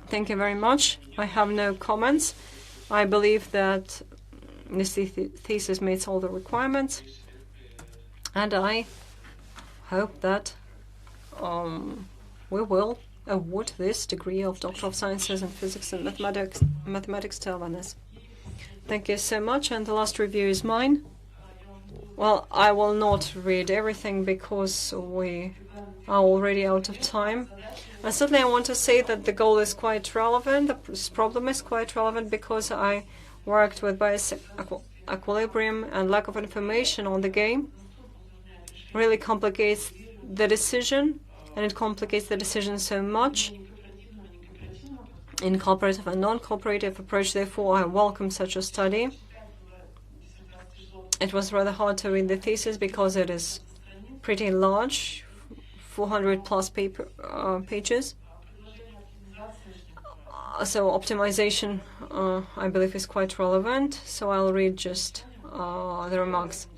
Thank you very much. I have no comments. I believe that this thesis meets all the requirements, and I hope that we will award this degree of Doctor of Sciences in Physics and Mathematics to Ovanes. Thank you so much, and the last review is mine. Well, I will not read everything because we are already out of time. And certainly I want to say that the goal is quite relevant, this problem is quite relevant, because I worked with bias equilibrium, and lack of information on the game really complicates the decision, and it complicates the decision so much in cooperative and non-cooperative approach. Therefore, I welcome such a study. It was rather hard to read the thesis because it is pretty large, 400 plus pages. So optimization, I believe, is quite relevant. So I'll read just the remarks.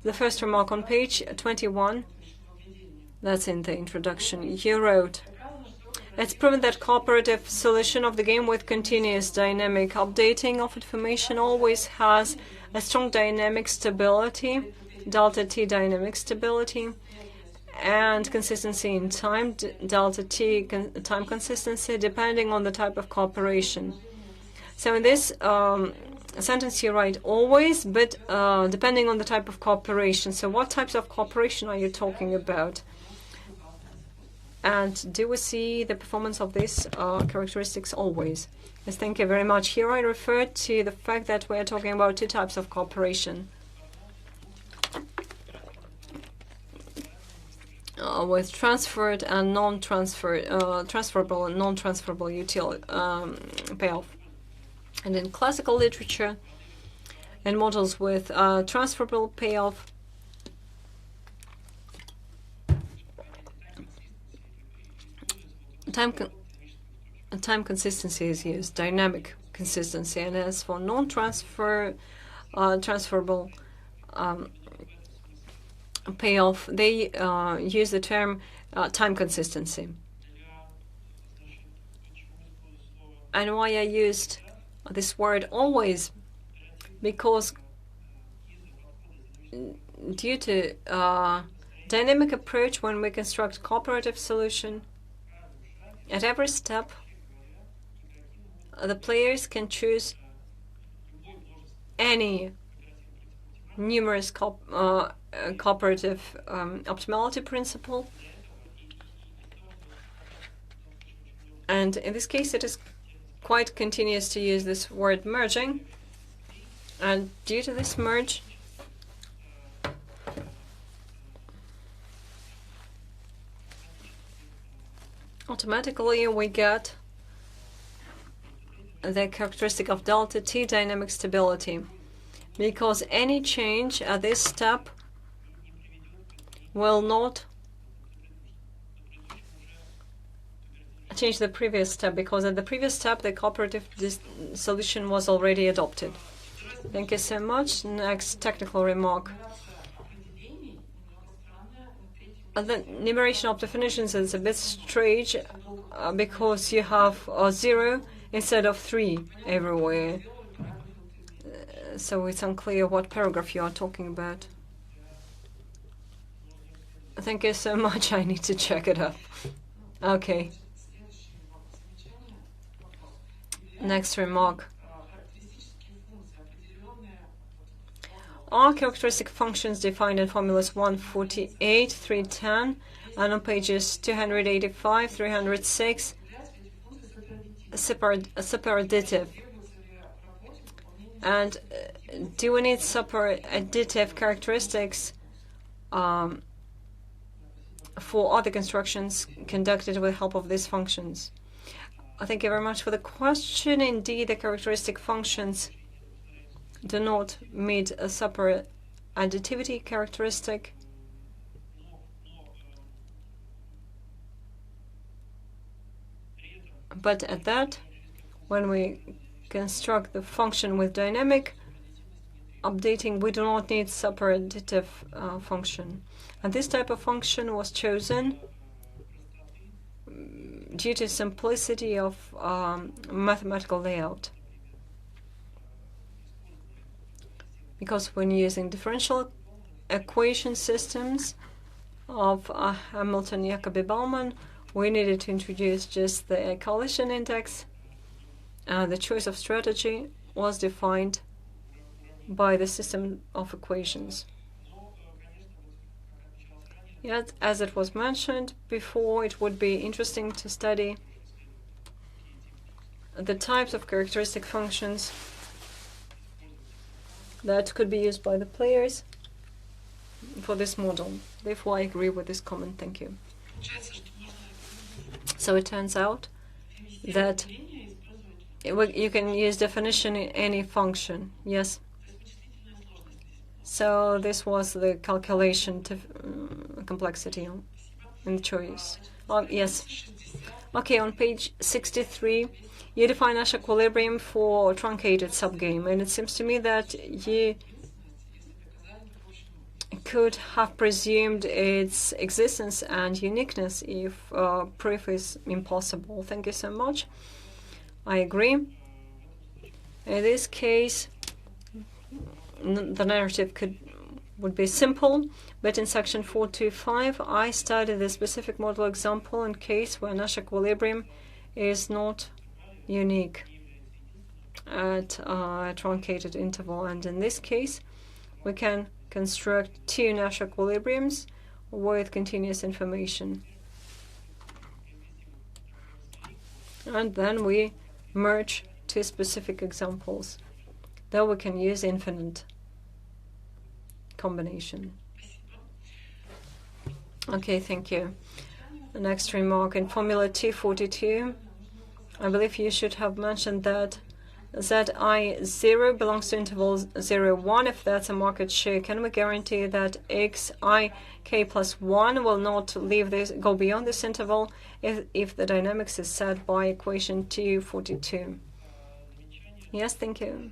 The first remark on page 21, that's in the introduction. You wrote, "It's proven that cooperative solution of the game with continuous dynamic updating of information always has a strong dynamic stability, delta T dynamic stability, and consistency in time, delta T time consistency, depending on the type of cooperation." So in this sentence you write always, but depending on the type of cooperation. So what types of cooperation are you talking about? And do we see the performance of these characteristics always? Yes, thank you very much. Here I refer to the fact that we are talking about two types of cooperation. With transferred and transferable and non-transferable payoff. And in classical literature, and models with transferable payoff, time consistency is used, dynamic consistency, and as for transferable payoff, they use the term time consistency. And why I used this word always? Because due to dynamic approach, when we construct cooperative solution, at every step the players can choose any numerous cooperative optimality principle, and in this case it is quite continuous to use this word merging, and due to this merge automatically we get the characteristic of delta T dynamic stability, because any change at this step will not change the previous step, because at the previous step the cooperative solution was already adopted. Thank you so much. Next technical remark. The numeration of definitions is a bit strange because you have 0 instead of 3 everywhere. So it's unclear what paragraph you are talking about. Thank you so much. I need to check it up. Okay. Next remark. Are characteristic functions defined in formulas 148, 310, and on pages 285, 306 superadditive? And do we need superadditive characteristics for other constructions conducted with help of these functions? Thank you very much for the question. Indeed, the characteristic functions do not meet a superadditivity characteristic. But at that, when we construct the function with dynamic updating, we do not need superadditive function. And this type of function was chosen due to simplicity of mathematical layout. Because when using differential equation systems of Hamilton-Jacobi-Bellman, we needed to introduce just the collision index. The choice of strategy was defined by the system of equations. Yet, as it was mentioned before, it would be interesting to study the types of characteristic functions that could be used by the players for this model. Therefore, I agree with this comment. Thank you. So it turns out that you can use definition in any function. Yes. So this was the calculation complexity in the choice. Yes. Okay, on page 63, you define Nash equilibrium for truncated subgame, and it seems to me that you could have presumed its existence and uniqueness if proof is impossible. Thank you so much. I agree. In this case, the narrative would be simple, but in section 425, I studied the specific model example in case where Nash equilibrium is not unique at a truncated interval, and in this case, we can construct two Nash equilibriums with continuous information, and then we merge two specific examples. Then we can use infinite combination. Okay, thank you. The next remark in formula 242, I believe you should have mentioned that Zi0 belongs to interval 0, 1. If that's a market share, can we guarantee that Xik plus 1 will not go beyond this interval if the dynamics is set by equation 242? Yes, thank you.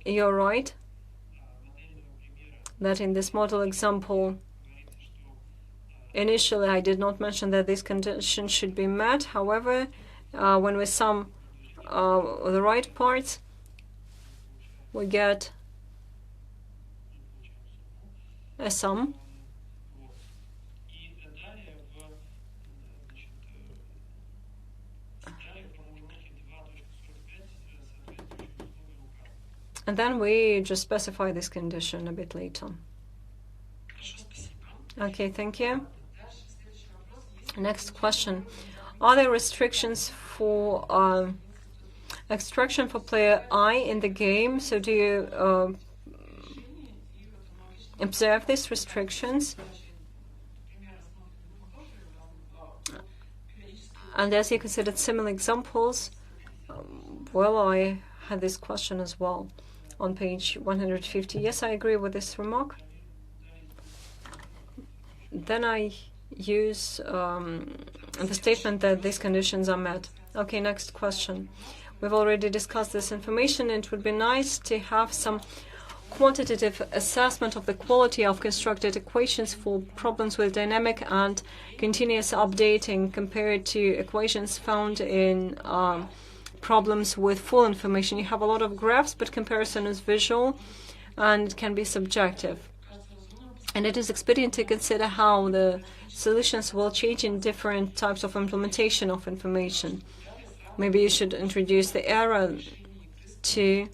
You're right that in this model example, initially I did not mention that this condition should be met. However, when we sum the right parts, we get a sum. And then we just specify this condition a bit later. Okay, thank you. Next question. Are there restrictions for extraction for player I in the game? So do you observe these restrictions? And as you considered similar examples, well, I had this question as well on page 150. Yes, I agree with this remark. Then I use the statement that these conditions are met. Okay, next question. We've already discussed this information, and it would be nice to have some quantitative assessment of the quality of constructed equations for problems with dynamic and continuous updating compared to equations found in problems with full information. You have a lot of graphs, but comparison is visual and it can be subjective. And it is expedient to consider how the solutions will change in different types of implementation of information. Maybe you should introduce the error to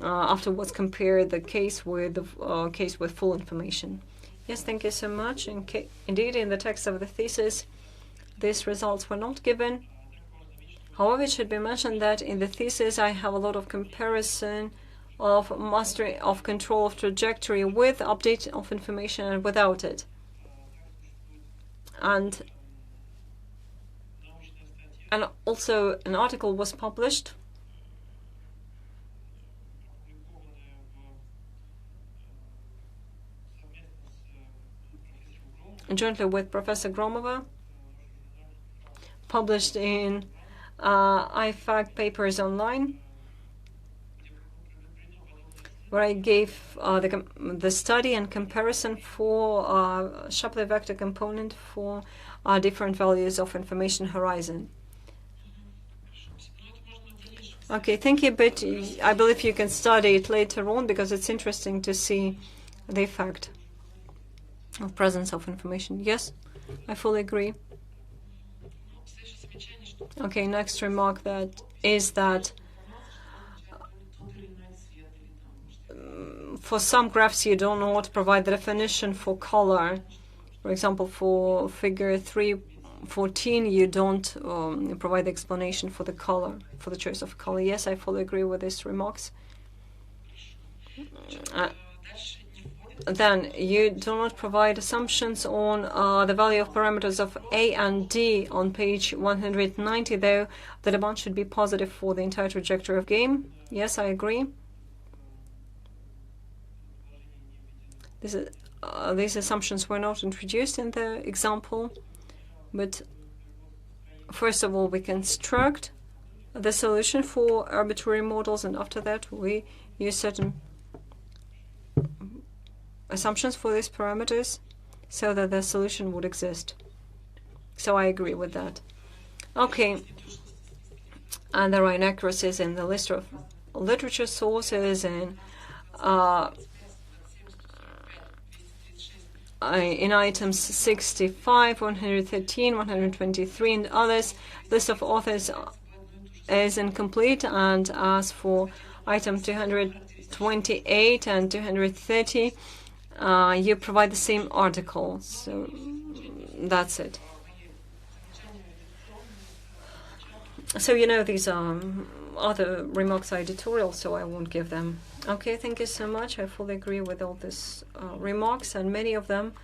afterwards compare the case with the case with full information. Yes, thank you so much. Indeed, in the text of the thesis, these results were not given. However, it should be mentioned that in the thesis I have a lot of comparison of mastery of control of trajectory with update of information and without it. And also an article was published jointly with Professor Gromova, published in IFAC Papers Online, where I gave the study and comparison for Shapley vector component for different values of information horizon. Okay, thank you, but I believe you can study it later on because it's interesting to see the effect of presence of information. Yes, I fully agree. Okay, next remark that is that for some graphs you do not provide the definition for color. For example, for figure 3.14 you don't provide the explanation for the color, for the choice of color. Yes, I fully agree with these remarks. Then you do not provide assumptions on the value of parameters of A and D on page 190, though the demand should be positive for the entire trajectory of game. Yes, I agree. These assumptions were not introduced in the example, but first of all we construct the solution for arbitrary models, and after that we use certain assumptions for these parameters so that the solution would exist. So I agree with that. Okay, and there are inaccuracies in the list of literature sources and in items 65, 113, 123 and others. List of authors is incomplete, and as for item 228 and 230, you provide the same article, so that's it. So you know these other remarks are editorial, so I won't give them. Okay, thank you so much. I fully agree with all these remarks, and many of them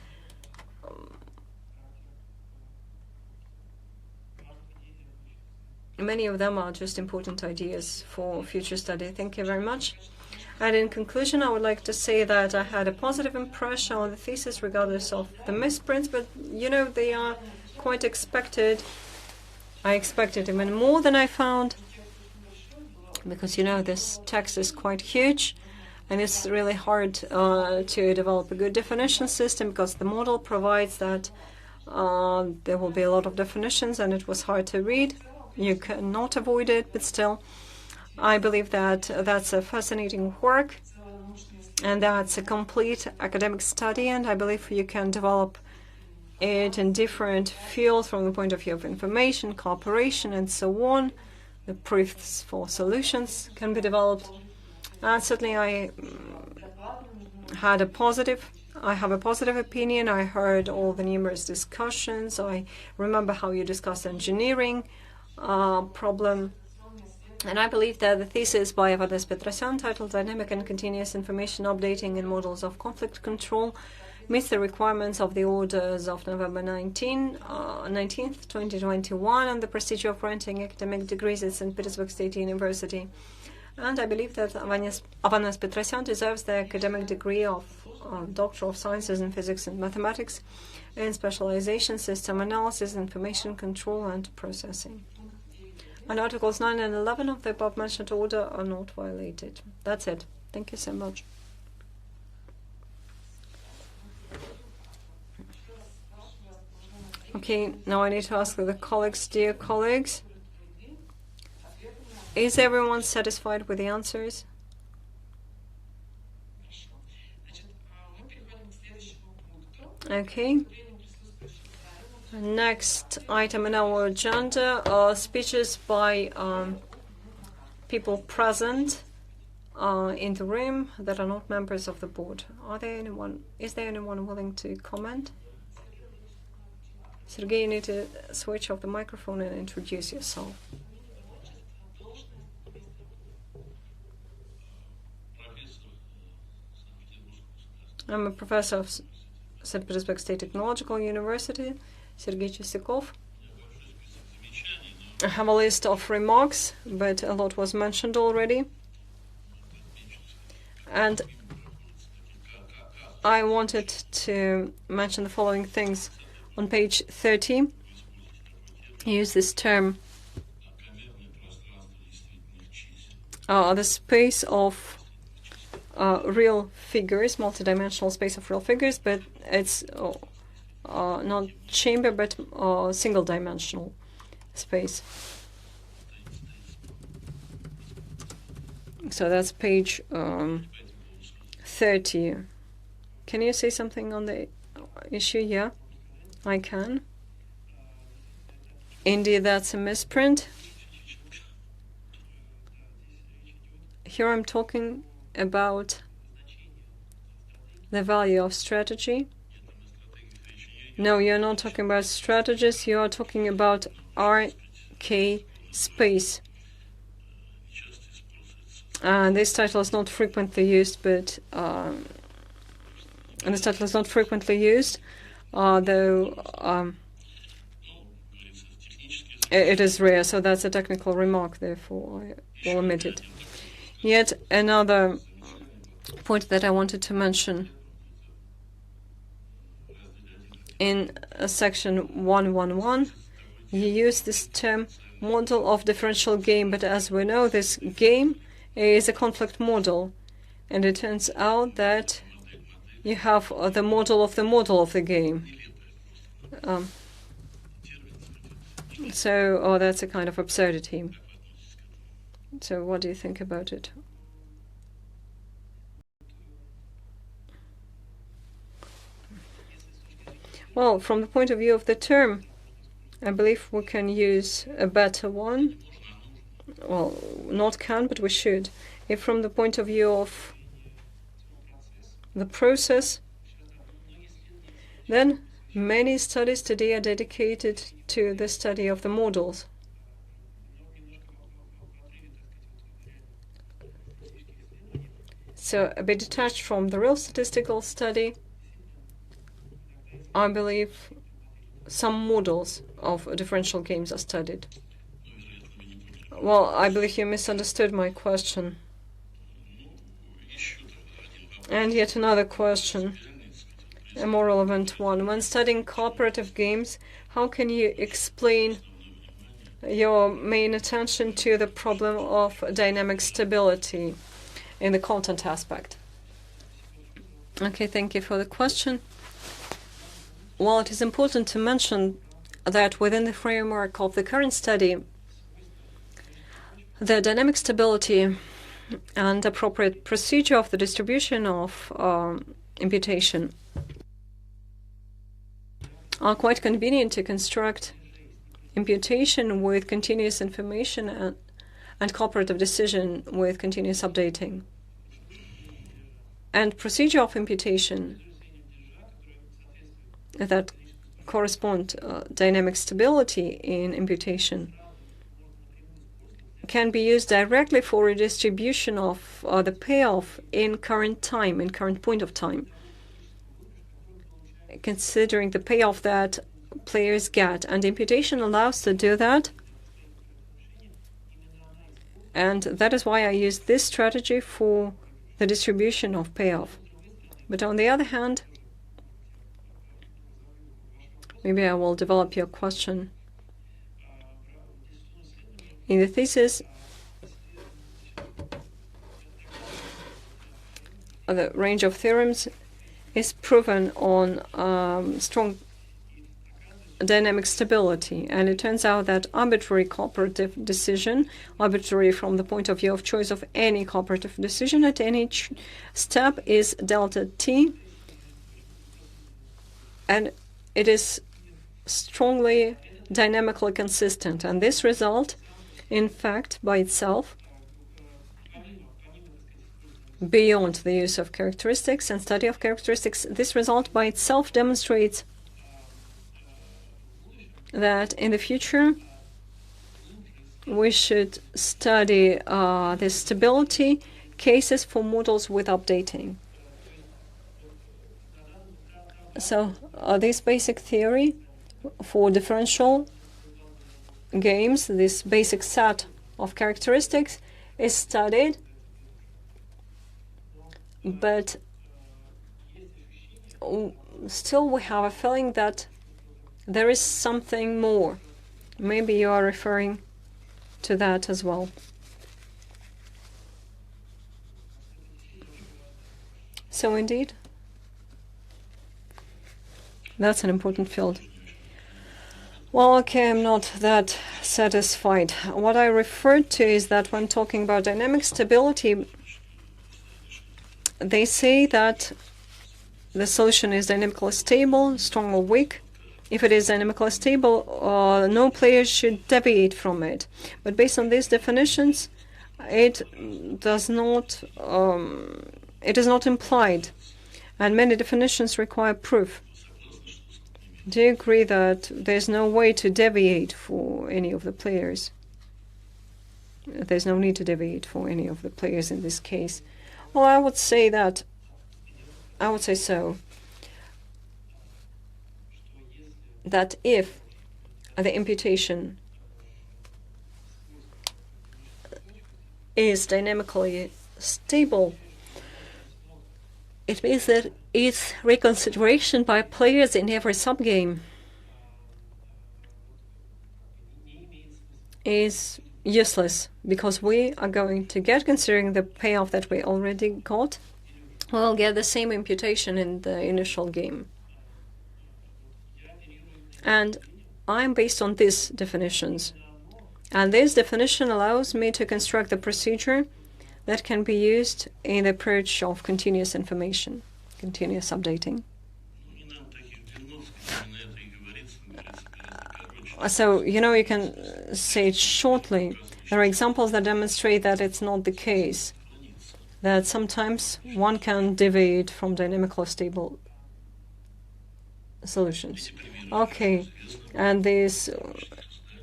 are just important ideas for future study. Thank you very much. And in conclusion, I would like to say that I had a positive impression on the thesis regardless of the misprints, but you know, they are quite expected. I expected even more than I found, because you know this text is quite huge and it's really hard to develop a good definition system, because the model provides that there will be a lot of definitions and it was hard to read. You cannot avoid it, but still I believe that that's a fascinating work and that's a complete academic study, and I believe you can develop it in different fields from the point of view of information, cooperation, and so on. The proofs for solutions can be developed. And certainly I have a positive opinion. I heard all the numerous discussions. I remember how you discussed engineering problem. And I believe that the thesis by Ovanes Petrosian, titled Dynamic and Continuous Information Updating in Models of Conflict Control, meets the requirements of the orders of November 19th, 2021, on the procedure of granting academic degrees at St. Petersburg State University. And I believe that Ovanes Petrosian deserves the academic degree of Doctor of Sciences in Physics and Mathematics, in specialization, system analysis, information control, and processing. And Articles 9 and 11 of the above-mentioned order are not violated. That's it. Thank you so much. Okay, now I need to ask the colleagues, dear colleagues, is everyone satisfied with the answers? Okay. Next item in our agenda are speeches by people present in the room that are not members of the board. Is there anyone willing to comment? Sergei, you need to switch off the microphone and introduce yourself. I'm a professor of St. Petersburg State Technological University, Sergei Chesykov. I have a list of remarks, but a lot was mentioned already. And I wanted to mention the following things. On page 30, you use this term, the space of real figures, multidimensional space of real figures, but it's not chamber, but single-dimensional space. So that's page 30. Can you say something on the issue? Yeah, I can. Indeed, that's a misprint. Here I'm talking about the value of strategy. No, you're not talking about strategies, you are talking about RK space. This title is not frequently used, but this title is not frequently used, though it is rare, so that's a technical remark, therefore I will omit it. Yet another point that I wanted to mention. In section 111, you use this term model of differential game, but as we know, this game is a conflict model, and it turns out that you have the model of the game. So that's a kind of absurdity. So what do you think about it? Well, from the point of view of the term, I believe we can use a better one. Well, not can, but we should. If from the point of view of the process, then many studies today are dedicated to the study of the models. So a bit detached from the real statistical study, I believe some models of differential games are studied. Well, I believe you misunderstood my question. And yet another question, a more relevant one. When studying cooperative games, how can you explain your main attention to the problem of dynamic stability in the content aspect? Okay, thank you for the question. Well, it is important to mention that within the framework of the current study, the dynamic stability and appropriate procedure of the distribution of imputation are quite convenient to construct imputation with continuous information and cooperative decision with continuous updating. And procedure of imputation that correspond dynamic stability in imputation can be used directly for redistribution of the payoff in current time, in current point of time, considering the payoff that players get. And imputation allows to do that. And that is why I use this strategy for the distribution of payoff. But on the other hand, maybe I will develop your question. In the thesis, the range of theorems is proven on strong dynamic stability, and it turns out that arbitrary cooperative decision, arbitrary from the point of view of choice of any cooperative decision at any step, is delta t, and it is strongly dynamically consistent. And this result, in fact, by itself, beyond the use of characteristics and study of characteristics, this result by itself demonstrates that in the future we should study the stability cases for models with updating. So this basic theory for differential games, this basic set of characteristics, is studied, but still we have a feeling that there is something more. Maybe you are referring to that as well. So indeed, that's an important field. Well, okay, I'm not that satisfied. What I referred to is that when talking about dynamic stability, they say that the solution is dynamically stable, strong or weak. If it is dynamically stable, no player should deviate from it. But based on these definitions, it is not implied, and many definitions require proof. Do you agree that there's no way to deviate for any of the players? There's no need to deviate for any of the players in this case. Well, I would say so. That if the imputation is dynamically stable, it means that its reconsideration by players in every subgame is useless, because we are going to get, considering the payoff that we already got, we'll get the same imputation in the initial game. And I'm based on these definitions. And this definition allows me to construct the procedure that can be used in the approach of continuous information, continuous updating. So, you can say it shortly. There are examples that demonstrate that it's not the case, that sometimes one can deviate from dynamically stable solutions. Okay, and these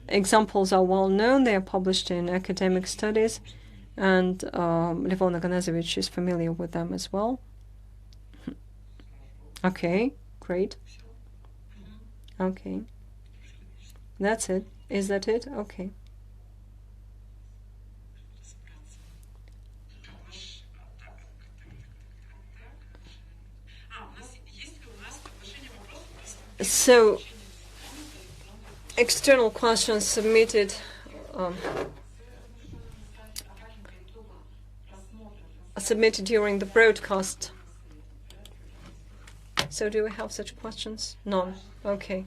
examples are well known. They are published in academic studies, and Leonovich is familiar with them as well. Okay, great. Okay. That's it. Is that it? Okay. So, external questions submitted during the broadcast. So, do we have such questions? None. Okay.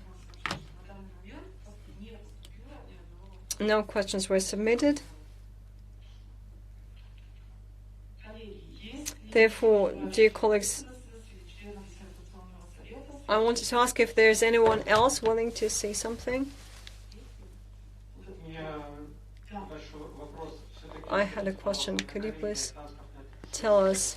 No questions were submitted. Therefore, dear colleagues, I wanted to ask if there's anyone else willing to say something. I had a question. Could you please tell us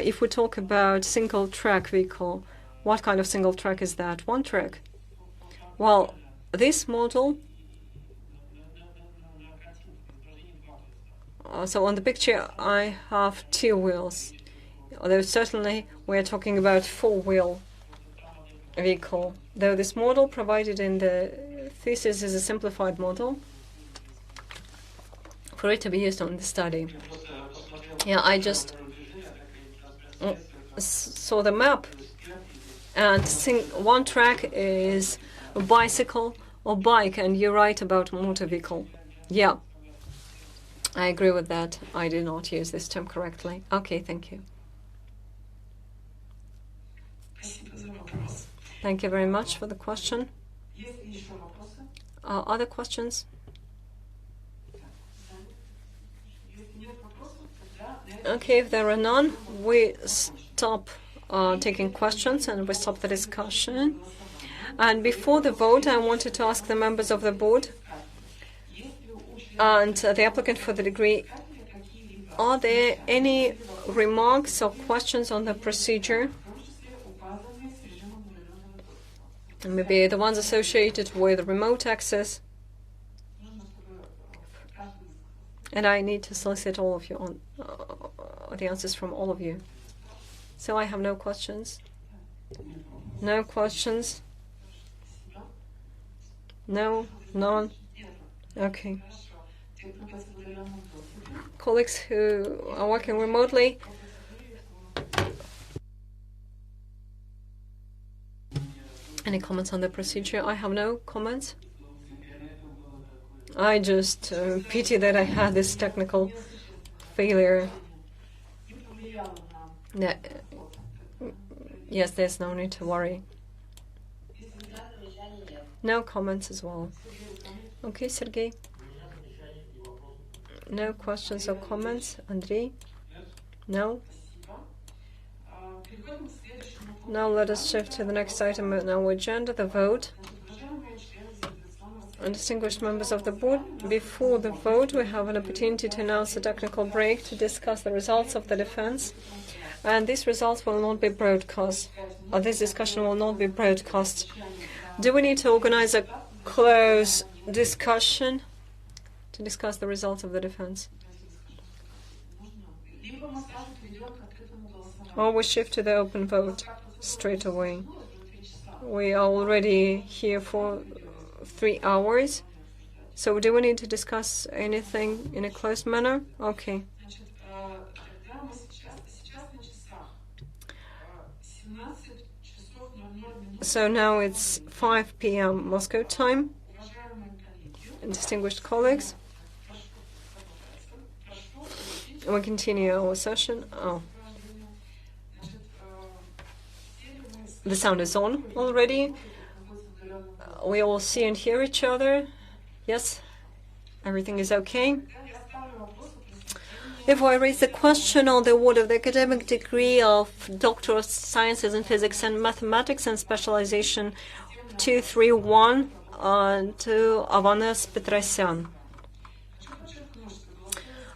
if we talk about single-track vehicle, what kind of single-track is that? One track? Well, this model, so on the picture I have two wheels, although certainly we're talking about four-wheel vehicle, though this model provided in the thesis is a simplified model. for it to be used on the study. Yeah, I just saw the map, and one track is a bicycle or bike, and you're right about motor vehicle. Yeah, I agree with that. I did not use this term correctly. Okay, thank you. Thank you very much for the question. Other questions? Okay, if there are none, we stop taking questions and we stop the discussion. And before the vote, I wanted to ask the members of the board and the applicant for the degree, are there any remarks or questions on the procedure? Maybe the ones associated with remote access. And I need to solicit all of you on the answers from all of you. So I have no questions. No questions. No, none. Okay. Colleagues who are working remotely. Any comments on the procedure? I have no comments. I just pity that I had this technical failure. Yes, there's no need to worry. No comments as well. Okay, Sergey. No questions or comments. Andrei? No? Now let us shift to the next item on our agenda, the vote. And distinguished members of the board, before the vote, we have an opportunity to announce a technical break to discuss the results of the defense. And these results will not be broadcast, or this discussion will not be broadcast. Do we need to organize a close discussion to discuss the results of the defense? Or we shift to the open vote straight away? We are already here for 3 hours. So do we need to discuss anything in a closed manner? Okay. So now it's 5 p.m. Moscow time. Distinguished colleagues. And we continue our session. Oh. The sound is on already. We all see and hear each other. Yes? Everything is okay? Therefore, I raise the question on the award of the academic degree of Doctor of Sciences in Physics and Mathematics and Specialization 231 to Ovanes Petrosian.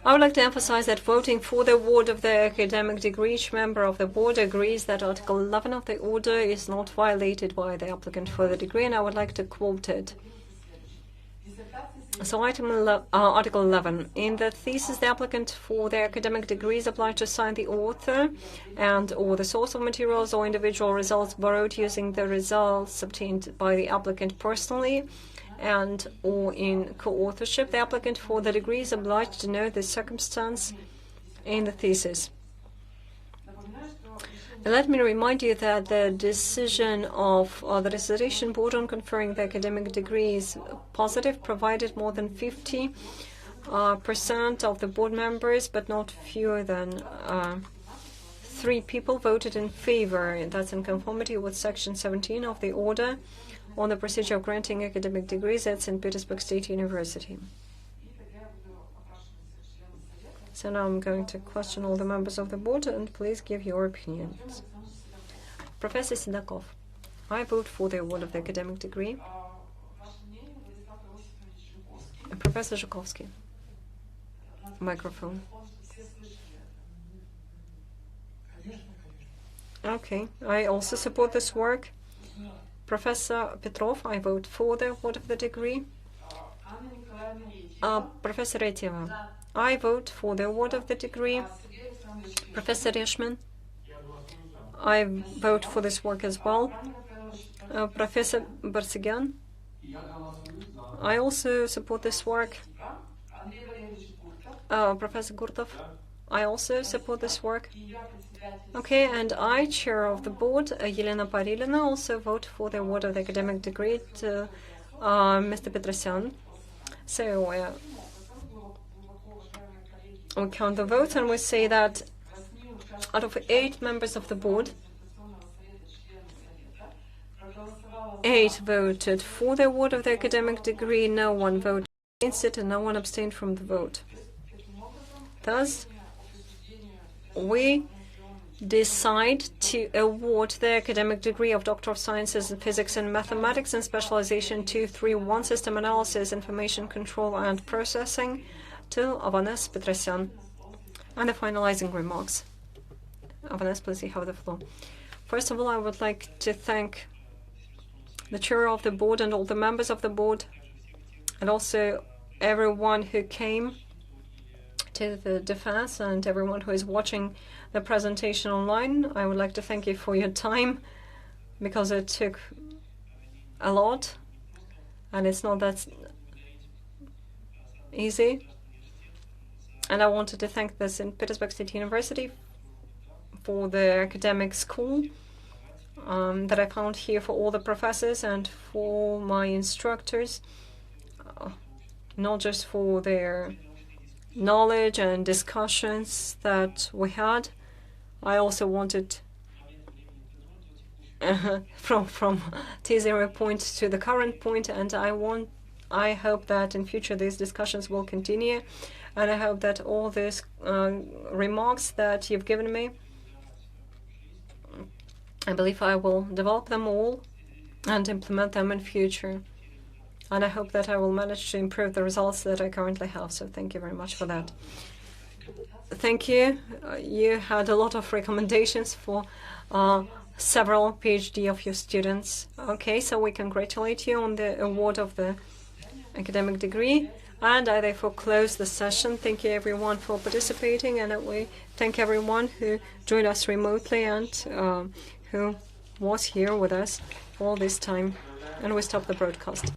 I would like to emphasize that voting for the award of the academic degree, each member of the board agrees that Article 11 of the order is not violated by the applicant for the degree, and I would like to quote it. So Article 11. In the thesis, the applicant for the academic degree is obliged to sign the author and or the source of materials or individual results borrowed using the results obtained by the applicant personally and or in co-authorship. The applicant for the degree is obliged to know the circumstance in the thesis. And let me remind you that the decision of the Dissertation Board on conferring the academic degree is positive, provided more than 50% of the board members, but not fewer than 3 people voted in favor. And that's in conformity with Section 17 of the Order on the procedure of granting academic degrees at St. Petersburg State University. So now I'm going to question all the members of the board, and please give your opinions. Professor Sidakov, I vote for the award of the academic degree. Professor Zhukovsky, microphone. Okay, I also support this work. Professor Petrov, I vote for the award of the degree. Professor Retieva, I vote for the award of the degree. Professor Reshman, I vote for this work as well. Professor Barsigyan, I also support this work. Professor Gurtov, I also support this work. Okay, and I, chair of the board, Elena Parilina, also vote for the award of the academic degree to Mr. Petrosian. So we count the votes and we say that out of 8 members of the board, 8 voted for the award of the academic degree, no one voted against it, and no one abstained from the vote. Thus, we decide to award the academic degree of Doctor of Sciences in Physics and Mathematics and Specialization 231 System Analysis, Information Control and Processing to Ovanes Petrosian. And the finalizing remarks. Ovanes, please, you have the floor. First of all, I would like to thank the chair of the board and all the members of the board, and also everyone who came to the defense and everyone who is watching the presentation online. I would like to thank you for your time, because it took a lot and it's not that easy. And I wanted to thank the St. Petersburg State University for the academic school that I found here, for all the professors and for my instructors, not just for their knowledge and discussions that we had. I also wanted from T0 point to the current point, and I hope that in future these discussions will continue, and I hope that all these remarks that you've given me, I believe I will develop them all and implement them in future. And I hope that I will manage to improve the results that I currently have. So thank you very much for that. Thank you. You had a lot of recommendations for several PhD of your students. Okay, so we congratulate you on the award of the academic degree. And I therefore close the session. Thank you everyone for participating, and we thank everyone who joined us remotely and who was here with us all this time. And we stop the broadcast.